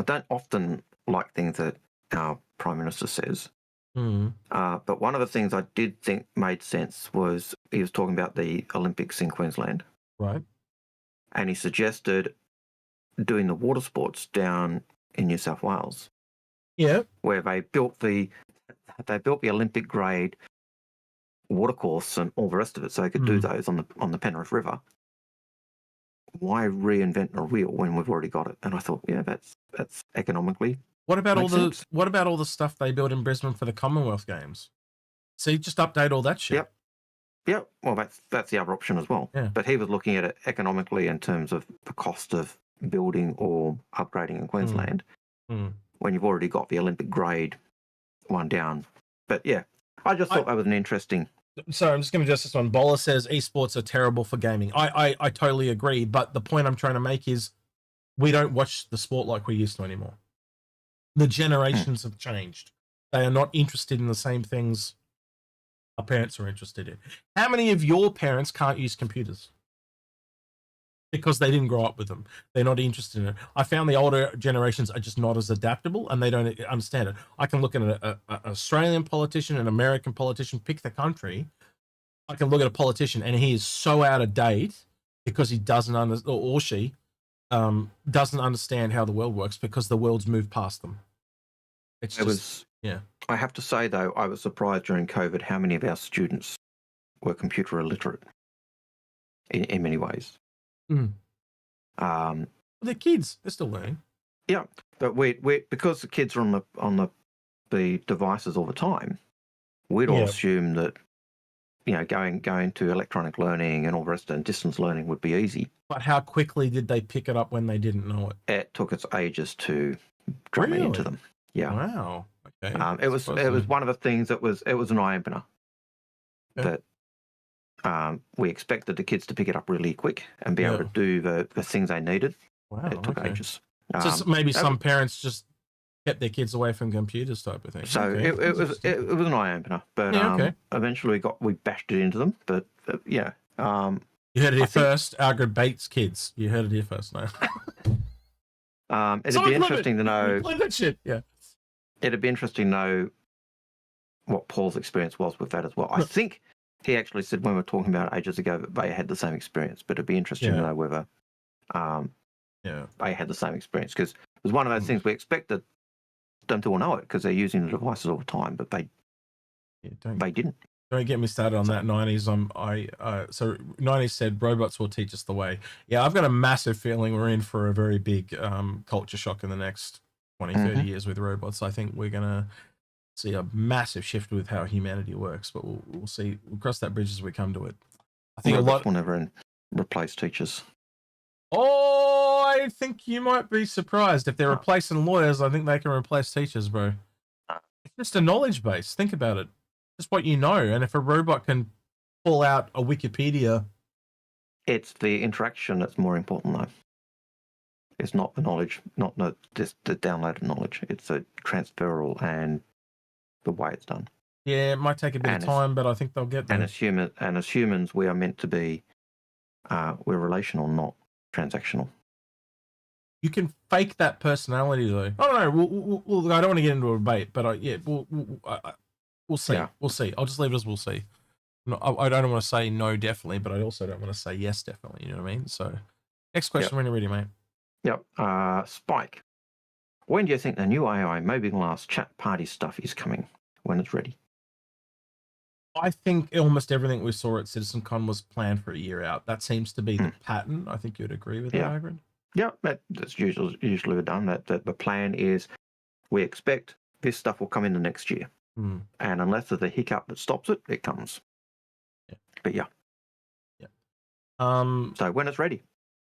don't often like things that our Prime Minister says. But one of the things I did think made sense was he was talking about the Olympics in Queensland. Right. And he suggested doing the water sports down in New South Wales. Yeah. Where they built the Olympic grade watercourse and all the rest of it, so they could do those on the Penrith River. Why reinvent a wheel when we've already got it? And I thought, that's economically. What about all the stuff they built in Brisbane for the Commonwealth Games? See, just update all that shit. Yep. Well, that's the other option as well. Yeah. But he was looking at it economically in terms of the cost of building or upgrading in Queensland when you've already got the Olympic grade one down. But yeah, I just thought that was an interesting. So I'm just going to adjust this one. Bola says esports are terrible for gaming. I totally agree, but the point I'm trying to make is we don't watch the sport like we used to anymore. The generations have changed. They are not interested in the same things our parents are interested in. How many of your parents can't use computers? Because they didn't grow up with them. They're not interested in it. I found the older generations are just not as adaptable and they don't understand it. I can look at an Australian politician, an American politician, pick the country. I can look at a politician and he is so out of date because he doesn't understand, or she doesn't understand how the world works because the world's moved past them. I have to say, though, I was surprised during COVID how many of our students were computer illiterate in many ways. They're kids; they're still learning. Yeah, but we because the kids are on the devices all the time, we'd all assume that going to electronic learning and all the rest, and distance learning would be easy. But how quickly did they pick it up when they didn't know it? It took its ages to drum it into them. Yeah. Wow. Okay. It was one of the things that was an eye opener. Okay. That we expected the kids to pick it up really quick and be able to do the things they needed. Wow. It took ages. So maybe some parents just kept their kids away from computers type of thing. So it was an eye opener, but eventually we bashed it into them. But yeah. You heard it here first. Algared baits kids. You heard it here first. No. It'd be interesting to know. That shit. Yeah. It'd be interesting to know what Paul's experience was with that as well. I think he actually said when we were talking about it ages ago that they had the same experience, but it'd be interesting to know whether they had the same experience, because it was one of those things we expected them to all know it because they're using the devices all the time, but they didn't. Don't get me started on that 90s. So 90s said robots will teach us the way. Yeah, I've got a massive feeling we're in for a very big culture shock in the next 20, 30 years with robots. I think we're going to see a massive shift with how humanity works, but we'll see. We'll cross that bridge as we come to it. I think robots will never replace teachers. Oh, I think you might be surprised. If they're replacing lawyers, I think they can replace teachers, bro. It's just a knowledge base. Think about it. Just what you know. And if a robot can pull out a Wikipedia... It's the interaction that's more important, though. It's not the knowledge, not just the downloaded knowledge. It's the transferal and the way it's done. Yeah, it might take a bit of time, but I think they'll get there. And as humans, we are meant to be... we're relational, not transactional. You can fake that personality, though. I don't know. We'll I don't want to get into a debate, but we'll see. Yeah. We'll see. I'll just leave it as we'll see. No, I don't want to say no, definitely, but I also don't want to say yes, definitely. You know what I mean? So, next question when you're ready, mate. Yep. Spike. When do you think the new AI Mobbing Last chat party stuff is coming? When it's ready? I think almost everything we saw at CitizenCon was planned for a year out. That seems to be the pattern. I think you'd agree with that, Algared? Yeah, that's usually done. That the plan is we expect this stuff will come in the next year. And unless there's a hiccup that stops it, it comes. But so when it's ready.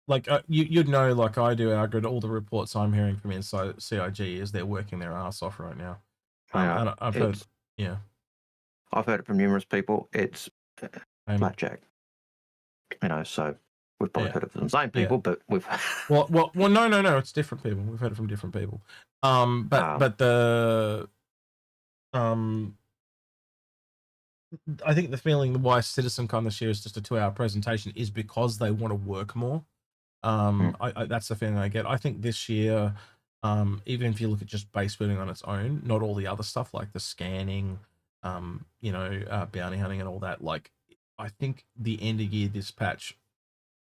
Like you'd know, like I do, Algared, all the reports I'm hearing from inside CIG is they're working their ass off right now. And I've heard, I've heard it from numerous people. It's blackjack. So we've probably heard it from the same people, but we've well, no, it's different people. We've heard it from different people. But the I think the feeling why CitizenCon this year is just a 2-hour presentation is because they want to work more. That's the feeling I get. I think this year, even if you look at just base building on its own, not all the other stuff like the scanning, bounty hunting and all that. Like, I think the end of year, this patch,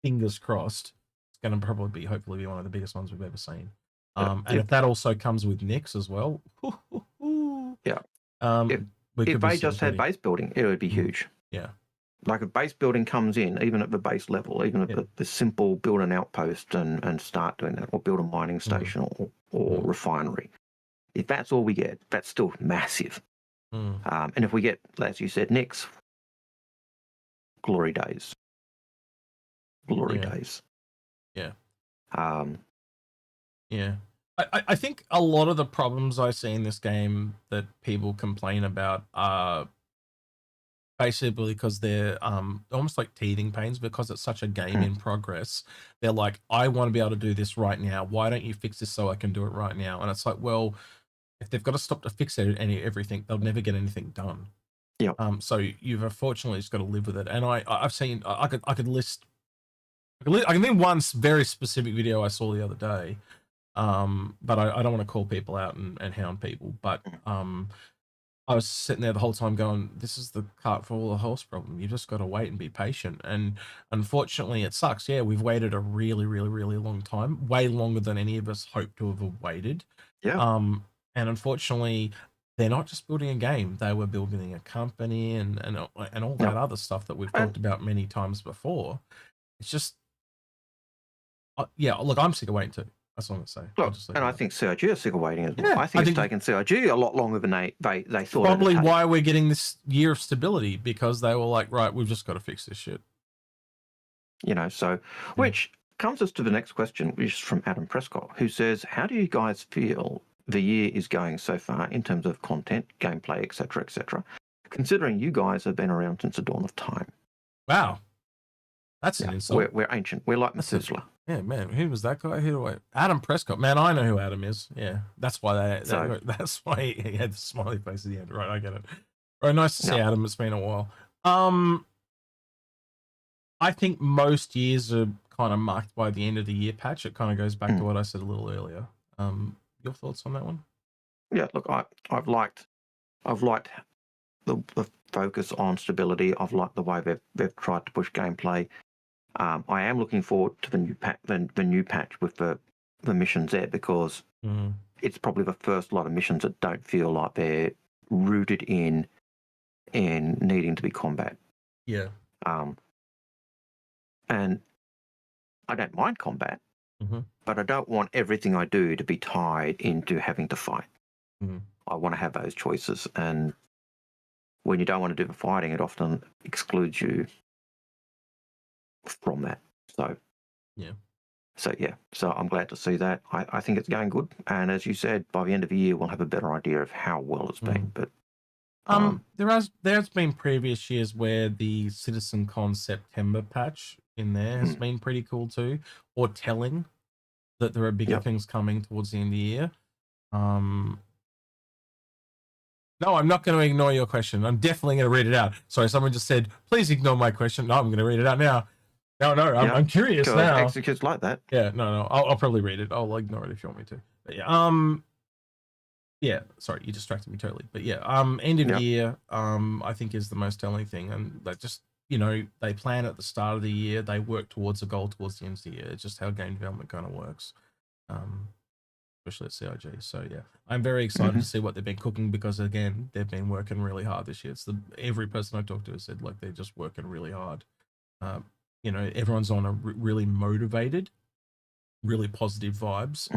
fingers crossed, it's going to probably be, hopefully, be one of the biggest ones we've ever seen. And if that also comes with Nix as well, if they just had base building, it would be huge. Yeah. Like if base building comes in, even at the base level, even at the simple build an outpost and start doing that, or build a mining station or refinery. If that's all we get, that's still massive. And if we get, as you said, Nix, glory days. Glory days. Yeah. I think a lot of the problems I see in this game that people complain about are basically because they're almost like teething pains, because it's such a game in progress. They're like, I want to be able to do this right now. Why don't you fix this so I can do it right now? And it's like, well, if they've got to stop to fix everything, they'll never get anything done. Yeah. So you've unfortunately just got to live with it. And I've seen, I can name one very specific video I saw the other day. But I don't want to call people out and hound people, but I was sitting there the whole time going, this is the cart for the horse problem. You just got to wait and be patient. And unfortunately it sucks. Yeah, we've waited a really, really, really long time, way longer than any of us hoped to have waited. Yeah. And unfortunately they're not just building a game. They were building a company and all that other stuff that we've talked about many times before. It's just, look, I'm sick of waiting too. That's all I'm gonna say. Look, and I think CIG are sick of waiting as well. Yeah, I think it's taken CIG a lot longer than they thought. Probably why we're getting this year of stability, because they were like, right, we've just got to fix this shit. You know, so which comes us to the next question, which is from Adam Prescott, who says, "How do you guys feel the year is going so far in terms of content, gameplay, etc., considering you guys have been around since the dawn of time?" Wow, that's an insult. We're ancient. We're like Methuselah. Yeah, man. Who was that guy? Adam Prescott. Man, I know who Adam is. Yeah, that's why that's why he had the smiley face at the end. Right, I get it. Right, nice to see Adam. It's been a while. I think most years are kind of marked by the end of the year patch. It kind of goes back to what I said a little earlier. Your thoughts on that one? Yeah, look, I've liked the focus on stability. I've liked the way they've tried to push gameplay. I am looking forward to the new patch with the missions there, because it's probably the first lot of missions that don't feel like they're rooted in needing to be combat. Yeah. And I don't mind combat, but I don't want everything I do to be tied into having to fight. I want to have those choices, and when you don't want to do the fighting, it often excludes you from that. So I'm glad to see that. I think it's going good, and as you said, by the end of the year we'll have a better idea of how well it's been. But there's been previous years where the CitizenCon September patch in there has been pretty cool too, or telling that there are bigger things coming towards the end of the year. No, I'm not going to ignore your question. I'm definitely going to read it out. Sorry, someone just said, please ignore my question. No, I'm going to read it out now. No, I'm curious now. Executes like that. Yeah, no, I'll probably read it. I'll ignore it if you want me to. But yeah, sorry, you distracted me totally. But yeah, end of year, I think is the most telling thing, and that just, you know, they plan at the start of the year, they work towards a goal towards the end of the year. It's just how game development kind of works, especially at CIG. So yeah, I'm very excited to see what they've been cooking, because again, they've been working really hard this year. It's every person I talked to has said like they're just working really hard. You know, everyone's on a really motivated, really positive vibes.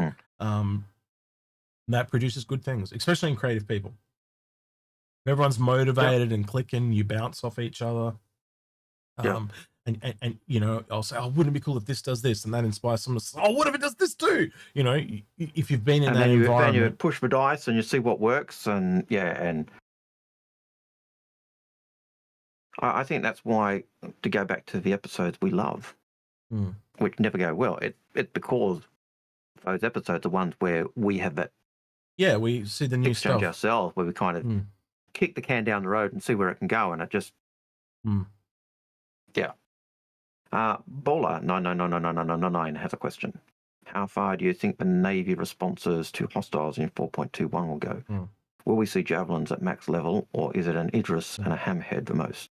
That produces good things, especially in creative people. Everyone's motivated and clicking, you bounce off each other. And you know, I'll say, oh, wouldn't it be cool if this does this? And that inspires someone to say, oh, what if it does this too? You know, if you've been in that environment. Then you push the dice and you see what works. And I think that's why, to go back to the episodes we love, which never go well, it's because those episodes are ones where we have that. Yeah, we see the new exchange stuff ourselves, where we kind of kick the can down the road and see where it can go, and it just Bowler 9999999 has a question. How far do you think the Navy responses to hostiles in 4.21 will go? Will we see javelins at max level, or is it an Idris and a hammerhead the most?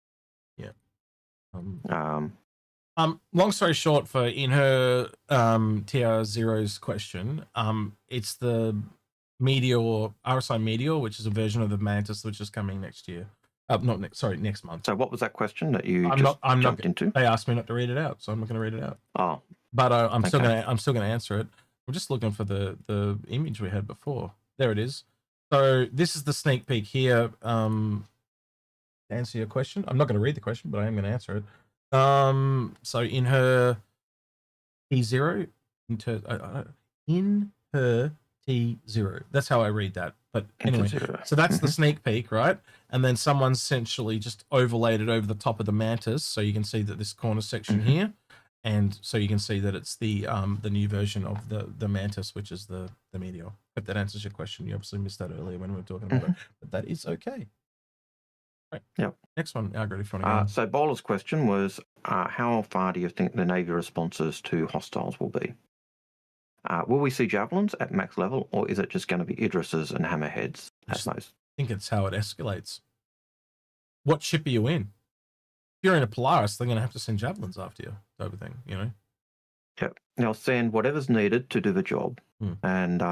Long story short, for in her TR0's question, it's the Meteor, RSI Meteor, which is a version of the Mantis, which is coming next year. Next month. So what was that question that you jumped into? They asked me not to read it out, so I'm not going to read it out. Oh, but I'm still going to answer it. I'm just looking for the image we had before. There it is. So this is the sneak peek here. To answer your question, I'm not going to read the question, but I am going to answer it. So in her T0, in her T0, that's how I read that. But anyway, so that's the sneak peek, right? And then someone's essentially just overlaid it over the top of the Mantis, so you can see that this corner section here, and so you can see that it's the new version of the Mantis, which is the Meteor. But that answers your question. You obviously missed that earlier when we were talking about it, but that is okay. Right. Yep. Next one, Algared, if you want to go. So Bowler's question was, how far do you think the Navy responses to hostiles will be? Will we see javelins at max level, or is it just going to be Idrises and hammerheads at most? I think it's how it escalates. What ship are you in? If you're in a Polaris, they're going to have to send javelins after you, type of thing, you know? Yep. They'll send whatever's needed to do the job. And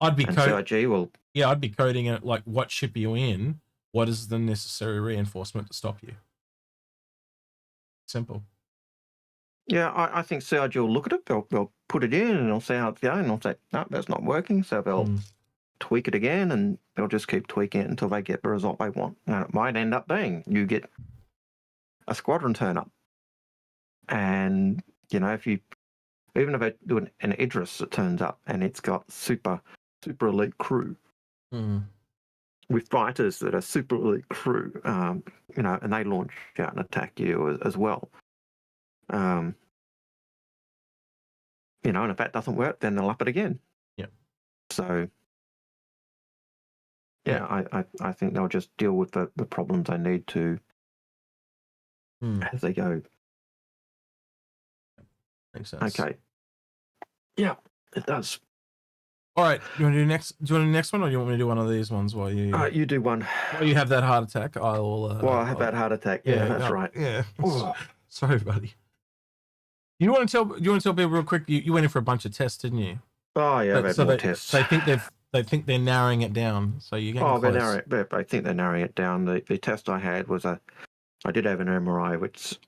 I'd be CIG will... Yeah, I'd be coding it like, what ship are you in? What is the necessary reinforcement to stop you? Simple. Yeah, I think CIG will look at it. They'll put it in and they'll see how it's going. And they'll say, no, that's not working. So they'll tweak it again, and they'll just keep tweaking it until they get the result they want. And it might end up being you get a squadron turn up, and if you even if they do an Idris that turns up and it's got super elite crew with fighters that are super elite crew, and they launch out and attack you as well. And if that doesn't work, then they'll up it again. Yeah. So, I think they'll just deal with the problems they need to as they go. Makes sense. Okay. Yeah, it does. All right. Do you want to do next? Do you want to do the next one, or do you want me to do one of these ones while you? You do one. While you have that heart attack, I'll. I have that heart attack. Yeah, that's right. Yeah. Sorry, buddy. You want to tell people real quick? You went in for a bunch of tests, didn't you? Oh yeah, they've more tests. They think they're narrowing it down. So you're getting close. I think they're narrowing it down. The test I had was I did have an MRI which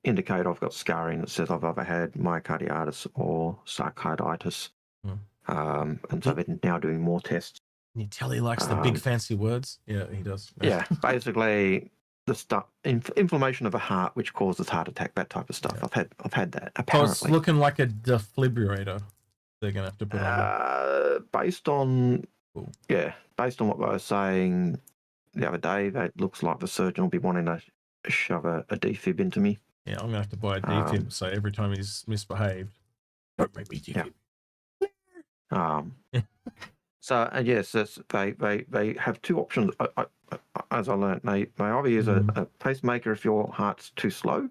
indicate I've got scarring that says I've either had myocarditis or sarcoiditis. And so they're now doing more tests. Can you tell he likes the big fancy words? Yeah, he does. Yeah, basically the stuff, inflammation of the heart, which causes heart attack, that type of stuff. Yeah. I've had that. Apparently, it's looking like a defibrillator. They're gonna have to put on. Based on what they were saying the other day, that looks like the surgeon will be wanting to shove a defib into me. Yeah, I'm gonna have to buy a defib. So every time he's misbehaved, don't make me defib. So yes, they have two options. As I learned, they either use a pacemaker if your heart's too slow,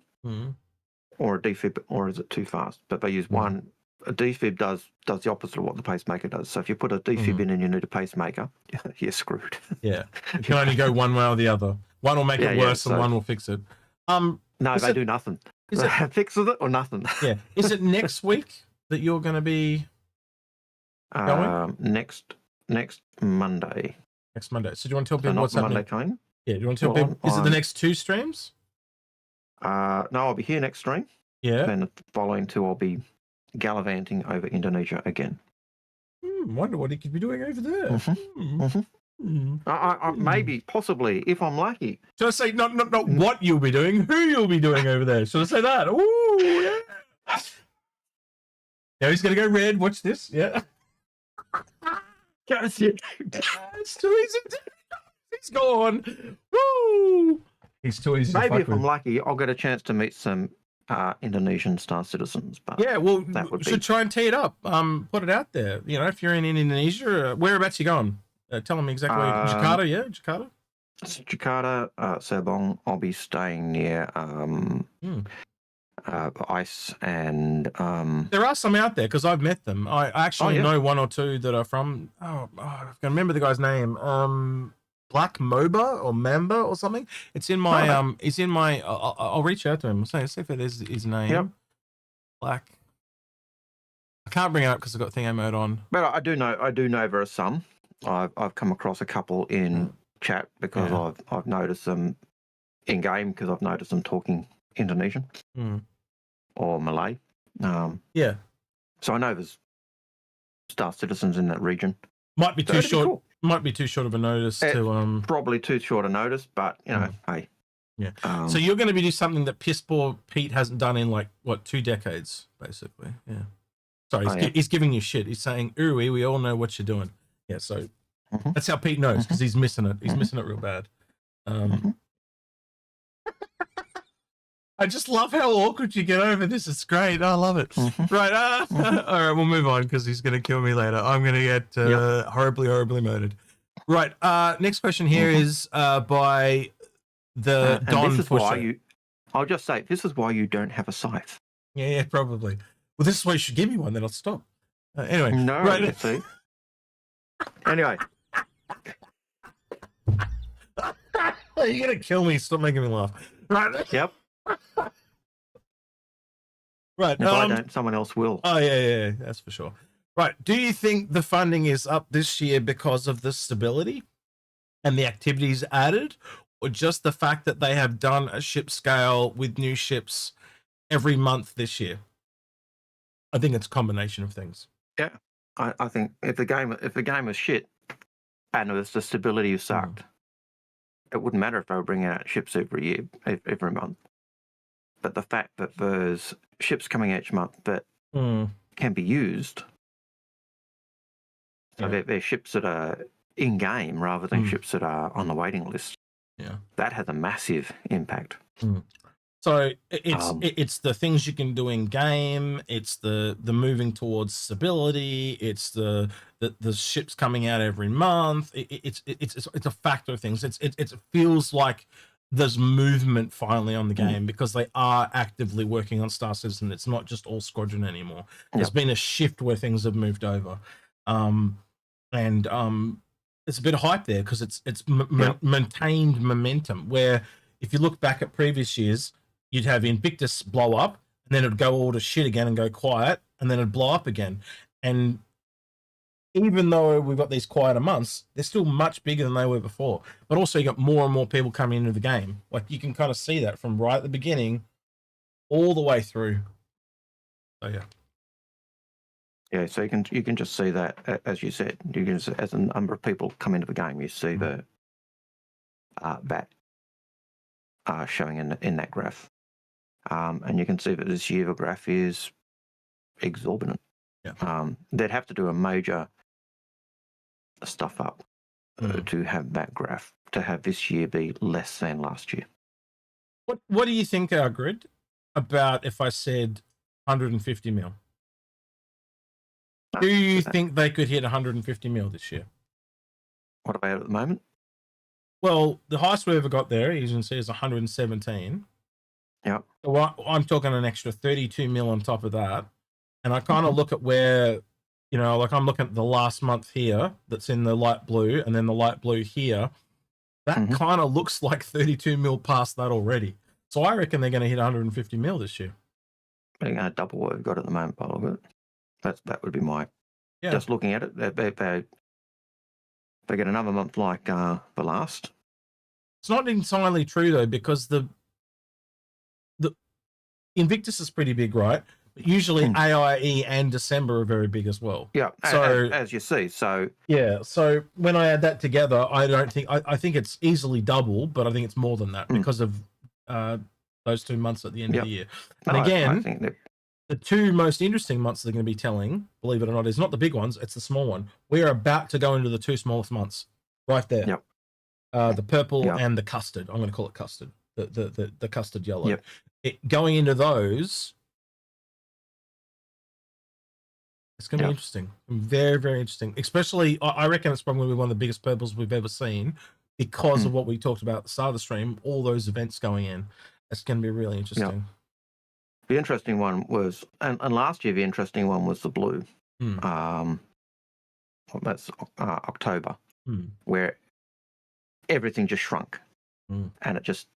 or a defib, or is it too fast? But they use one. A defib does the opposite of what the pacemaker does. So if you put a defib in and you need a pacemaker, you're screwed. Yeah, you can only go one way or the other. One will make it worse, and one will fix it. No, they do nothing. Is it fixes it or nothing? Yeah. Is it next week that you're going to be going? Next Monday. Next Monday. So do you want to tell people what's happening? Monday coming? Yeah. Do you want to tell people? Is it the next 2 streams? No, I'll be here next stream. Yeah. Then the following 2, I'll be gallivanting over Indonesia again. Wonder what he could be doing over there. Maybe, possibly, if I'm lucky. Should I say not what you'll be doing, who you'll be doing over there? Should I say that? Ooh, yeah. Now he's going to go red. Watch this. Yeah. It's too easy. He's gone. Woo! He's too easy. Maybe if I'm lucky, I'll get a chance to meet some Indonesian Star citizens. But yeah, well, should try and tee it up. Put it out there. If you're in Indonesia, whereabouts you going? Tell them exactly. Jakarta, yeah, Jakarta. It's Jakarta, Sabong. I'll be staying near ICE and there are some out there because I've met them. I actually know 1 or 2 that are from. I can remember the guy's name. Black Moba or Mamba or something. It's in my It's in my. I'll reach out to him. See if it is his name. Yep. Black. I can't bring it up because I've got thingo mode on. But I do know there are some. I've come across a couple in chat because I've noticed them in game because I've noticed them talking Indonesian or Malay. Yeah. So I know there's Star citizens in that region. Might be too short. Cool. Might be too short of a notice to probably too short a notice, but hey. Yeah. So you're going to be doing something that piss poor Pete hasn't done in 2 decades, basically. Yeah. Sorry, he's giving you shit. He's saying, "Ooh, we all know what you're doing." Yeah. So that's how Pete knows because he's missing it. He's missing it real bad. I just love how awkward you get over this. It's great. I love it. Right. All right, we'll move on because he's going to kill me later. I'm going to get horribly murdered. Right. Next question here is by the Don. This is why I'll just say, this is why you don't have a scythe. Yeah, probably. Well, this is why you should give me one, then I'll stop. Anyway. No, right. See. Anyway. You're going to kill me. Stop making me laugh. Right. Yep. Right. If I don't, someone else will. Oh, yeah, that's for sure. Right. Do you think the funding is up this year because of the stability and the activities added, or just the fact that they have done a ship scale with new ships every month this year. I think it's a combination of things. Yeah, I think if the game was shit and it was the stability sucked, it wouldn't matter if they were bringing out ships every year, every month. But the fact that there's ships coming each month that can be used, so they're ships that are in game rather than ships that are on the waiting list. Yeah, that has a massive impact. So it's the things you can do in game. It's the moving towards stability. It's the ships coming out every month. It's a factor of things. It feels like there's movement finally on the game because they are actively working on Star Citizen. It's not just all Squadron anymore. There's been a shift where things have moved over, and it's a bit of hype there because it's maintained momentum. Where if you look back at previous years, you'd have Invictus blow up, and then it'd go all to shit again and go quiet, and then it'd blow up again. And even though we've got these quieter months, they're still much bigger than they were before. But also you got more and more people coming into the game. Like you can kind of see that from right at the beginning all the way through. So yeah. Yeah, so you can just see that, as you said, you can, as a number of people come into the game, you see the that showing in that graph. And you can see that this year the graph is exorbitant. Yeah. They'd have to do a major stuff up to have that graph, to have this year be less than last year. What do you think, Algared, about if I said 150 mil? Do you think they could hit 150 mil this year? What about at the moment? Well, the highest we ever got there, as you can see, is 117. Yeah. So I'm talking an extra 32 mil on top of that. And I kind of look at where, you know, like I'm looking at the last month here that's in the light blue, and then the light blue here. That kind of looks like 32 mil past that already. So I reckon they're going to hit 150 mil this year. They're going to double what we've got at the moment, by all of it. That would be my... Yeah. Just looking at it, they get another month like the last. It's not entirely true, though, because the Invictus is pretty big, right? But usually AIE and December are very big as well. Yeah, so as you see. So yeah, so when I add that together, I think it's easily double, but I think it's more than that because of those 2 months at the end of the year. And again, I think the two most interesting months they're going to be telling, believe it or not, is not the big ones, it's the small one. We are about to go into the two smallest months right there. Yep. The purple and the custard. I'm going to call it custard. The custard yellow. Yep. Going into those, it's going to be interesting. Very, very interesting. Especially, I reckon it's probably one of the biggest purples we've ever seen because of what we talked about at the start of the stream, all those events going in. It's going to be really interesting. Yep. The interesting one was, and last year the interesting one was the blue. That's October, where everything just shrunk, and it just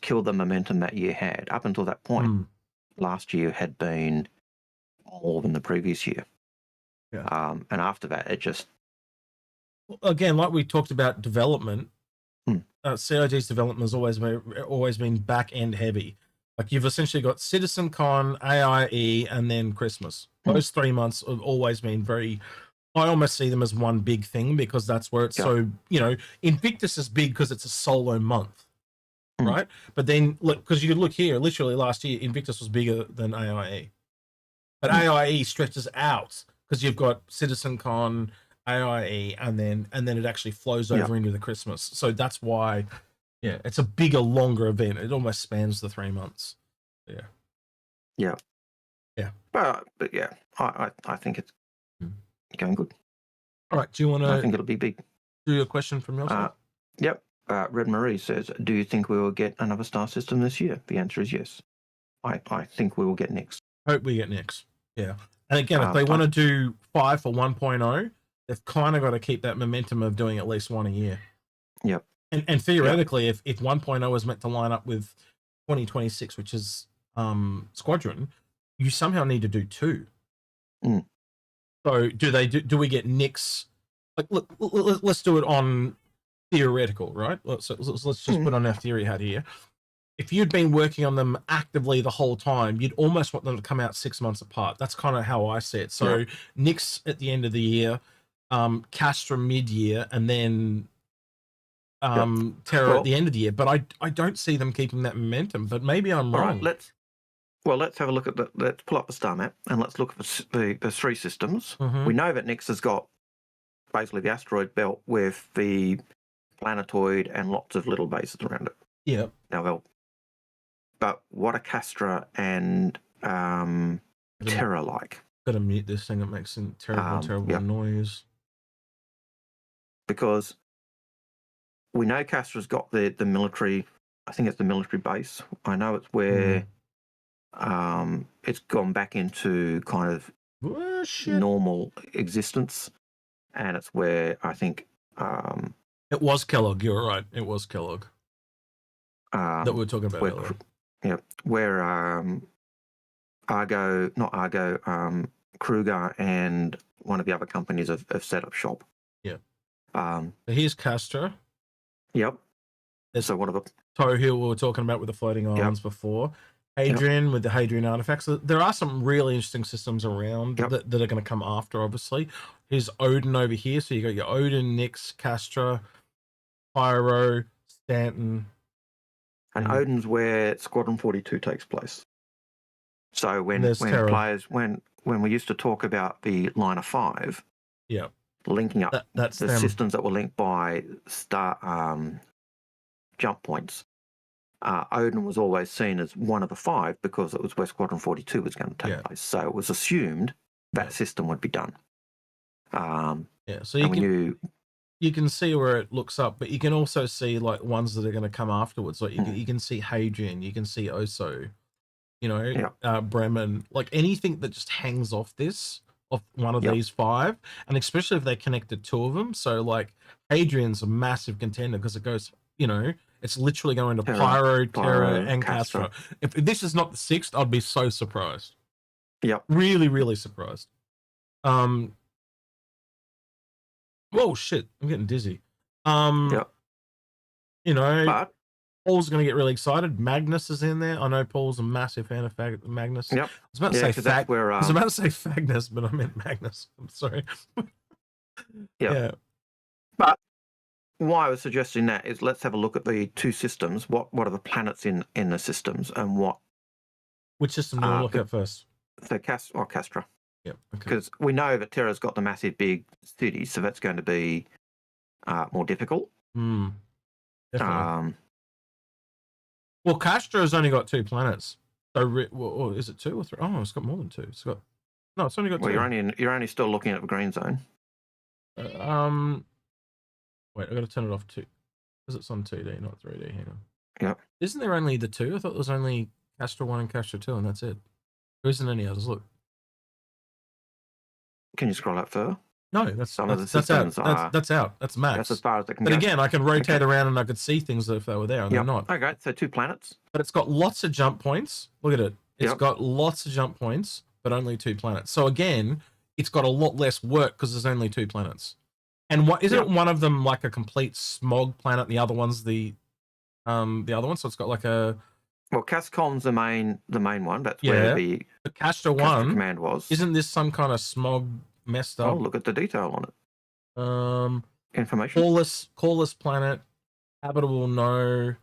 killed the momentum that year had. Up until that point, last year had been more than the previous year. Yeah. And after that, it just... Again, like we talked about development, CIG's development has always been back-end heavy. Like you've essentially got CitizenCon, AIE, and then Christmas. Those 3 months have always been very... I almost see them as one big thing because that's where it's so, you know, Invictus is big because it's a solo month, right? But then, look, because you could look here, literally last year, Invictus was bigger than AIE. But AIE stretches out because you've got CitizenCon, AIE, and then it actually flows over into the Christmas. So that's why, it's a bigger, longer event. It almost spans the 3 months. Yeah. But yeah, I think it's going good. All right. Do you want to... I think it'll be big. Do a question from your side? Yep. Red Marie says, do you think we will get another star system this year? The answer is yes. I think we will get Nyx. Hope we get Nyx. Yeah. And again, if they want to do 5 for 1.0, they've kind of got to keep that momentum of doing at least one a year. Yep. And theoretically, if 1.0 is meant to line up with 2026, which is Squadron, you somehow need to do 2. So do we get Nyx? Like, look, let's do it on theoretical, right? Let's just put on our theory hat here. if you'd been working on them actively the whole time, you'd almost want them to come out 6 months apart. That's kind of how I see it. So Nyx at the end of the year, Castra mid-year, and then Terra at the end of the year. But I don't see them keeping that momentum. But maybe I'm wrong. Right, let's have a look at let's pull up the star map and let's look at the three systems. We know that Nyx has got basically the asteroid belt with the planetoid and lots of little bases around it. Yeah. Now, but what are Castra and Terra like? Gotta mute this thing. It makes some terrible noise. Because we know Castra's got the military. I think it's the military base. I know it's where it's gone back into kind of normal existence, and it's where I think it was Kellogg. You're right. It was Kellogg that we were talking about earlier. Yeah, where Kruger and one of the other companies have set up shop. Yeah. So here's Castra. Yep. There's so one of the Tohill we were talking about with the floating islands before. Hadrian with the Hadrian artifacts. There are some really interesting systems around that are going to come after, obviously. Here's Odin over here. So you got your Odin, Nyx, Castra, Pyro, Stanton. And Odin's where Squadron 42 takes place. So when players when we used to talk about the line of 5, linking up that's the systems that were linked by star jump points, Odin was always seen as one of the 5 because it was where Squadron 42 was going to take place. So it was assumed that system would be done. So you can see where it looks up, but you can also see like ones that are going to come afterwards. Like you can see Hadrian, you can see Oso, Bremen, like anything that just hangs off one of these 5, and especially if they connected 2 of them. So like Hadrian's a massive contender because it goes, it's literally going to Pyro, Terra, and Castra. If this is not the 6th, I'd be so surprised. Yep. Really, really surprised. Whoa, shit! I'm getting dizzy. Paul's going to get really excited. Magnus is in there. I know Paul's a massive fan of Magnus. Yep. I was about to say I was about to say Fagnus, but I meant Magnus. I'm sorry. Yeah. But why I was suggesting that is let's have a look at the 2 systems. What are the planets in the systems, and which system do we look at first? So Castra. Yeah, because we know that Terra's got the massive big cities, so that's going to be more difficult. Definitely. Well, Castra has only got 2 planets. So, is it 2 or 3? Oh, it's got more than 2. It's only got 2. Well, you're only still looking at the green zone. Wait, I got to turn it off too, because it's on 2D, not 3D. Hang on. Yep. Isn't there only the 2? I thought there was only Castra 1 and Castra 2, and that's it. There isn't any others. Look. Can you scroll up further? No, that's out. That's out. That's max. That's as far as it can go. But again, I can rotate around and I could see things if they were there, and they're not. Okay, so 2 planets. But it's got lots of jump points. Look at it. It's got lots of jump points, but only 2 planets. So again, it's got a lot less work because there's only 2 planets. And isn't one of them like a complete smog planet? The other one's the other one. So it's got like a. Well, Cascom's the main one. That's where the Castra 1 command was. Isn't this some kind of smog messed up? Oh, look at the detail on it. Information. Call planet, habitable no,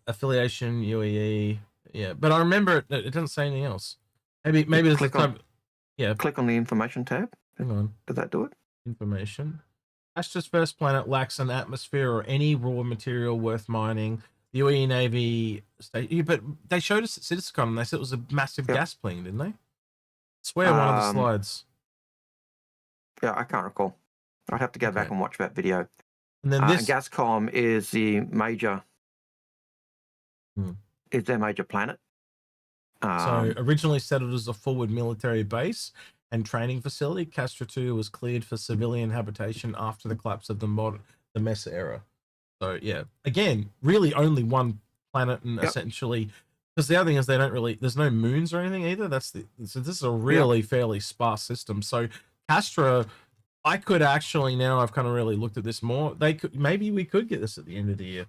affiliation UEE. Yeah, but I remember it doesn't say anything else. Maybe there's a time. Click on the information tab. Hang on. Did that do it? Information. Astra's first planet lacks an atmosphere or any raw material worth mining. The UAE Navy state, but they showed us at CitizenCon and they said it was a massive gas pling, didn't they? I swear one of the slides. Yeah, I can't recall. I'd have to go back and watch that video. And then this Gascom is the major. Is their major planet. So originally settled as a forward military base and training facility, Castra 2 was cleared for civilian habitation after the collapse of the Mesa era. So yeah, again, really only 1 planet, and essentially, because the other thing is there's no moons or anything either. So this is a really fairly sparse system. So Castra, I could actually, now I've kind of really looked at this more. Maybe we could get this at the end of the year.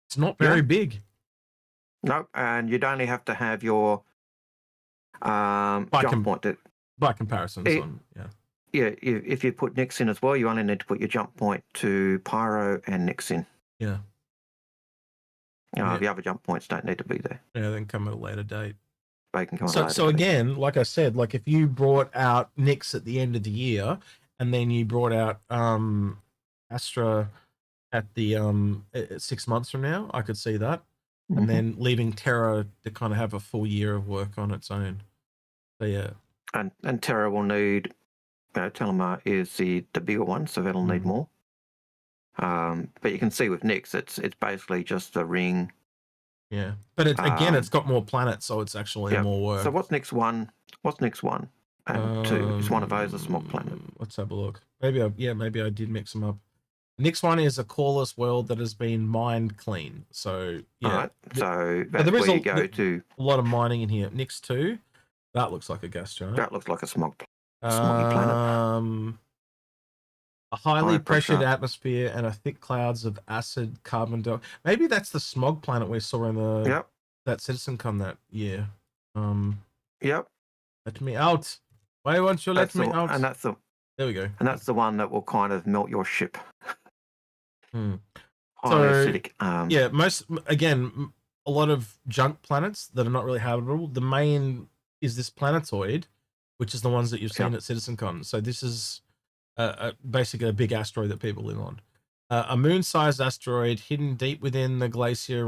It's not very big. Nope, and you'd only have to have your jump point. By comparisons, Yeah, if you put Nix in as well, you only need to put your jump point to Pyro and Nix in. Yeah. The other jump points don't need to be there. Yeah, then come at a later date. They can come at a later So date. again, like I said, like if you brought out Nix at the end of the year, and then you brought out Astra at the 6 months from now, I could see that. And then leaving Terra to kind of have a full year of work on its own. So yeah. And Terra will need, Telemar is the bigger one, so that'll need more. But you can see with Nix, it's basically just a ring. Yeah, but again, it's got more planets, so it's actually more work. So what's Nix 1? What's Nix 1 and 2? Is one of those a smog planet? Let's have a look. Maybe I did mix them up. Nix 1 is a coreless world that has been mined clean. So yeah, all right. So that's where you go to. A lot of mining in here. Nix 2, that looks like a gas giant. That looks like a smoggy planet. A highly pressured atmosphere and a thick clouds of acid carbon dioxide. Maybe that's the smog planet we saw in that CitizenCon that year. Let me out. Why won't you let me out? And that's there we go. And that's the one that will kind of melt your ship. So acidic. a lot of junk planets that are not really habitable. The main is this planetoid, which is the ones that you've seen at CitizenCon. So this is basically a big asteroid that people live on. A moon-sized asteroid hidden deep within the glacium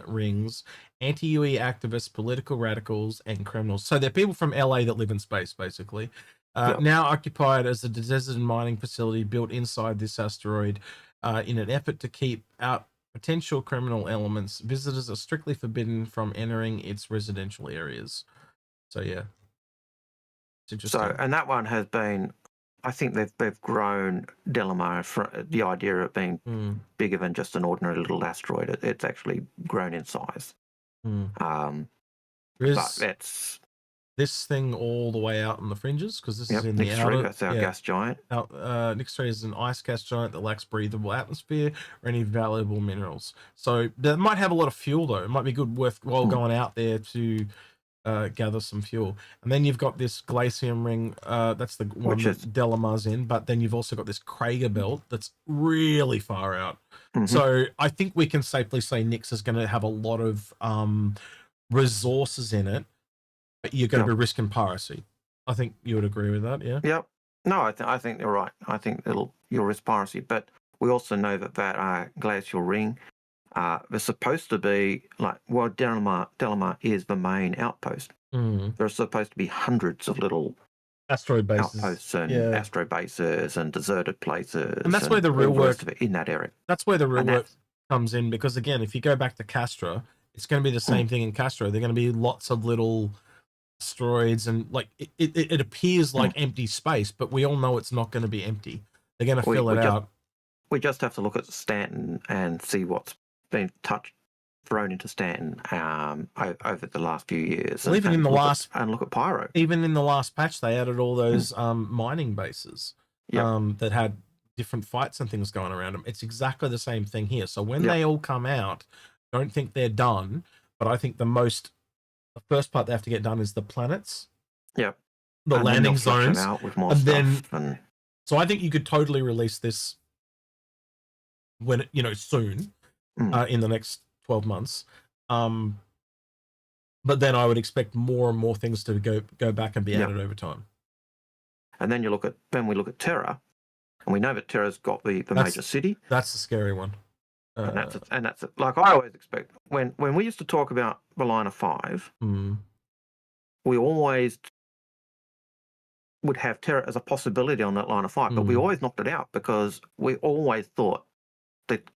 rings, anti-UE activists, political radicals, and criminals. So they're people from LA that live in space, basically. Now occupied as a deserted mining facility built inside this asteroid in an effort to keep out potential criminal elements. Visitors are strictly forbidden from entering its residential areas. So yeah. So, and that one has been, I think they've grown Delamar for the idea of being bigger than just an ordinary little asteroid. It's actually grown in size. But that's this thing all the way out on the fringes, because this is in the outer. That's our gas giant. Nix 3 is an ice gas giant that lacks breathable atmosphere or any valuable minerals. So that might have a lot of fuel though. It might be worthwhile going out there to gather some fuel. And then you've got this glacium ring, that's the one that Delamar's in, but then you've also got this Krager belt that's really far out. So I think we can safely say Nix is going to have a lot of resources in it, but you're going to be risking piracy. I think you would agree with that, yeah? Yep. No, I think they're right. I think you'll risk piracy, but we also know that glacial ring, there's supposed to be Delamar is the main outpost. There's supposed to be hundreds of little asteroid bases, outposts and asteroid bases and deserted places, and that's where the real work in that area. That's where the real work comes in, because again, if you go back to Castra, it's going to be the same thing in Castra. They're going to be lots of little asteroids, and like it appears like empty space, but we all know it's not going to be empty. They're going to fill it out. We just have to look at Stanton and see what's been thrown into Stanton over the last few years. Well, even in the last and look at Pyro. Even in the last patch, they added all those mining bases that had different fights and things going around them. It's exactly the same thing here. So when they all come out, don't think they're done, but I think the first part they have to get done is the planets. The landing zones. Out with more stuff. So I think you could totally release this when soon. In the next 12 months. But then I would expect more and more things to go back and be added over time. And then we look at Terra, and we know that Terra's got the major city. That's the scary one. And that's like I always expect when we used to talk about the line of 5, we always would have Terra as a possibility on that line of 5, but we always knocked it out because we always thought that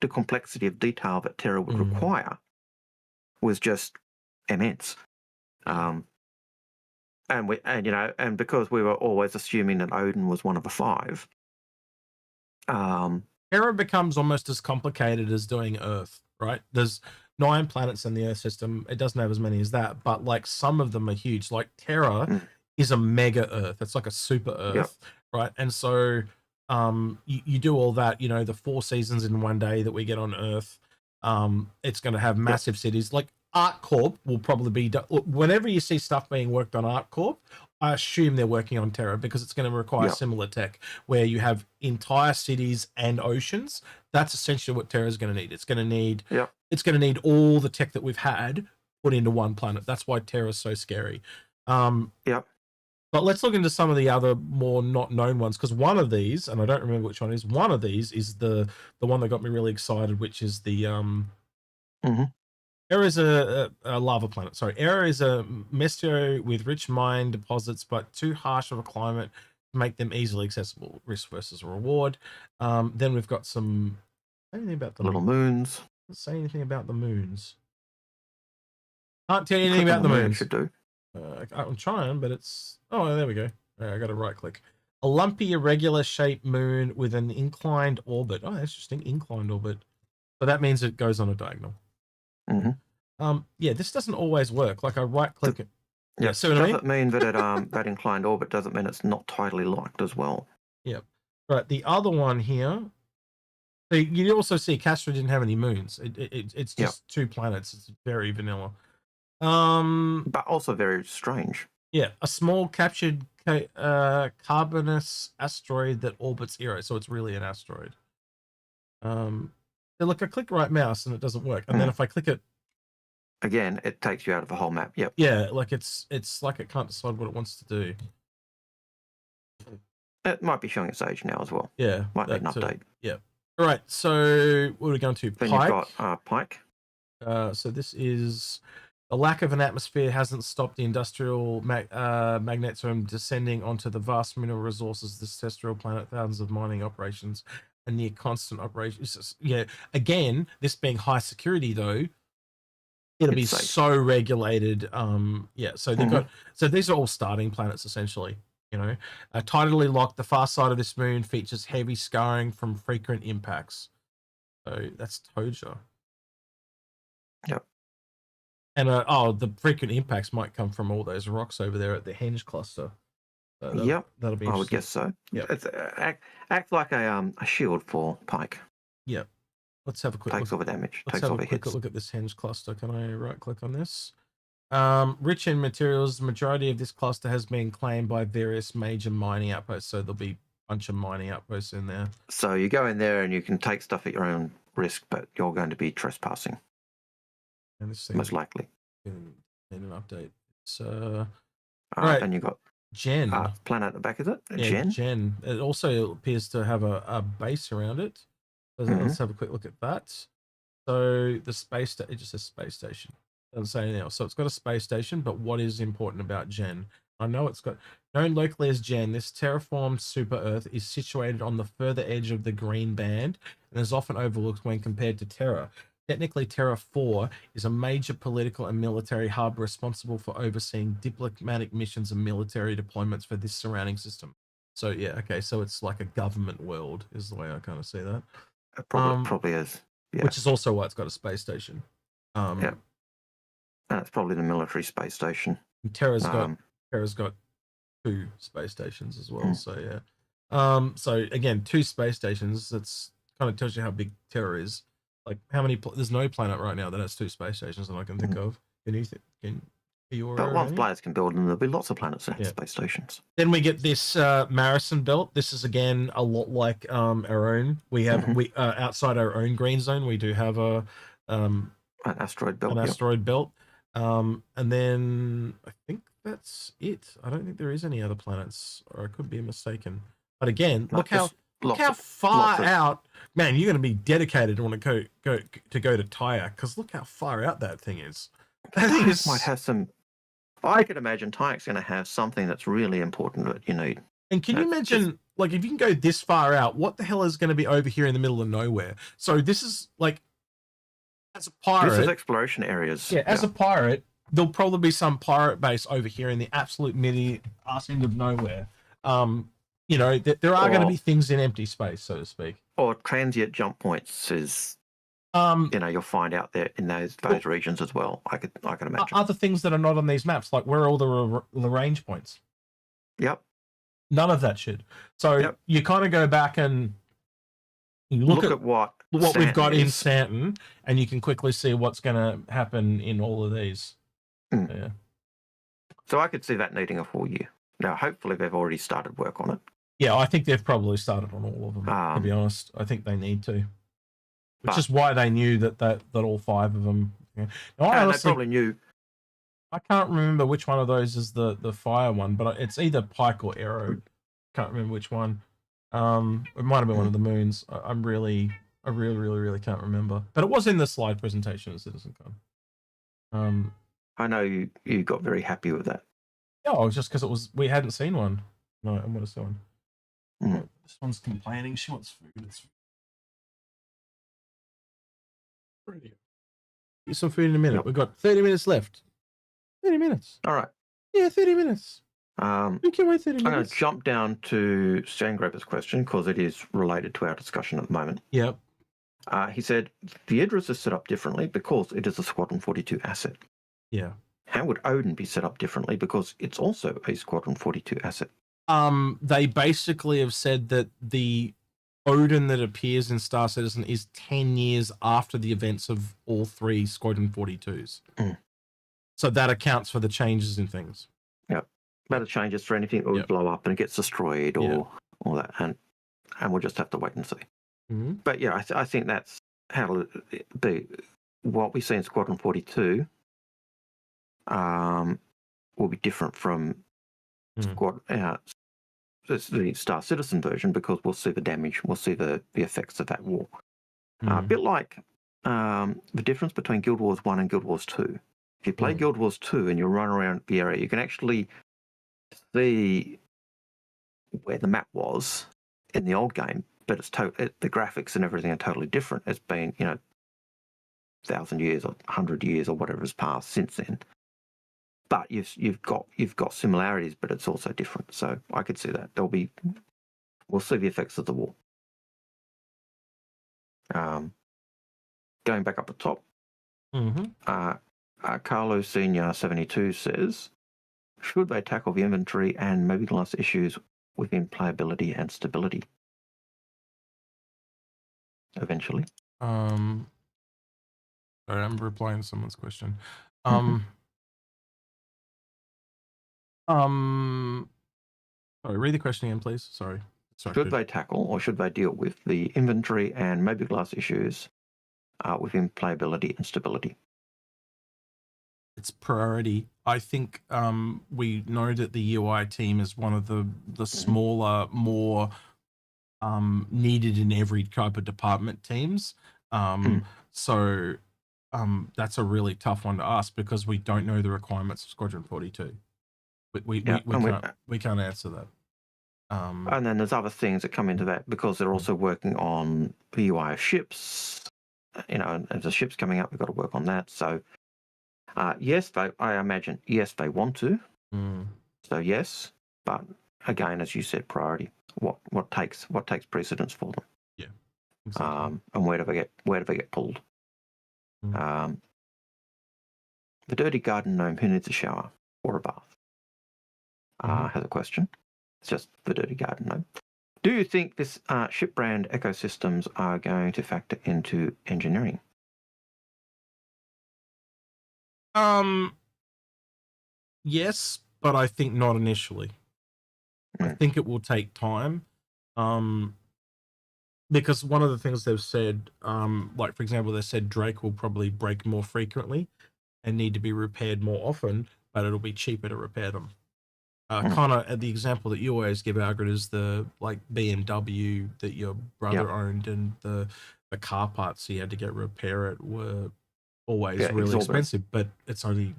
the complexity of detail that Terra would require was just immense. And because we were always assuming that Odin was one of the 5, Terra becomes almost as complicated as doing Earth, right? There's 9 planets in the Earth system. It doesn't have as many as that, but like some of them are huge. Like Terra is a mega Earth. It's like a super Earth, right? And so you do all that, the 4 seasons in one day that we get on Earth. It's going to have massive cities. Like ArcCorp will probably be, whenever you see stuff being worked on ArcCorp, I assume they're working on Terra because it's going to require similar tech where you have entire cities and oceans. That's essentially what Terra is going to need. It's going to need, it's going to need all the tech that we've had put into one planet. That's why Terra is so scary. But let's look into some of the other more not known ones, because one of these, and I don't remember which one it is, one of these is the one that got me really excited, which is the Erra is a lava planet. Sorry, Erra is a meteor with rich mine deposits, but too harsh of a climate to make them easily accessible. Risk versus reward. Then we've got some. Anything about the little moons? Let's say anything about the moons. Can't tell you anything about the moons. Should do. I'm trying, but it's... Oh, there we go. I got to right-click. A lumpy, irregular shaped moon with an inclined orbit. Oh, that's interesting. Inclined orbit. So that means it goes on a diagonal. Yeah, this doesn't always work. Like, I right-click it. Yeah, so what I mean? Doesn't mean that it, that inclined orbit doesn't mean it's not tidally locked as well. Yep. Right, the other one here... So you also see Castro didn't have any moons. It's just two planets. It's very vanilla. But also very strange. Yeah, a small captured carbonous asteroid that orbits Eros, so it's really an asteroid. So look, I click right mouse and it doesn't work, and then if I click it again, it takes you out of the whole map. Yep. Yeah, like it's like it can't decide what it wants to do. It might be showing its age now as well. Yeah, might need an update. Yeah. All right, so what are we going to? Then Pike. You've got Pike. So this is the lack of an atmosphere hasn't stopped the industrial magnets from descending onto the vast mineral resources of this terrestrial planet. Thousands of mining operations and near constant operations. Yeah, again, this being high security though, it'll be so regulated. Yeah, so they've got, so these are all starting planets essentially. You know, tidally locked. The far side of this moon features heavy scarring from frequent impacts. So that's Toja. Yep. And the frequent impacts might come from all those rocks over there at the Henge cluster. So that'll be. I would guess so. Yeah, it's act like a shield for Pike. Yep. Let's have a quick takes over damage. Let's takes have over a quick hits. look at this Henge cluster. Can I right click on this? Rich in materials, the majority of this cluster has been claimed by various major mining outposts. So there'll be a bunch of mining outposts in there. So you go in there and you can take stuff at your own risk, but you're going to be trespassing. And this thing most likely. In an update. So right. And you got Gen. Planet at the back, is it? Yeah, Gen. It also appears to have a base around it. So let's have a quick look at that. So the space, it just says space station. Doesn't say anything else. So it's got a space station, but what is important about Gen? I know it's got known locally as Gen. This terraformed super Earth is situated on the further edge of the green band and is often overlooked when compared to Terra. Technically, Terra 4 is a major political and military hub responsible for overseeing diplomatic missions and military deployments for this surrounding system. So yeah, okay, so it's like a government world is the way I kind of see that. It probably is. Yeah. Which is also why it's got a space station. Yeah. And it's probably the military space station. Terra's got 2 space stations as well. So yeah. So again, 2 space stations. That's kind of tells you how big Terra is. Like how many? There's no planet right now that has 2 space stations that I can think of. Can you think? But once players can build them, there'll be lots of planets that have space stations. Then we get this Marison belt. This is again a lot like our own. We have outside our own green zone. We do have an asteroid belt. An asteroid belt. And then I think that's it. I don't think there is any other planets, or I could be mistaken. But again, look how far out, man. You're going to be dedicated to want to go to Tyak, because look how far out that thing is. That thing might have some. I could imagine Tyak's going to have something that's really important that you need. And can you imagine, like, if you can go this far out, what the hell is going to be over here in the middle of nowhere? So this is like. As a pirate, this is exploration areas. Yeah, as a pirate, there'll probably be some pirate base over here in the absolute ass end of nowhere. You know, there are going to be things in empty space, so to speak. Or transient jump points is, you know, you'll find out there in those regions as well. I can imagine other things that are not on these maps, like where are all the range points? Yep. None of that shit. So you kind of go back and. You look at what we've got in is. Stanton, and you can quickly see what's going to happen in all of these. Yeah. So I could see that needing a full year. Now, hopefully, they've already started work on it. Yeah, I think they've probably started on all of them. To be honest, I think they need to, which is why they knew that all 5 of them. Yeah. Now, I honestly, they probably knew. I can't remember which one of those is the fire one, but it's either Pike or Arrow. Can't remember which one. It might have been one of the moons. I really can't remember. But it was in the slide presentation at CitizenCon. I know you got very happy with that. Yeah, just because we hadn't seen one. No, I'm going to see one. This one's complaining. She wants food. Get some food in a minute. Yep. We've got 30 minutes left. 30 minutes. All right. Yeah, 30 minutes. We can wait 30 minutes. I'm going to jump down to Stan Graber's question because it is related to our discussion at the moment. Yep. He said, the Idris is set up differently because it is a Squadron 42 asset. Yeah. How would Odin be set up differently because it's also a Squadron 42 asset? They basically have said that the Odin that appears in Star Citizen is 10 years after the events of all 3 Squadron 42s. So that accounts for the changes in things. Yep. That changes for anything that would blow up and it gets destroyed or all that. And we'll just have to wait and see. But yeah, I think that's how what we see in Squadron 42 will be different from the Star Citizen version because we'll see the damage, we'll see the effects of that war. A bit like the difference between Guild Wars 1 and Guild Wars 2. If you play Guild Wars 2 and you run around the area, you can actually see where the map was in the old game, but the graphics and everything are totally different. It's been 1,000 years or 100 years or whatever has passed since then. But you've got similarities, but it's also different. So I could see that we'll see the effects of the war. Going back up the top, Carlo Senior 72 says, should they tackle the inventory and maybe glass issues within playability and stability eventually? Sorry, I'm replying to someone's question. Sorry, read the question again, please. Sorry. Should they tackle or should they deal with the inventory and maybe glass issues within playability and stability? It's priority. I think we know that the UI team is one of the smaller, more needed in every type of department teams. So that's a really tough one to ask because we don't know the requirements of Squadron 42. We can't answer that. And then there's other things that come into that because they're also working on the UI of ships. And as the ship's coming up, we've got to work on that. So yes, I imagine, yes, they want to. So yes, but again, as you said, priority. What takes precedence for them? Yeah. Exactly. And where do they get pulled? The dirty garden gnome who needs a shower or a bath has a question. It's just the dirty garden gnome. Do you think this ship brand ecosystems are going to factor into engineering? Yes, but I think not initially. I think it will take time. Because one of the things they've said, like for example, they said Drake will probably break more frequently and need to be repaired more often, but it'll be cheaper to repair them. Kind of the example that you always give, Algared, is the BMW that your brother owned, and the car parts he had to get repair it were always really expensive, but it's only,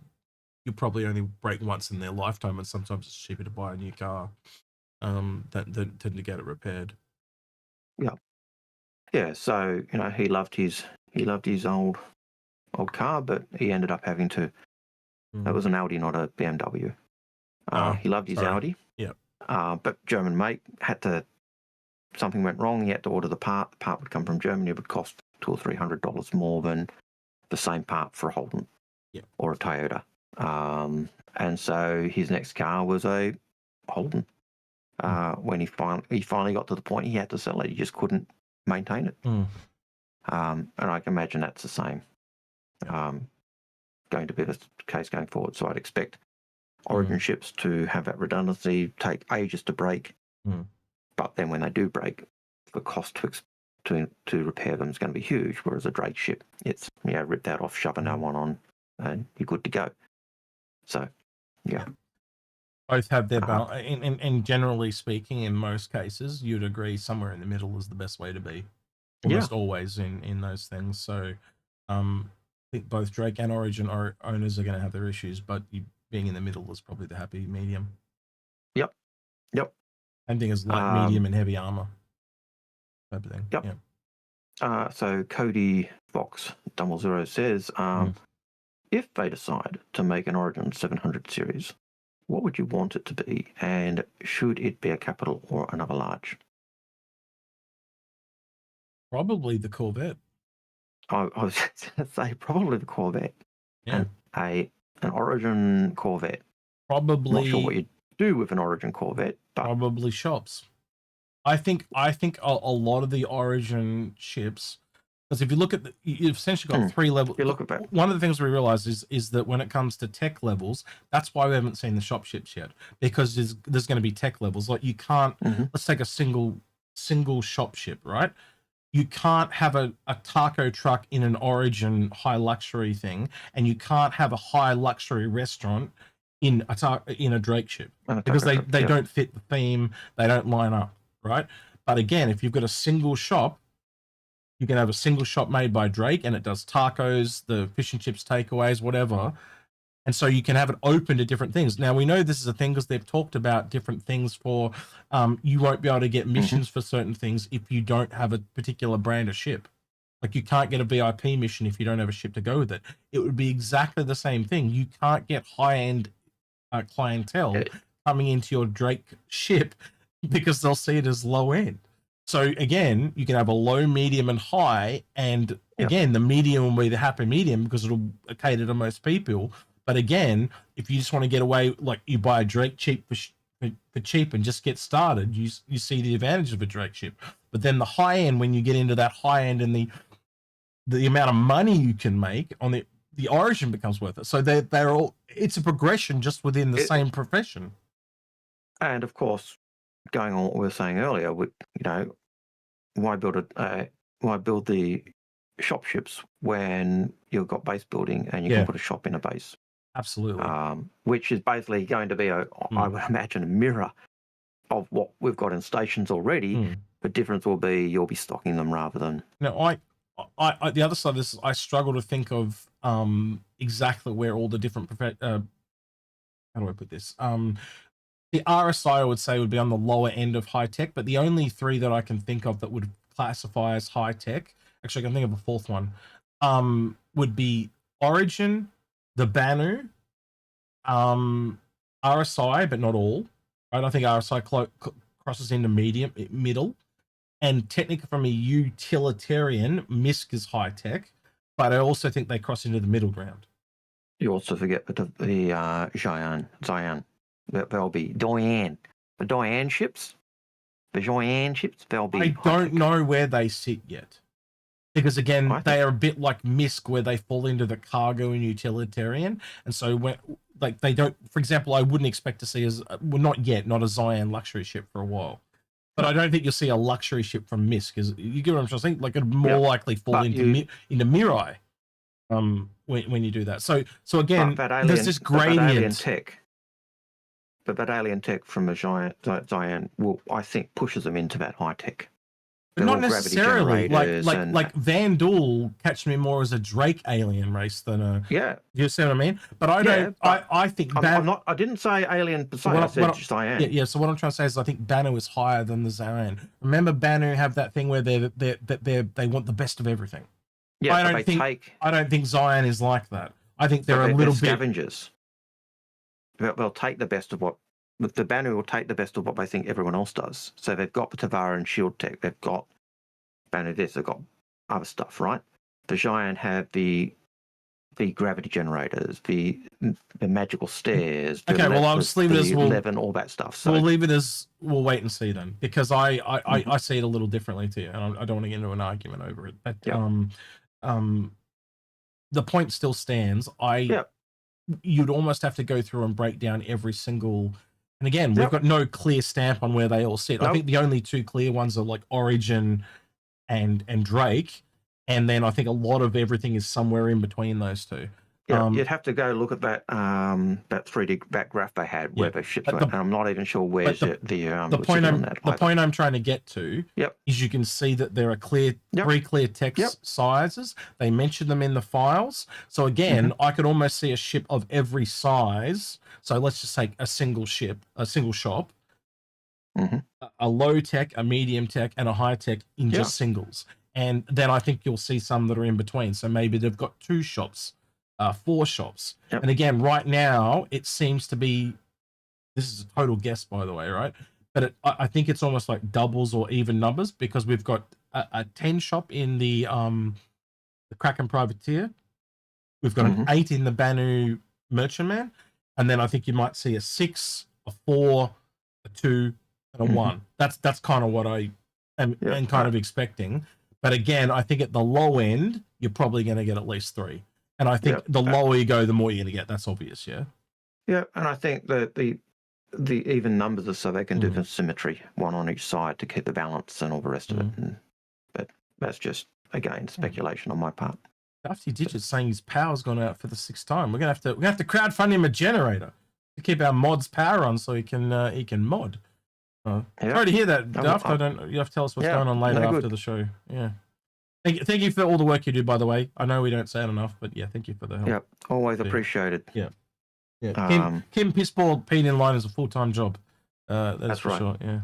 you probably only break once in their lifetime, and sometimes it's cheaper to buy a new car than to get it repaired. Yeah, so he loved his old car, but he ended up having to. That was an Audi, not a BMW. He loved his Audi. Yeah. But German make something went wrong. He had to order the part. The part would come from Germany. It would cost $200 or $300 more than the same part for a Holden or a Toyota. And so his next car was a Holden. When he finally got to the point he had to sell it, he just couldn't maintain it. Mm. And I can imagine that's the same going to be the case going forward. So I'd expect Origin ships to have that redundancy, take ages to break, but then when they do break, the cost to repair them is going to be huge. Whereas a Drake ship, it's rip that off, shove another one on, and you're good to go. So, yeah. Both have their balance, and generally speaking, in most cases, you'd agree somewhere in the middle is the best way to be. Almost always in those things. So, I think both Drake and Origin owners are going to have their issues, but being in the middle is probably the happy medium. Yep. Same thing as light, medium, and heavy armor type of thing. Yep. So Cody Fox 00 says, if they decide to make an Origin 700 series, what would you want it to be, and should it be a capital or another large? Probably the Corvette. I was going to say probably the Corvette. Yeah. And an Origin Corvette. Probably. Not sure what you'd do with an Origin Corvette, but probably shops. I think a lot of the Origin ships, because if you look at you've essentially got 3 levels. You look at that. One of the things we realize is that when it comes to tech levels, that's why we haven't seen the shop ships yet, because there's going to be tech levels. Like you can't. Let's take a single shop ship, right? You can't have a taco truck in an Origin high luxury thing, and you can't have a high luxury restaurant in a Drake ship, because they don't fit the theme. They don't line up, right? But again, if you've got a single shop, you can have a single shop made by Drake, and it does tacos, the fish and chips takeaways, whatever. And so you can have it open to different things. Now, we know this is a thing because they've talked about different things for, you won't be able to get missions for certain things if you don't have a particular brand of ship. Like you can't get a VIP mission if you don't have a ship to go with it. It would be exactly the same thing. You can't get high-end clientele coming into your Drake ship because they'll see it as low-end. So again, you can have a low, medium, and high. And again, the medium will be the happy medium because it'll cater to most people. But again, if you just want to get away, like you buy a Drake cheap for cheap and just get started, you see the advantage of a Drake ship. But then the high end, when you get into that high end and the amount of money you can make on the Origin becomes worth it. So they're all, it's a progression just within the same profession. And of course, going on what we were saying earlier, why build the shop ships when you've got base building and you can put a shop in a base? Absolutely. Which is basically going to be I would imagine, a mirror of what we've got in stations already. The difference will be you'll be stocking them rather than. Now, I the other side of this, I struggle to think of exactly where all the different how do I put this? The RSI, I would say, would be on the lower end of high tech, but the only 3 that I can think of that would classify as high tech, actually I can think of a 4th one, would be Origin, the Banu, RSI, but not all. I don't think RSI crosses into middle, and technically from a utilitarian, MISC is high tech, but I also think they cross into the middle ground. You also forget the Xi'an. They'll be Diane. The Diane ships. They'll be. I don't know where they sit yet. Because again, they are a bit like MISC, where they fall into the cargo and utilitarian, and so when they don't. For example, I wouldn't expect to see not a Xi'an luxury ship for a while, but I don't think you'll see a luxury ship from MISC. Because you get what I'm trying to say. Like it'd more likely fall into Mirai, when you do that. So again, there's this gradient. But that alien tech from a Xi'an will, I think, pushes them into that high tech. Not necessarily. Like Vandal catch me more as a Drake alien race than a. Yeah. You see what I mean? But I don't. I think. I didn't say alien per se. I said Xi'an. Yeah. So what I'm trying to say is, I think Banu is higher than the Xi'an. Remember, Banu have that thing where they want the best of everything. Yeah. I don't think Xi'an is like that. I think they're a little bit scavengers. They'll take the best of what the Banu will take the best of what they think everyone else does. So they've got the Tavara and Shield Tech. They've got Banu this. They've got other stuff, right? The Xi'an have the the gravity generators, the magical stairs. The Okay, well, I'll just leave it as we'll, 11, all that stuff. So we'll leave it as we'll wait and see then, because I see it a little differently to you, and I don't want to get into an argument over it. But the point still stands. You'd almost have to go through and break down every single. And again, we've got no clear stamp on where they all sit. I think the only two clear ones are like Origin and Drake. And then I think a lot of everything is somewhere in between those two. Yeah, you'd have to go look at that 3D back graph they had where the ships went, and I'm not even sure where's the point I'm trying to get to is you can see that there are three clear text sizes. They mention them in the files. So again, I could almost see a ship of every size. So let's just take a single ship, a single shop, a low tech, a medium tech, and a high tech in just singles. And then I think you'll see some that are in between. So maybe they've got 2 shops, 4 shops. And again, right now, it seems to be, this is a total guess, by the way, right? But I think it's almost like doubles or even numbers, because we've got a 10 shop in the Kraken Privateer. We've got an 8 in the Banu Merchantman. And then I think you might see a 6, a 4, a 2, and a 1. That's kind of what I am kind of expecting. But again, I think at the low end, you're probably going to get at least 3. And I think the lower you go, the more you're going to get. That's obvious, yeah? Yeah, and I think that the even numbers are so they can do the symmetry, 1 on each side to keep the balance and all the rest of it. But that's just, again, speculation on my part. Dusty Digits saying his power's gone out for the 6th time. We're gonna have to crowdfund him a generator to keep our mod's power on so he can mod. Sorry to hear that, Duft. You have to tell us what's going on later after the show. Yeah. Thank you for all the work you do, by the way. I know we don't say it enough, but thank you for the help. Yep, always appreciated. Yeah. Kim Pissball, Pete in line is a full-time job. That's for right. Sure, yeah.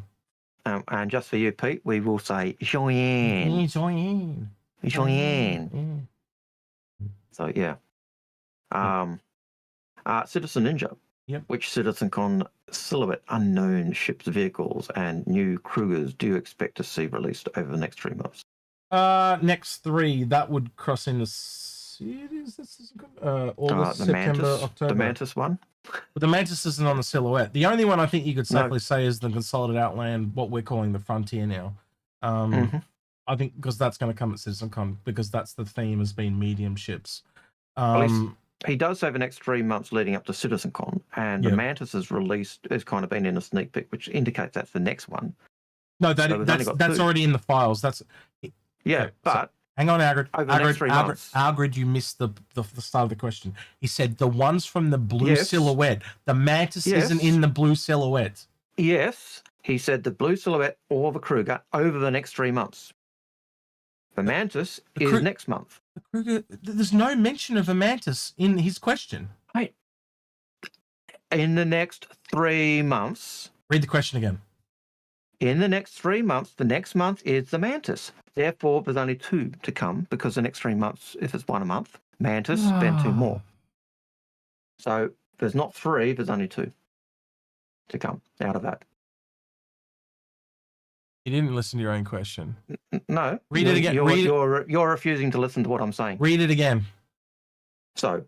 And just for you, Pete, we will say Joanne. Joanne. So, Citizen Ninja. Yep. Which CitizenCon silhouette unknown ships, vehicles, and new Krugers do you expect to see released over the next 3 months? Next 3, that would cross into August, September, October. The Mantis one? But the Mantis isn't on the silhouette. The only one I think you could safely say is the Consolidated Outland, what we're calling the Frontier now. I think because that's going to come at CitizenCon, because that's the theme has been medium ships. He does have the next 3 months leading up to CitizenCon, and the Mantis has kind of been in a sneak peek, which indicates that's the next one. No, that's already in the files. But hang on, Algared, you missed the start of the question. He said the ones from the blue silhouette. The Mantis isn't in the blue silhouette. Yes, he said the blue silhouette or the Kruger over the next 3 months. The Mantis is next month. The Kruger, there's no mention of a Mantis in his question. Hey, in the next 3 months. Read the question again. In the next 3 months, the next month is the Mantis. Therefore, there's only 2 to come, because the next 3 months, if it's 1 a month, Mantis, then 2 more. So there's not 3, there's only 2 to come out of that. You didn't listen to your own question. No. Read it again. You're refusing to listen to what I'm saying. Read it again. So,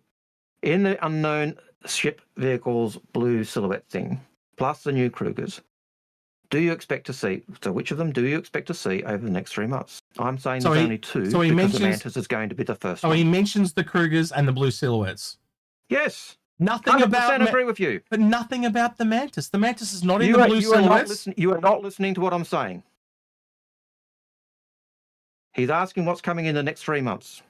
in the unknown ship vehicles blue silhouette thing, plus the new Krugers, do you expect to see? So, which of them do you expect to see over the next 3 months? I'm saying there's only 2 because the Mantis is going to be the first one. So he mentions the Krugers and the blue silhouettes. Yes. Nothing about. I agree with you. But nothing about the Mantis. The Mantis is not in the blue silhouettes. You are not listening to what I'm saying. He's asking what's coming in the next 3 months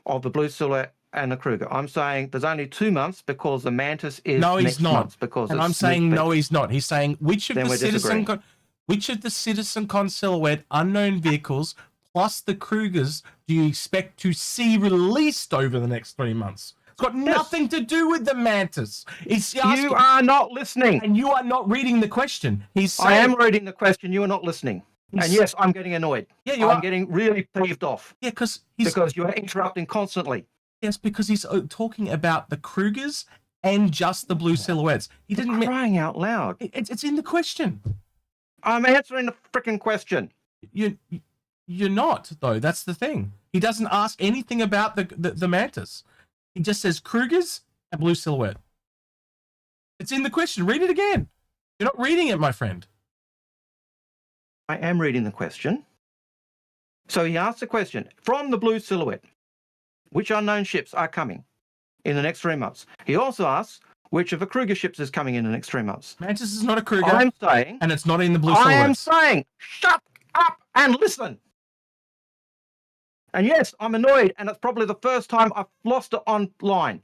of the blue silhouette and the Kruger. I'm saying there's only 2 months because the Mantis is next month. Because and I'm saying no, he's not. He's saying which of the CitizenCon silhouette unknown vehicles plus the Krugers do you expect to see released over the next 3 months? It's got nothing to do with the Mantis. You are not listening. And you are not reading the question. I am reading the question. You are not listening. And yes, I'm getting annoyed. Yeah, I'm getting really peeved off. Yeah, because you are interrupting constantly. Yes, because he's talking about the Krugers and just the blue silhouettes. He didn't crying out loud. It's in the question. I'm answering the freaking question. You're not though. That's the thing. He doesn't ask anything about the Mantis. He just says Krugers and blue silhouette. It's in the question. Read it again. You're not reading it, my friend. I am reading the question. So he asked the question, from the blue silhouette, which unknown ships are coming in the next 3 months? He also asks, which of the Kruger ships is coming in the next 3 months? Mantis is not a Kruger. I'm saying, and it's not in the blue silhouette. I am saying, shut up and listen. And yes, I'm annoyed, and it's probably the first time I've lost it online.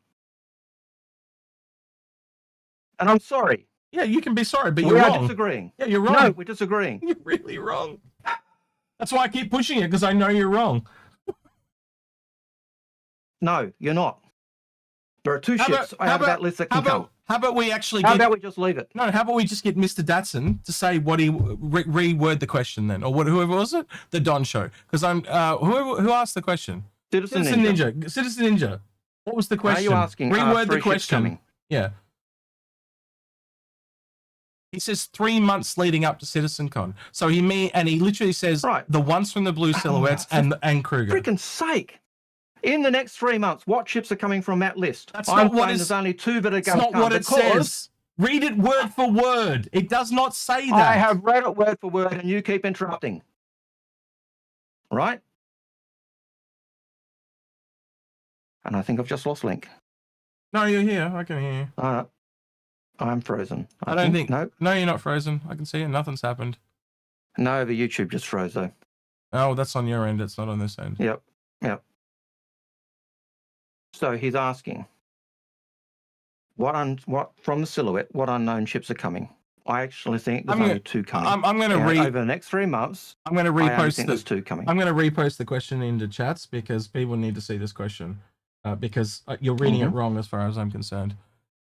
And I'm sorry. Yeah, you can be sorry, but you're we wrong. are disagreeing. Yeah, you're wrong. No, we're disagreeing. You're really wrong. That's why I keep pushing it, because I know you're wrong. No, you're not. There are two ships out of that list that can come. How about we actually How about we just leave it? No, how about we just get Mr. Datsun to say what he reword the question then, or whoever was it, the Don Show, because I'm who asked the question? Citizen Ninja. Citizen Ninja. What was the question? Are you asking? Reword the 3 ships question. coming? Yeah. He says 3 months leading up to CitizenCon. So he literally says the ones from the blue silhouettes and Kruger. Freaking sake! In the next 3 months, what ships are coming from that list? That's not what there's only 2 that are going to come. That's not what it says. Read it word for word. It does not say that. I have read it word for word, and you keep interrupting. Right? And I think I've just lost Link. No, you're here. I can hear you. I'm frozen. I don't think. No, you're not frozen. I can see it. Nothing's happened. No, the YouTube just froze though. Oh, that's on your end. It's not on this end. Yep. So he's asking, what from the silhouette, what unknown ships are coming? I actually think there's only 2 coming. I'm going to over the next 3 months. I'm going to repost there's 2 coming. I'm going to repost the question into chats because people need to see this question because you're reading it wrong as far as I'm concerned.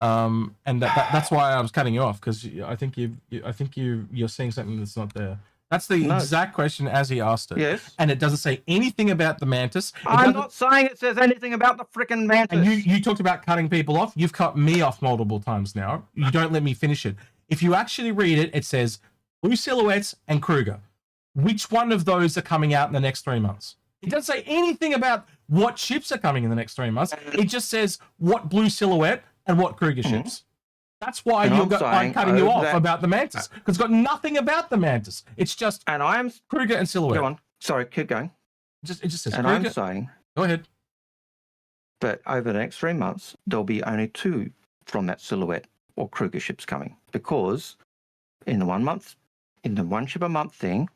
And that's why I was cutting you off, because I think you're saying something that's not there. That's the exact question as he asked it. Yes. And it doesn't say anything about the Mantis. I'm not saying it says anything about the frickin' Mantis. And you talked about cutting people off. You've cut me off multiple times now. You don't let me finish it. If you actually read it, it says blue silhouettes and Kruger. Which one of those are coming out in the next 3 months? It doesn't say anything about what ships are coming in the next 3 months. It just says what blue silhouette and what Kruger ships. That's why I'm cutting you off about the Mantis, because it's got nothing about the Mantis. It's just Kruger and silhouette. Go on. Sorry, keep going. It just says and Kruger. I'm saying, go ahead. But over the next 3 months, there'll be only 2 from that silhouette or Kruger ships coming, because in the 1 month, in the 1 ship a month thing,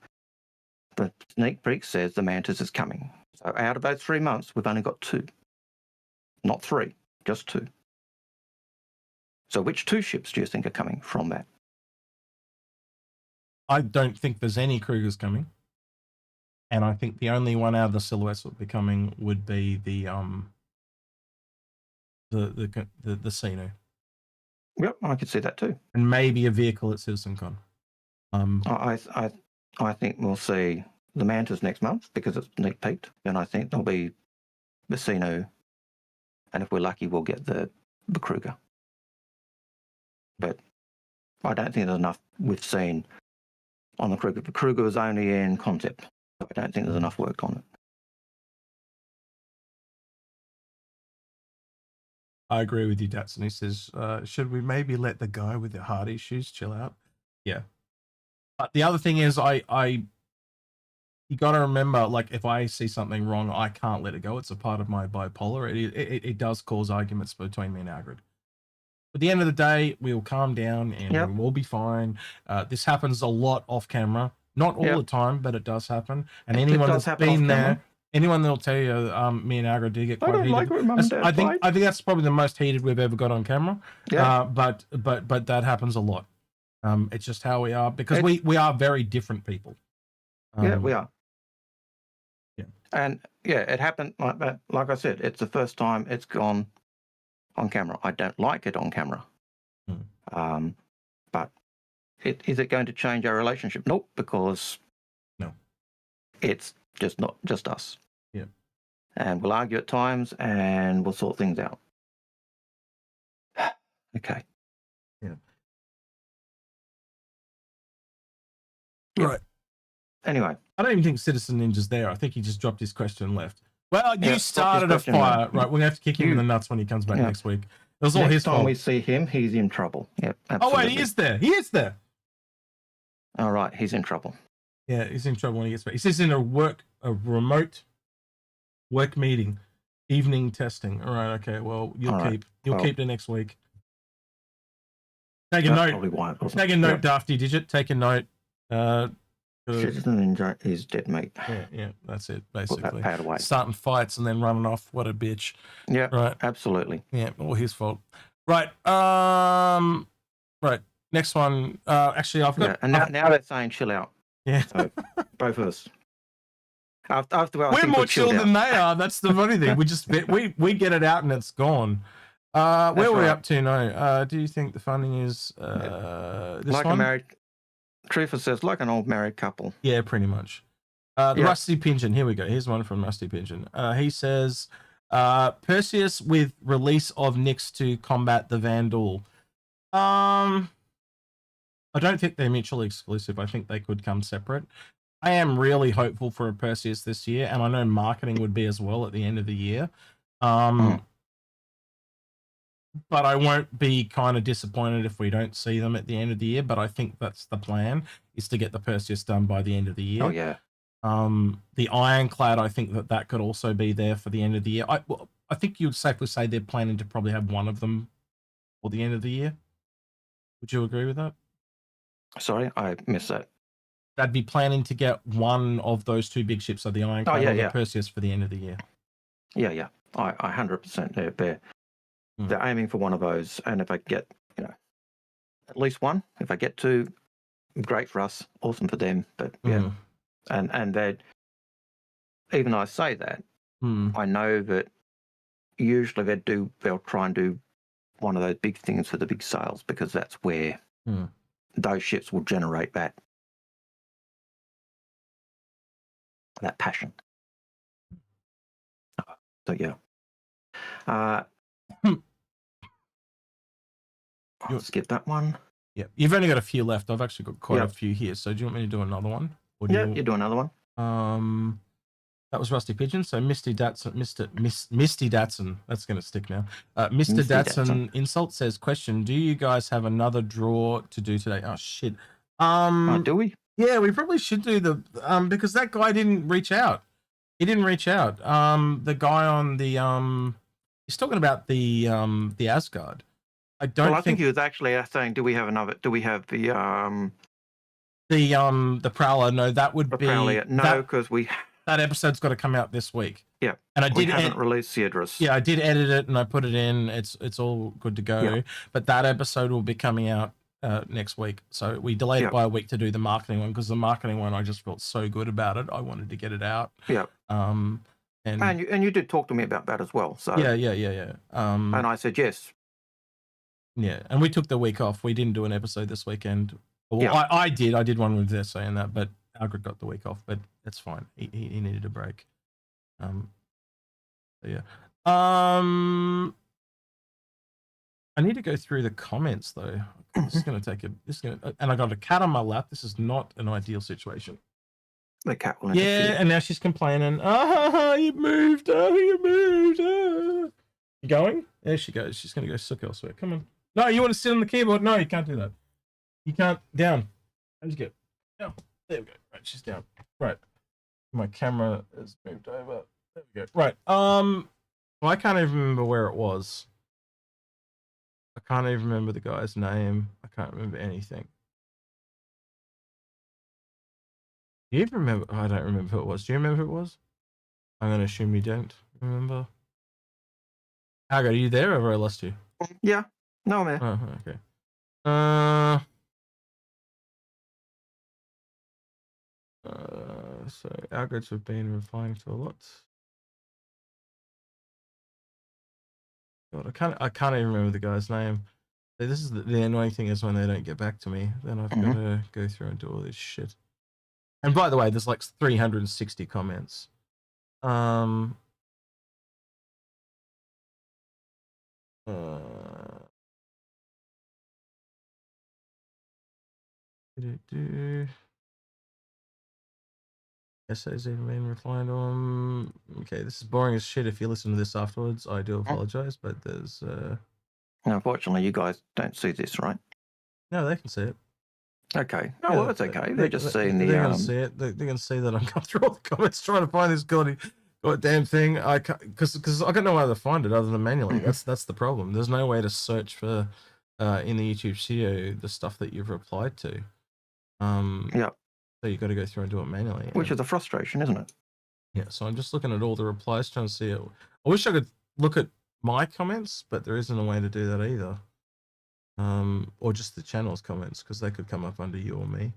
the sneak peek says the Mantis is coming. So out of those 3 months, we've only got 2, not 3, just 2. So which 2 ships do you think are coming from that? I don't think there's any Krugers coming. And I think the only one out of the silhouettes that would be coming would be the Sino. Yep, I could see that too. And maybe a vehicle at CitizenCon. I think we'll see the Mantis next month because it's sneak peeked. And I think there'll be the Sino. And if we're lucky, we'll get the Kruger. But I don't think there's enough we've seen on the Kruger. The Kruger was only in concept. I don't think there's enough work on it. I agree with you, Datsun. He says, should we maybe let the guy with the heart issues chill out? Yeah. But the other thing is, you got to remember, like, if I see something wrong, I can't let it go. It's a part of my bipolar. It does cause arguments between me and Algared. At the end of the day, we'll calm down and we'll be fine. This happens a lot off camera. Not all the time, but it does happen. And anyone that's been there, anyone that'll tell you, me and Algared do get quite heated. I think that's probably the most heated we've ever got on camera. Yeah. But that happens a lot. It's just how we are, because we are very different people. We are. Yeah. And it happened like that. Like I said, it's the first time it's gone on camera. I don't like it on camera. But is it going to change our relationship? Nope, because it's not just us. Yeah. And we'll argue at times and we'll sort things out. Okay. Yeah. Yep. Right. Anyway. I don't even think Citizen Ninja's there. I think he just dropped his question and left. Well, you Yeah, started a question, mate. fire. Right, we're going to have to kick him in the nuts when he comes back next week. It was all his fault. Next time we see him, he's in trouble. Yep, Oh, absolutely. wait, he is there. He is there. All right, he's in trouble. Yeah, he's in trouble when he gets back. He says in a remote work meeting, evening testing. All right, okay. Well, you'll keep the next week. Take a note. Probably why it wasn't. Take a note, Dafty Digit. Take a note. Citizen is dead meat. Yeah, that's it, basically. Put that pad away. Starting fights and then running off. What a bitch. Yeah, right. Absolutely. Yeah, all his fault. Right. Right. Next one. Actually, I've got. Yeah, and now they're saying chill out. Yeah. So, both of us. After we're more chill than they are. That's the funny thing. We just we get it out and it's gone. Where are we up to now? Do you think the funding is this like one? A married? Trufa says like an old married couple. Yeah, pretty much. Rusty Pigeon. Here we go. Here's one from Rusty Pigeon. He says, Perseus with release of Nyx to combat the Vandal. I don't think they're mutually exclusive. I think they could come separate. I am really hopeful for a Perseus this year, and I know marketing would be as well at the end of the year. But I won't be kind of disappointed if we don't see them at the end of the year. But I think that's the plan, is to get the Perseus done by the end of the year. Oh, yeah. The Ironclad, I think that could also be there for the end of the year. I think you'd safely say they're planning to probably have one of them for the end of the year. Would you agree with that? Sorry, I missed that. They'd be planning to get one of those two big ships, so the Ironclad or the Perseus, for the end of the year. Yeah. I 100% they're aiming for one of those, and if I get, at least one, if I get two, great for us, awesome for them. But and they, even though I say that, I know that usually they'll try and do one of those big things for the big sales, because that's where those ships will generate that passion. So yeah. I'll skip that one. Yeah, you've only got a few left. I've actually got quite a few here. So do you want me to do another one? Or you do another one. That was Rusty Pigeon. So Misty Datsun, Misty Datsun. That's going to stick now. Mr. Datsun Insult says, question: do you guys have another draw to do today? Oh shit. Do we? Yeah, we probably should do the because that guy didn't reach out. He didn't reach out. The guy on the he's talking about the Asgard. I think he was actually saying, do we have the Prowler? No, that would be Prowler. No, because that episode's got to come out this week. Yeah, and we haven't released Theodorus. Yeah, I did edit it and I put it in. It's all good to go. Yeah. But that episode will be coming out next week. So we delayed it by a week to do the marketing one, because the marketing one I just felt so good about it. I wanted to get it out. Yeah. And you did talk to me about that as well. So yeah. And I said yes. Yeah, and we took the week off. We didn't do an episode this weekend. Well, I did. I did one with this saying that, but Algared got the week off. But that's fine. He needed a break. Yeah. I need to go through the comments though. This is going to take and I got a cat on my lap. This is not an ideal situation. The cat will interfere. And now she's complaining. You moved. You moved. You going? There she goes. She's going to go suck elsewhere. Come on. No, you want to sit on the keyboard? No, you can't do that. You can't. Down. How'd you get? Down. There we go. Right, she's down. Right. My camera has moved over. There we go. Right. Well, I can't even remember where it was. I can't even remember the guy's name. I can't remember anything. Do you even remember? I don't remember who it was. Do you remember who it was? I'm going to assume you don't remember. Algared, are you there, or have I lost you? Yeah. No, man. Oh, okay. So Algareds have been replying to a lot. God, I can't even remember the guy's name. This is the annoying thing, is when they don't get back to me, then I've got to go through and do all this shit. And by the way, there's like 360 comments. Essays even been replying to them. Okay, this is boring as shit. If you listen to this afterwards, I do apologize, but there's Unfortunately, you guys don't see this, right? no, they can see it. Okay. Oh, Yeah, well, that's okay. They're just seeing the. They're gonna see it. They're gonna see that I'm going through all the comments trying to find this goddamn thing. I can't, because I got no way to find it other than manually. That's the problem. There's no way to search for in the YouTube Studio the stuff that you've replied to. Yeah. So you got to go through and do it manually. Which is a frustration, isn't it? Yeah. So I'm just looking at all the replies, trying to see it. I wish I could look at my comments, but there isn't a way to do that either. Or just the channel's comments, because they could come up under you or me.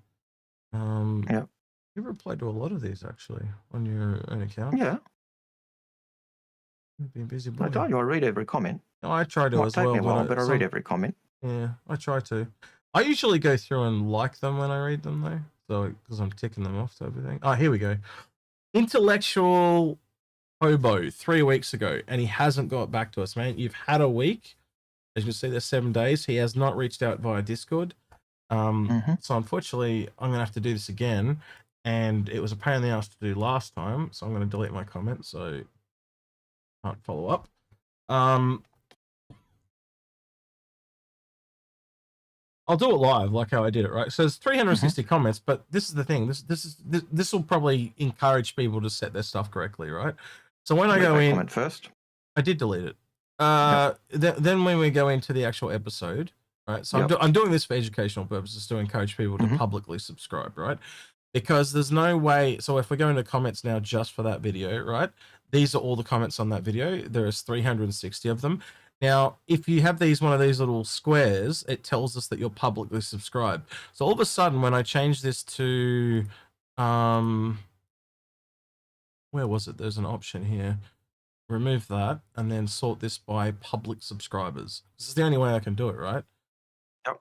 Yeah. You've replied to a lot of these actually on your own account. Yeah. You've been busy boy. I told you I read every comment. No, I try to Might as take well, me a while, but I read every comment. Yeah, I try to. I usually go through and like them when I read them though, so because I'm ticking them off to everything. Oh, here we go. Intellectual Hobo 3 weeks ago, and he hasn't got back to us, man. You've had a week. As you can see, there's 7 days. He has not reached out via Discord. So unfortunately, I'm gonna have to do this again, and it was a pain in the ass to do last time. So I'm gonna delete my comment, so can't follow up. I'll do it live, like how I did it, right? So there's 360 comments, but this is the thing. This will probably encourage people to set their stuff correctly, right? So when I go in, comment first. I did delete it. Then when we go into the actual episode, right? So I'm doing this for educational purposes to encourage people to publicly subscribe, right? Because there's no way. So if we go into comments now just for that video, right? These are all the comments on that video. There is 360 of them. Now, if you have one of these little squares, it tells us that you're publicly subscribed. So all of a sudden, when I change this to, where was it? There's an option here. Remove that and then sort this by public subscribers. This is the only way I can do it, right? Yep.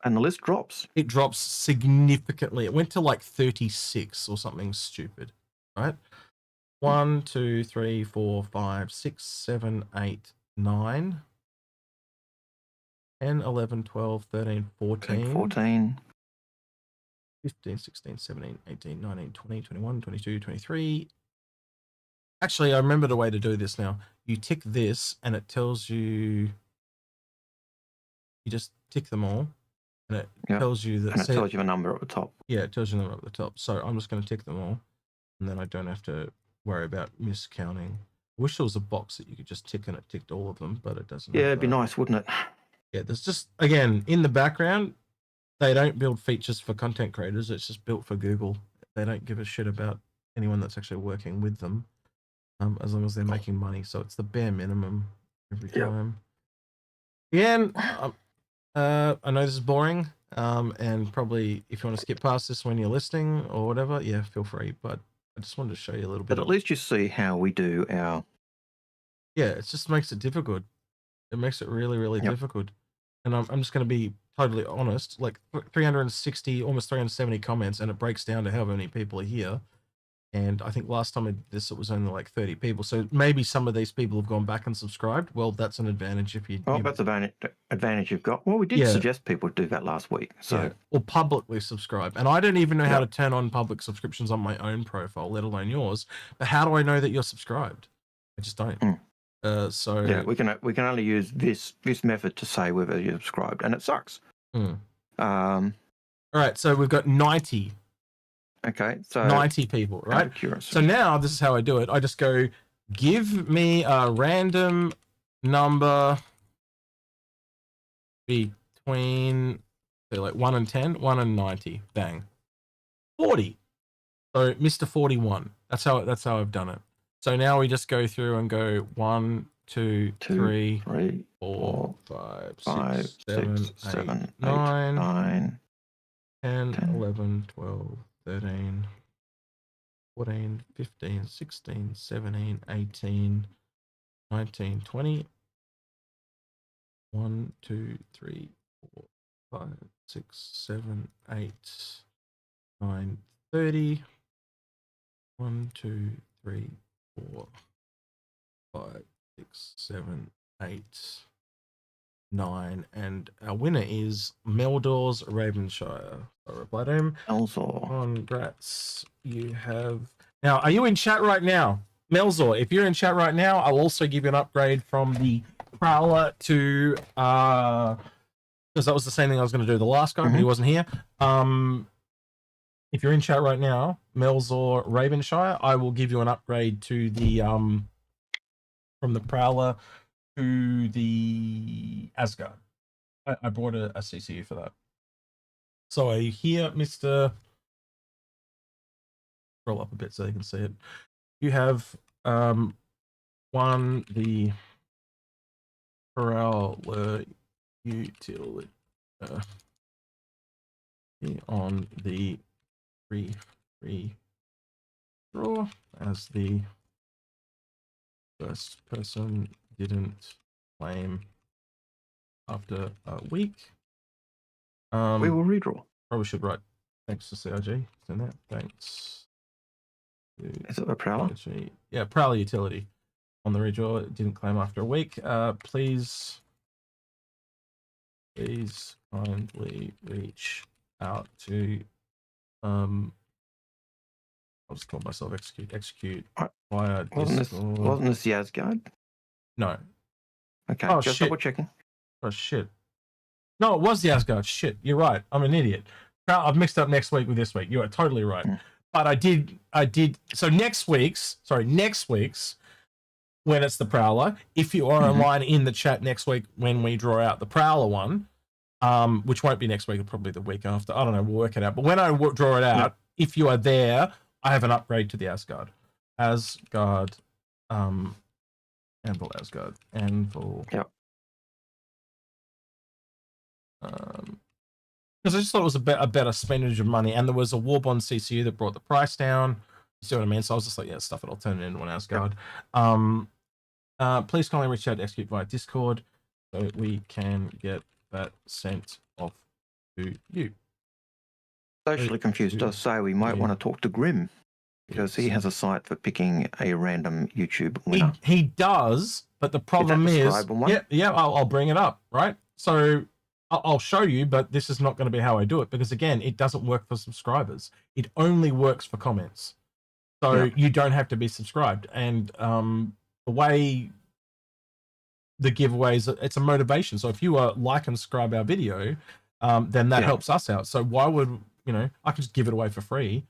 And the list drops. It drops significantly. It went to like 36 or something stupid, right? 1, 2, 3, 4, 5, 6, 7, 8, 9, 10, 11, 12, 13, 14, 15, 16, 17, 18, 19, 20, 21, 22, 23. Actually, I remember the way to do this now. You tick this and it tells you, you just tick them all and it tells you that. And it tells you a number at the top. Yeah, it tells you a number at the top. So I'm just going to tick them all and then I don't have to worry about miscounting. I wish there was a box that you could just tick and it ticked all of them, but it doesn't. Yeah, it'd be nice, wouldn't it? Yeah, there's just, again, in the background, they don't build features for content creators. It's just built for Google. They don't give a shit about anyone that's actually working with them, as long as they're making money. So it's the bare minimum every time. Again, I know this is boring, and probably if you want to skip past this when you're listening or whatever, yeah, feel free. But I just wanted to show you a little bit. But at least you see how we do our. Yeah, it just makes it difficult. It makes it really, really difficult. And I'm just going to be totally honest, like 360, almost 370 comments, and it breaks down to however many people are here. And I think last time I did this, it was only like 30 people. So maybe some of these people have gone back and subscribed. Well, that's an advantage if you. Well, that's the advantage you've got. Well, we did suggest people do that last week. So or publicly subscribe. And I don't even know how to turn on public subscriptions on my own profile, let alone yours. But how do I know that you're subscribed? I just don't. So yeah, we can only use this method to say whether you're subscribed, and it sucks. All right, so we've got 90. Okay, so 90 people, right? So now this is how I do it. I just go, give me a random number between, say, like 1 and 10, 1 and 90. Bang. 40. So Mr. 41. That's how I've done it. So now we just go through and go 1, 2, 3, 4, 5, 6, 7, 8, 9, 10, 11, 12, 13, 14, 15, 16, 17, 18, 19, 20. 1, 2, 3, 4, 5, 6, 7, 8, 9, 30. 1, 2, 3, 4, 5, 6, 7, 8, 9, and our winner is Meldor's Ravenshire. I reply to him. Also, congrats, you have Now, are you in chat right now? Melzor, if you're in chat right now, I'll also give you an upgrade from the Prowler to because that was the same thing I was going to do the last guy, but he wasn't here. If you're in chat right now, Melzor Ravenshire, I will give you an upgrade to the from the Prowler to the Asgard. I brought a CCU for that. So are you here, Mr. Roll up a bit so you can see it. You have won the Referral utility on the free draw as the first person didn't claim after a week. We will redraw. Probably should write thanks to CRG. In that. Thanks. Is it a Prowler? Yeah, Prowler utility on the redraw. It didn't claim after a week. Please kindly reach out to I'll just call myself execute via Discord. Wasn't this the Asgard? No. Okay, oh, just shit. double checking. Oh shit. No, it was the Asgard. Shit, you're right. I'm an idiot. I've mixed up next week with this week. You are totally right. But I did. So next week's, when it's the Prowler, if you are online in the chat next week when we draw out the Prowler one, which won't be next week, probably the week after. I don't know. We'll work it out. But when I draw it out, if you are there, I have an upgrade to the Asgard. Anvil Asgard. Anvil. Yep. Because I just thought it was a better spendage of money, and there was a Warbond CCU that brought the price down. You see what I mean? So I was just like, yeah, stuff it. I'll turn it into an Asgard. Please kindly reach out to Execute via Discord so we can get that sent off to you. Socially Confused does say we might want to talk to Grim because he has a site for picking a random YouTube winner. He does, but the problem is, I'll bring it up, right? So I'll show you, but this is not going to be how I do it because, again, it doesn't work for subscribers. It only works for comments. So you don't have to be subscribed. And the way the giveaways, it's a motivation. So if you like and subscribe our video, then that helps us out. So why would, I could just give it away for free.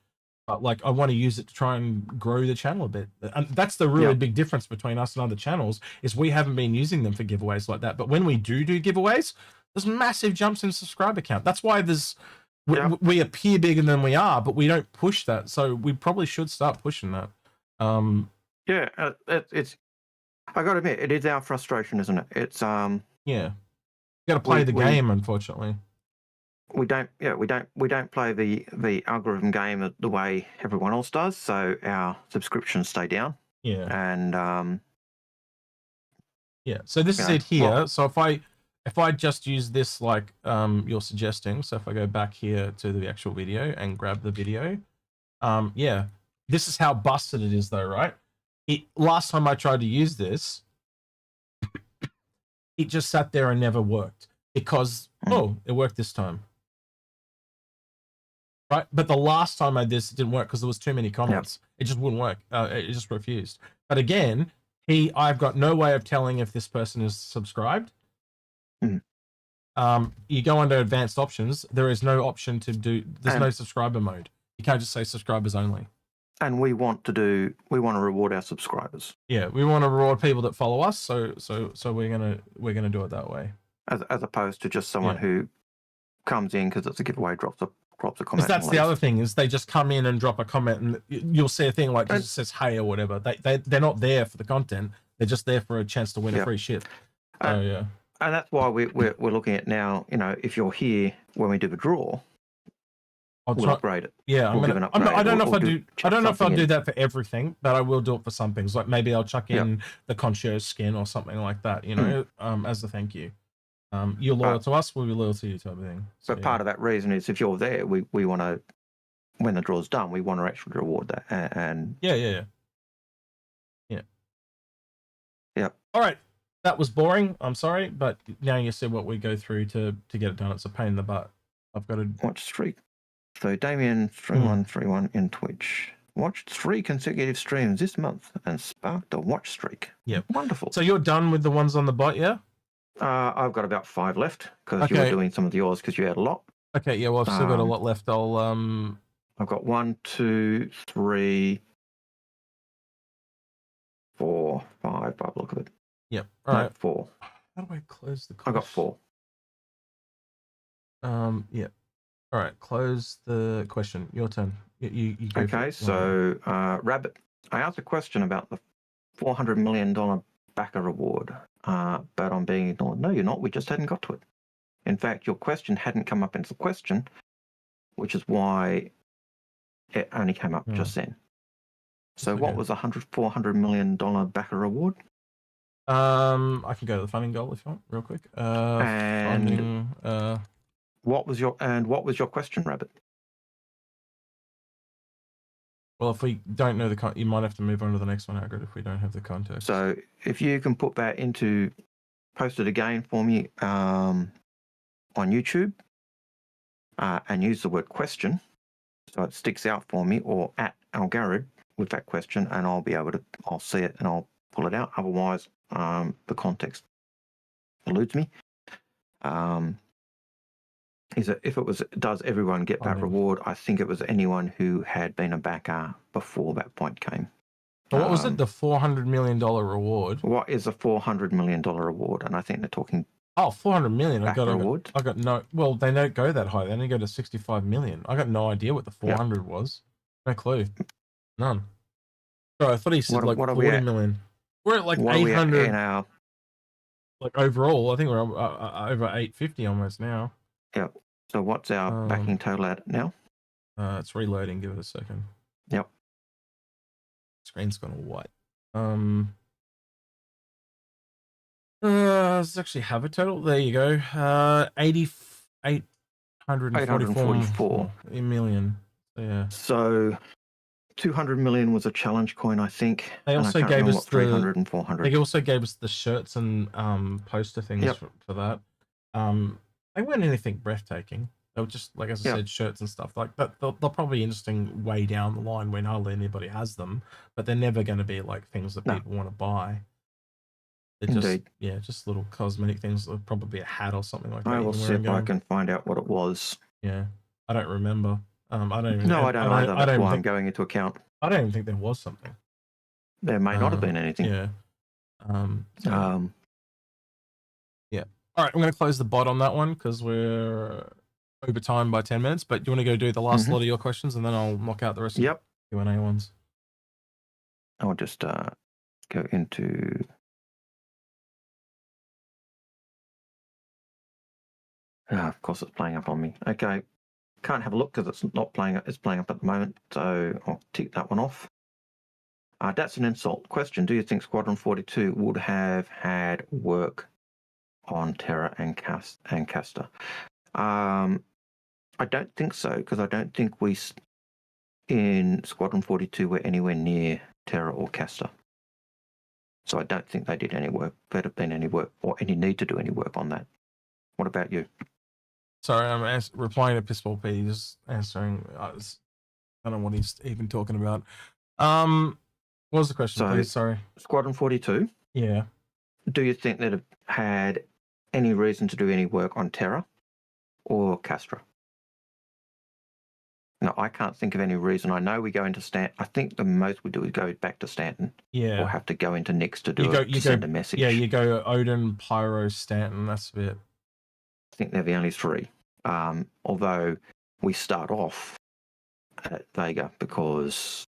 But like, I want to use it to try and grow the channel a bit. And that's the really big difference between us and other channels is we haven't been using them for giveaways like that. But when we do giveaways, there's massive jumps in subscriber count. That's why we appear bigger than we are, but we don't push that. So we probably should start pushing that. It's. I got to admit, it is our frustration, isn't it? It's yeah. You got to play the game, unfortunately. We don't play the algorithm game the way everyone else does. So our subscriptions stay down. Yeah. And so this is it here. So if I just use this like you're suggesting, so if I go back here to the actual video and grab the video, this is how busted it is though, right? Last time I tried to use this, it just sat there and never worked because, it worked this time. Right? But the last time I did this, it didn't work because there was too many comments. It just wouldn't work. It just refused. But again, I've got no way of telling if this person is subscribed. You go under advanced options. There is no option to do. There's no subscriber mode. You can't just say subscribers only. And we want to reward our subscribers. Yeah, we want to reward people that follow us. So we're gonna do it that way. As opposed to just someone who comes in because it's a giveaway, drops a comment. Because that's the other thing is they just come in and drop a comment, and you'll see a thing like it just says hey or whatever. They're not there for the content. They're just there for a chance to win a free shit. So And that's why we're looking at now. If you're here when we do the draw, we'll upgrade it. Yeah, I don't know if I'll do that for everything, but I will do it for some things. Like maybe I'll chuck in the concierge skin or something like that. As a thank you. You're loyal to us, we'll be loyal to you, type of thing. So, but part of that reason is if you're there, we want to, when the draw's done, we want to actually reward that. And yeah. All right. That was boring. I'm sorry, but now you see what we go through to get it done. It's a pain in the butt. I've got to watch streak. So Damien 3131 in Twitch. watched 3 consecutive streams this month and sparked a watch streak. Yep. Wonderful. So you're done with the ones on the bot, yeah? I've got about 5 left because you were doing some of yours because you had a lot. Okay, yeah, well, I've still got a lot left. I've got 1, 2, 3, 4, 5 by the look of it. Yep. All right. 4. How do I close the I got 4. Yeah. All right, close the question. Your turn. You go. Okay, so Rabbit, I asked a question about the $400 million backer reward, but I'm being ignored. No, you're not. We just hadn't got to it. In fact, your question hadn't come up as a question, which is why it only came up just then. So what was the $400 million backer reward? I can go to the funding goal if you want, real quick. And funding, what was your question, Rabbit? Well, if we don't know you might have to move on to the next one, Algared, if we don't have the context. So if you can put that post it again for me on YouTube and use the word question so it sticks out for me, or at Algared with that question, and I'll see it and I'll pull it out. Otherwise, the context eludes me. Is that if it was, does everyone get that reward? I think it was anyone who had been a backer before that point came. But what was it? The $400 million reward? What is a $400 million reward? And I think they're talking. Oh, $400 million. I got no. Well, they don't go that high. They only go to 65 million. I got no idea what the 400 was. No clue. None. Sorry, I thought he said 40 million. We're at like 800. Like overall, I think we're over 850 almost now. Yep. So what's our backing total at now? It's reloading. Give it a second. Yep. Screen's gone white. Let's actually have a total. There you go. 844 million. Yeah. So 200 million was a challenge coin, I think. They also gave us 300 and 400. They also gave us the shirts and poster things for that. They weren't anything breathtaking. They were just, like as I said, shirts and stuff like that. They'll probably be interesting way down the line when hardly anybody has them, but they're never going to be like things that people want to buy. They're just little cosmetic things. It'll probably be a hat or something like that. I will see if I can find out what it was. Yeah, I don't remember. I don't even. No, I don't either. That's why I'm going into account. I don't even think there was something. There may not have been anything. Yeah. Yeah. All right, I'm going to close the bot on that one because we're over time by 10 minutes. But do you want to go do the last lot of your questions and then I'll knock out the rest of the Q&A ones? I'll just go into. Of course, it's playing up on me. Okay, can't have a look because it's not playing. It's playing up at the moment, so I'll tick that one off. That's an insult. Question: do you think Squadron 42 would have had work on Terra and Castor? I don't think so, because I don't think we in Squadron 42 were anywhere near Terra or Castor. So I don't think they did any work. There'd have been any work or any need to do any work on that. What about you? Sorry, I'm replying to Pistol P. Just answering. I don't know what he's even talking about. What was the question, please? Sorry. Squadron 42. Yeah. Do you think they'd have had any reason to do any work on Terra or Castor? No, I can't think of any reason. I know we go into Stanton. I think the most we do is go back to Stanton. Yeah. Or have to go into Nix to send a message. Yeah, you go Odin, Pyro, Stanton. That's a bit. I think they're the only 3. Although we start off at Vega because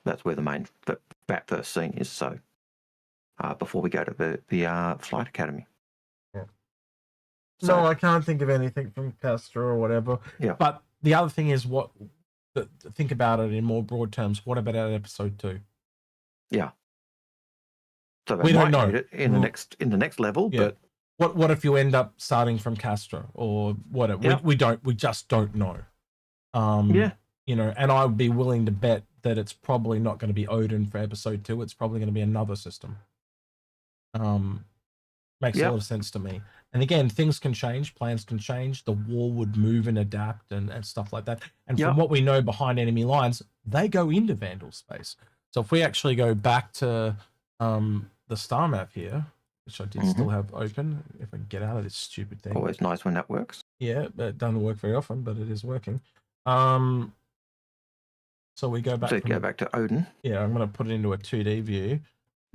that's where the main that first scene is. So before we go to the flight academy. Yeah. So, no, I can't think of anything from Castor or whatever. Yeah. But the other thing is think about it in more broad terms. What about episode 2? Yeah. So we don't know it in the next level, but. What if you end up starting from Castro or whatever? Yeah. We just don't know. You know, and I would be willing to bet that it's probably not going to be Odin for episode 2. It's probably going to be another system. Makes a lot of sense to me. And again, things can change, plans can change. The war would move and adapt and stuff like that. And from what we know behind enemy lines, they go into Vandal space. So if we actually go back to the star map here, which I did still have open, if I can get out of this stupid thing. Always nice when that works. Yeah, it doesn't work very often, but it is working. So we go back. So go back to Odin. Yeah, I'm going to put it into a 2D view.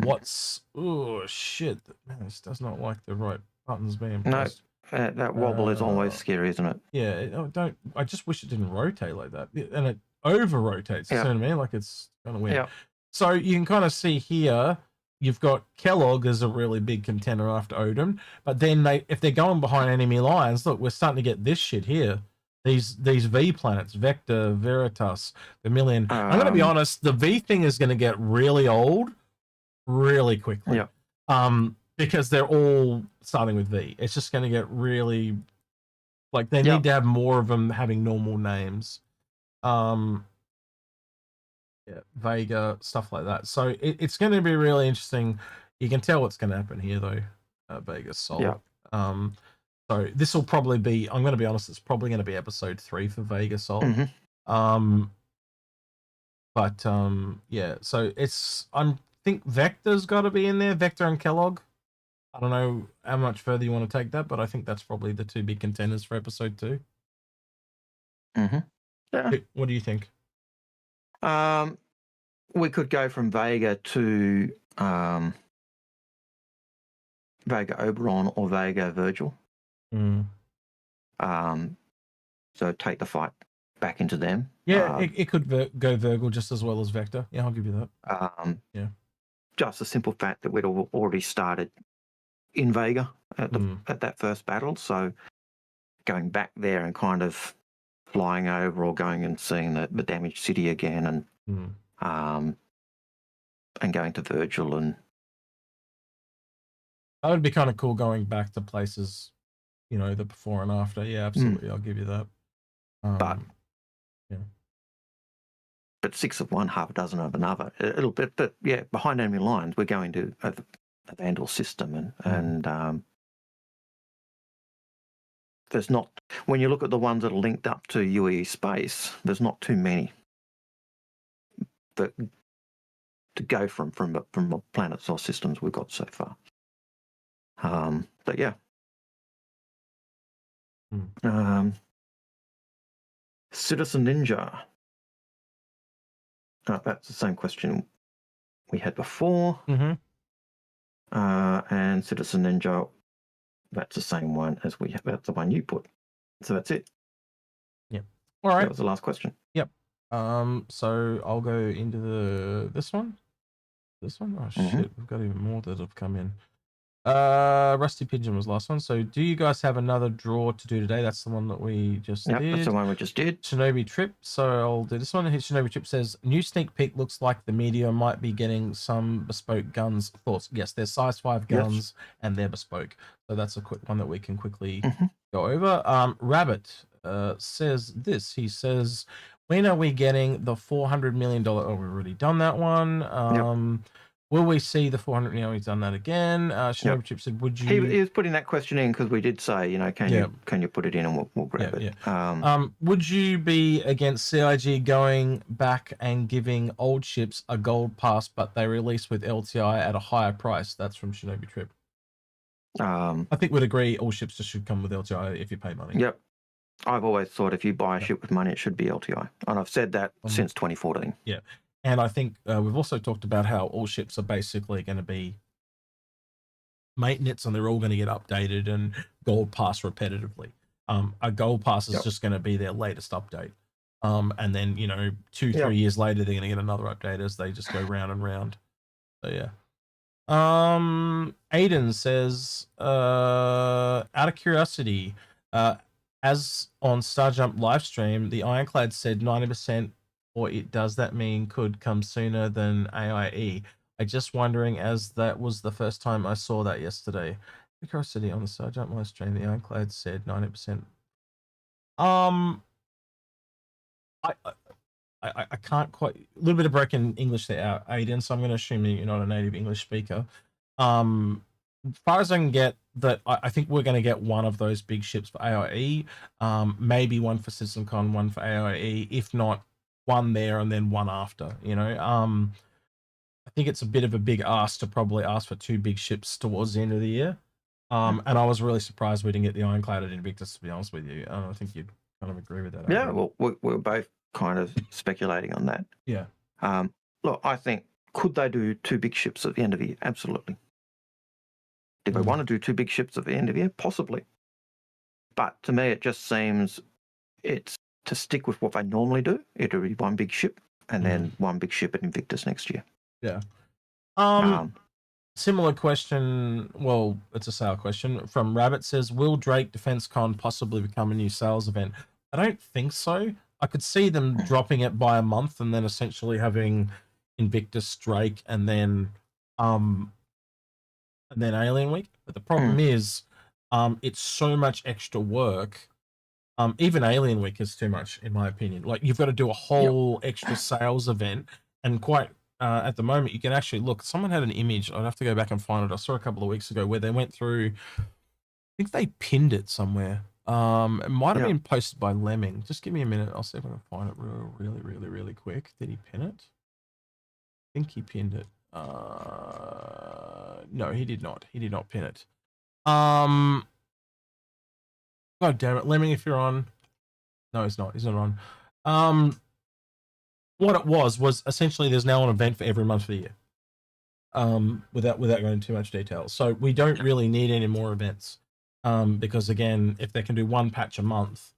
What's... Oh, shit. Man, this does not like the right buttons being pressed. No, that wobble is always scary, isn't it? Yeah, I just wish it didn't rotate like that. And it over-rotates, you know what I mean? Like, it's kind of weird. Yeah. So you can kind of see here, you've got Kellogg as a really big contender after Odin. But then if they're going behind enemy lines, look, we're starting to get this shit here. These V planets, Vector, Veritas, Vermilion. I'm going to be honest, the V thing is going to get really old really quickly. Yeah. Because they're all starting with V. It's just going to get really... Like, they need to have more of them having normal names. Yeah, Vega, stuff like that. So it's going to be really interesting. You can tell what's going to happen here, though. Vega Sol. Yeah. So this will probably be, I'm going to be honest, it's probably going to be episode 3 for Vega Sol. Yeah, so I think Vector's got to be in there, Vector and Kellogg. I don't know how much further you want to take that, but I think that's probably the 2 big contenders for episode 2. Yeah. What do you think? We could go from Vega to Vega Oberon or Vega Virgil. So take the fight back into them. Yeah, it could go Virgil just as well as Vector. Yeah, I'll give you that. Yeah. Just the simple fact that we'd already started in Vega at that first battle, so going back there and kind of flying over or going and seeing the damaged city again and going to Virgil, and that would be kind of cool going back to places, you know, the before and after. Yeah, absolutely. I'll give you that. But 6 of one, half a dozen of another. It'll bit, but yeah, behind enemy lines, we're going to a Vandal system, and there's not, when you look at the ones that are linked up to UEC space, there's not too many that to go from the planets or systems we've got so far. But yeah. Citizen Ninja. That's the same question we had before. And Citizen Ninja, that's the same one as we have. That's the one you put. So that's it. Yep. All right. That was the last question. Yep. So I'll go into this one. This one? Oh shit, we've got even more that have come in. Rusty Pigeon was last one. So do you guys have another draw to do today? That's the one that we just did. That's the one we just did. Shinobi Trip. So I'll do this one. Shinobi Trip says, new sneak peek looks like the media might be getting some bespoke guns. Thoughts? Yes, they're size 5 guns and they're bespoke. So that's a quick one that we can quickly go over. Rabbit says this. He says, when are we getting the $400 million? Oh, we've already done that one. Will we see the 400? You know, he's done that again. Shinobi Chip said, "Would you?" He was putting that question in because we did say, you know, can you put it in and we'll grab it. Would you be against CIG going back and giving old ships a gold pass, but they release with LTI at a higher price? That's from Shinobi Trip. I think we'd agree all ships just should come with LTI if you pay money. Yep. I've always thought if you buy a ship with money, it should be LTI, and I've said that since 2014. Yeah. And I think we've also talked about how all ships are basically going to be maintenance and they're all going to get updated and gold pass repetitively. A gold pass is just going to be their latest update. And then, you know, 2-3 years later, they're going to get another update as they just go round and round. So, yeah. Aiden says, out of curiosity, as on StarJump livestream, the Ironclad said 90%. Or does that mean could come sooner than AIE? I'm just wondering, as that was the first time I saw that yesterday. Curiosity on the StarJump live stream, the Ironclad said 90%. I can't quite, a little bit of broken English there, Aiden, so I'm going to assume that you're not a native English speaker. As far as I can get, that I think we're going to get one of those big ships for AIE, maybe one for CitizenCon, one for AIE. If not, one there and then one after, you know. I think it's a bit of a big ask to probably ask for 2 big ships towards the end of the year. And I was really surprised we didn't get the Ironclad at Invictus, to be honest with you. I think you'd kind of agree with that. Yeah, well, we're both kind of speculating on that. Yeah. Look, I think, could they do 2 big ships at the end of the year? Absolutely. Do they want to do 2 big ships at the end of the year? Possibly. But to me, it just seems it's to stick with what they normally do. It'll be 1 big ship and then 1 big ship at Invictus next year. Yeah. Similar question. Well, it's a sale question from Rabbit. Says, will Drake Defense Con possibly become a new sales event? I don't think so. I could see them dropping it by a month and then essentially having Invictus, Drake, and then Alien Week. But the problem is, it's so much extra work. Even Alien Week is too much, in my opinion. Like, you've got to do a whole extra sales event, and quite at the moment, you can actually look. Someone had an image. I'd have to go back and find it. I saw a couple of weeks ago where they went through. I think they pinned it somewhere. It might have been posted by Lemming. Just give me a minute. I'll see if I can find it really quick. Did he pin it? I think he pinned it. No, he did not. He did not pin it. God damn it, Lemming, if you're on. No, he's not. He's not on. What it was essentially there's now an event for every month of the year. Without going into too much detail. So we don't really need any more events. Because again, if they can do 1 patch a month,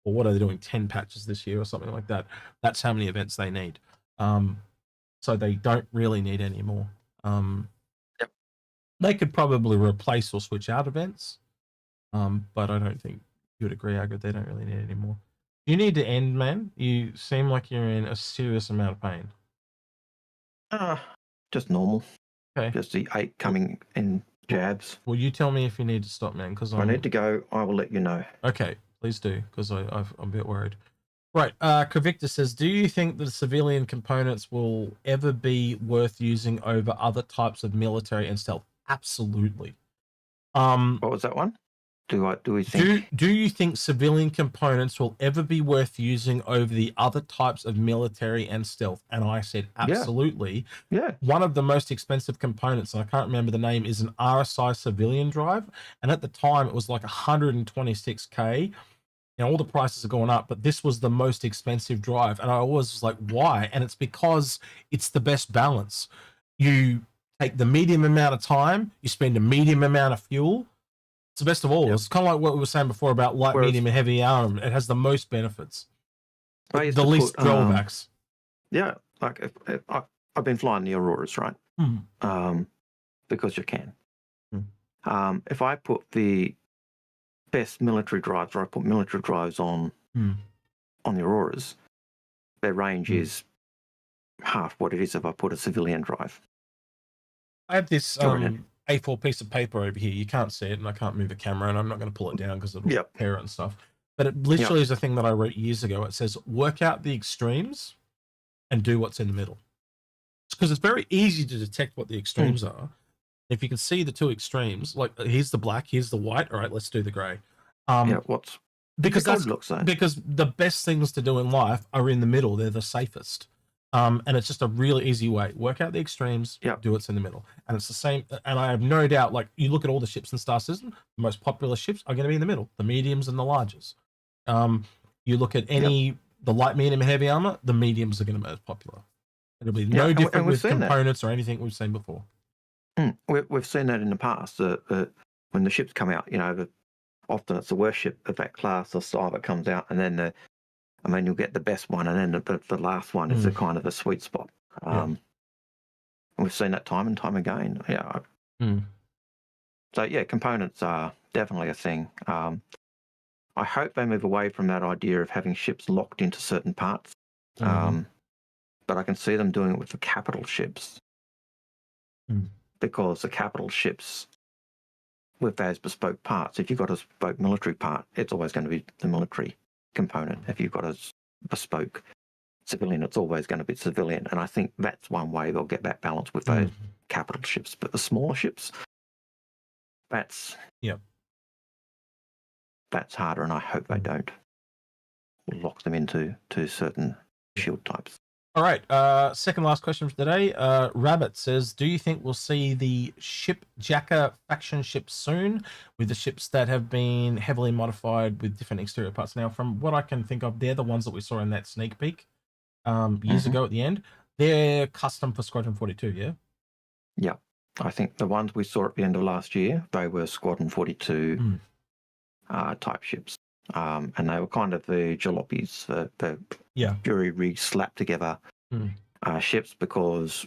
or what are they doing, 10 patches this year or something like that, that's how many events they need. So they don't really need any more. They could probably replace or switch out events. But I don't think you would agree, Algared, they don't really need any more. You need to end, man. You seem like you're in a serious amount of pain. Just normal. Okay. Just the 8 coming in jabs. Well, you tell me if you need to stop, man, because I need to go. I will let you know. Okay, please do, because I'm a bit worried. Right, Kravictor says, do you think that civilian components will ever be worth using over other types of military and stealth? Absolutely. What was that one? Do we think? Do you think civilian components will ever be worth using over the other types of military and stealth? And I said absolutely. Yeah. One of the most expensive components, and I can't remember the name, is an RSI civilian drive, and at the time it was like 126k. Now all the prices are going up, but this was the most expensive drive, and I always was like, why? And it's because it's the best balance. You take the medium amount of time, you spend a medium amount of fuel. It's the best of all. It's kind of like what we were saying before about light, medium, and heavy armor. It has the most benefits, the least drawbacks. Yeah, like if I've been flying the Auroras, right? Because you can. If I put the best military drives, or I put military drives on the Auroras, their range is half what it is if I put a civilian drive. I have this A4 piece of paper over here. You can't see it, and I can't move the camera, and I'm not going to pull it down because it'll tear it and stuff. But it literally is a thing that I wrote years ago. It says, work out the extremes and do what's in the middle. Because it's very easy to detect what the extremes are. If you can see the 2 extremes, like here's the black, here's the white. All right, let's do the grey. Because the best things to do in life are in the middle. They're the safest. And it's just a really easy way. Work out the extremes, do what's in the middle. And it's the same. And I have no doubt, like, you look at all the ships in Star System, the most popular ships are going to be in the middle, the mediums and the larges. You look at the light, medium, and heavy armor, the mediums are going to be most popular. It'll be no different with components or anything we've seen before. We've seen that in the past. When the ships come out, often it's the worst ship of that class or style that comes out, and then you'll get the best one, and then the last one is a kind of a sweet spot. We've seen that time and time again. So components are definitely a thing. I hope they move away from that idea of having ships locked into certain parts. But I can see them doing it with the capital ships. Because the capital ships, with those bespoke parts, if you've got a bespoke military part, it's always going to be the military component. If you've got a bespoke civilian, it's always going to be civilian. And I think that's one way they'll get that balance with those capital ships. But the smaller ships, that's harder, and I hope they don't lock them into certain shield types. All right. Second last question for today. Rabbit says, do you think we'll see the shipjacker faction ships soon with the ships that have been heavily modified with different exterior parts? Now, from what I can think of, they're the ones that we saw in that sneak peek years ago at the end. They're custom for Squadron 42, yeah? Yeah. I think the ones we saw at the end of last year, they were Squadron 42 type ships. And they were kind of the jalopies, the jury rigged slapped together ships, because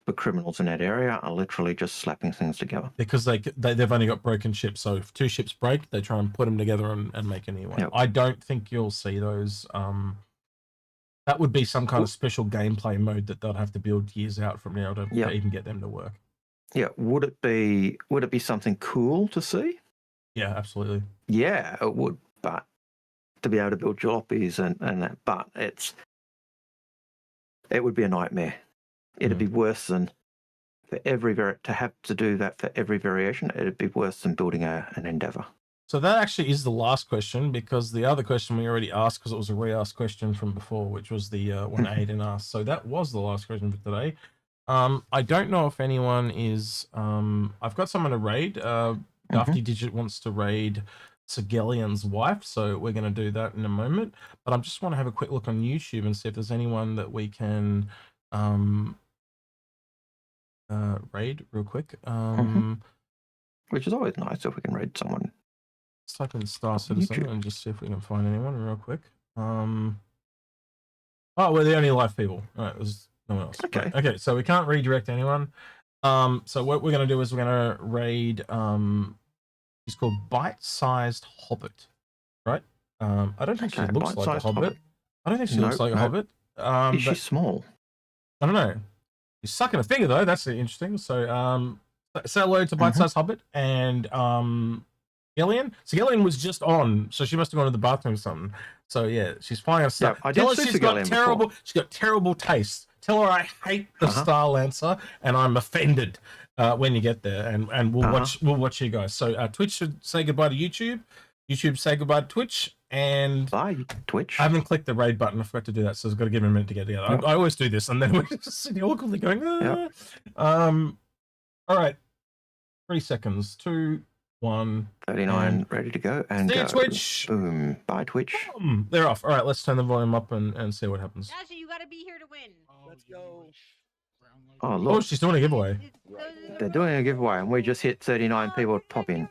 the criminals in that area are literally just slapping things together. Because they've only got broken ships. So if 2 ships break, they try and put them together and make a new one. Yep. I don't think you'll see those. That would be some kind of special gameplay mode that they'll have to build years out from now to even get them to work. Yeah. Would it be something cool to see? Yeah, absolutely. Yeah, it would. But to be able to build jalopies and that, but it would be a nightmare. It'd be worse than for to have to do that for every variation. It'd be worse than building an Endeavour. So that actually is the last question, because the other question we already asked, because it was a re-asked question from before, which was the one Aiden asked. So that was the last question for today. I don't know if anyone is. I've got someone to raid. Dafty Digit wants to raid Sigelian's wife, so we're going to do that in a moment. But I just want to have a quick look on YouTube and see if there's anyone that we can raid real quick. Which is always nice if we can raid someone. Let's type in Star Citizen and just see if we can find anyone real quick. Oh, we're the only live people. All right, there's no one else. Okay. Right. Okay, so we can't redirect anyone. So what we're going to do is we're going to raid. He's called Bite-Sized Hobbit, right? I don't think she looks like a hobbit. I don't think she looks like a hobbit. Is she small? I don't know. She's sucking a finger though. That's interesting. So say hello to Bite-Sized Hobbit and Sigelian. Sigelian was just on, so she must have gone to the bathroom or something. So yeah, she's flying us stuff. Tell her she's got terrible. She's got terrible taste. Tell her I hate the Star Lancer and I'm offended when you get there. And we'll watch you guys. So Twitch should say goodbye to YouTube. YouTube say goodbye to Twitch. And bye Twitch. I haven't clicked the raid button. I forgot to do that, so I've got to give him a minute to get together. I always do this, and then we're just sitting awkwardly going. All right, 3 seconds. 2, 1. 39 ready to go. And see you, Twitch. Boom. Bye, Twitch. Boom. They're off. All right, let's turn the volume up and see what happens. Dasha, you got to be here to win. Let's go. Oh, look. Oh, she's doing a giveaway. They're doing a giveaway, and we just hit 39 people to pop in.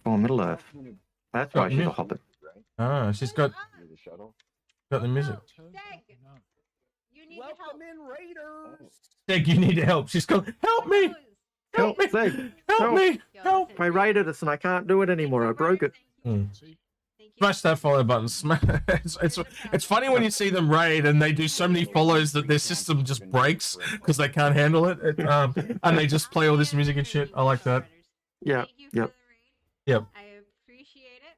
Oh, Middle Earth. That's why she's a hobbit. Ah, she's got the music. You need help. Steg, you need help. She's going, help me! Help me! Help me! Help! I raided us and I can't do it anymore. I broke it. Smash that follow button. It's funny when you see them raid and they do so many follows that their system just breaks because they can't handle it. And they just play all this music and shit. I like that. Yeah. Yep. Yep. I appreciate it.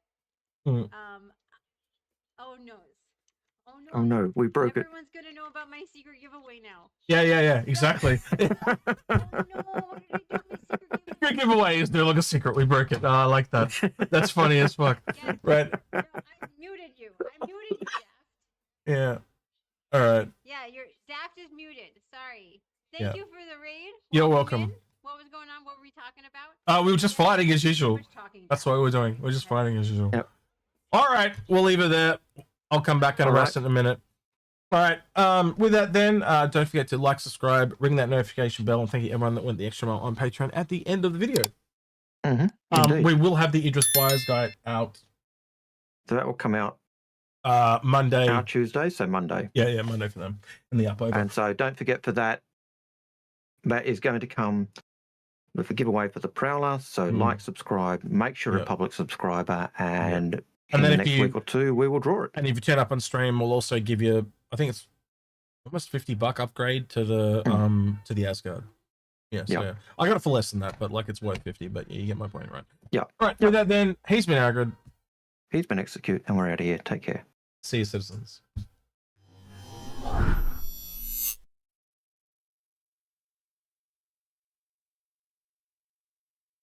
Oh no. Oh no, we broke it. Everyone's gonna know about my secret giveaway now. Yeah, exactly. Oh no, what did I do with my secret giveaway? Your giveaway is no longer secret. We broke it. I like that. That's funny as fuck. Yes. Right. No, I muted you. I muted you, Daft. Yeah. All right. Yeah, your Daft is muted. Sorry. Thank you for the raid. You're welcome. What was going on? What were we talking about? We were just fighting as usual. That's what we're doing. We're just fighting as usual. Yep. All right, we'll leave it there. I'll come back and arrest in a minute. All right. With that, then, don't forget to like, subscribe, ring that notification bell, and thank you everyone that went the extra mile on Patreon at the end of the video. We will have the Idris Buyers Guide out. So that will come out Monday. Our Tuesday, so Monday. Yeah, Monday for them in the upload. And so don't forget for that. That is going to come with a giveaway for the Prowler. So like, subscribe, make sure you're a public subscriber, and in the next week or two, we will draw it. And if you turn up on stream, we'll also give you, I think it's almost $50 upgrade to the Asgard. Yeah, so yeah. I got it for less than that, but like it's worth 50. But yeah, you get my point, right? Yeah. All right. With that, then, he's been Algared. He's been Execute, and we're out of here. Take care. See you, citizens.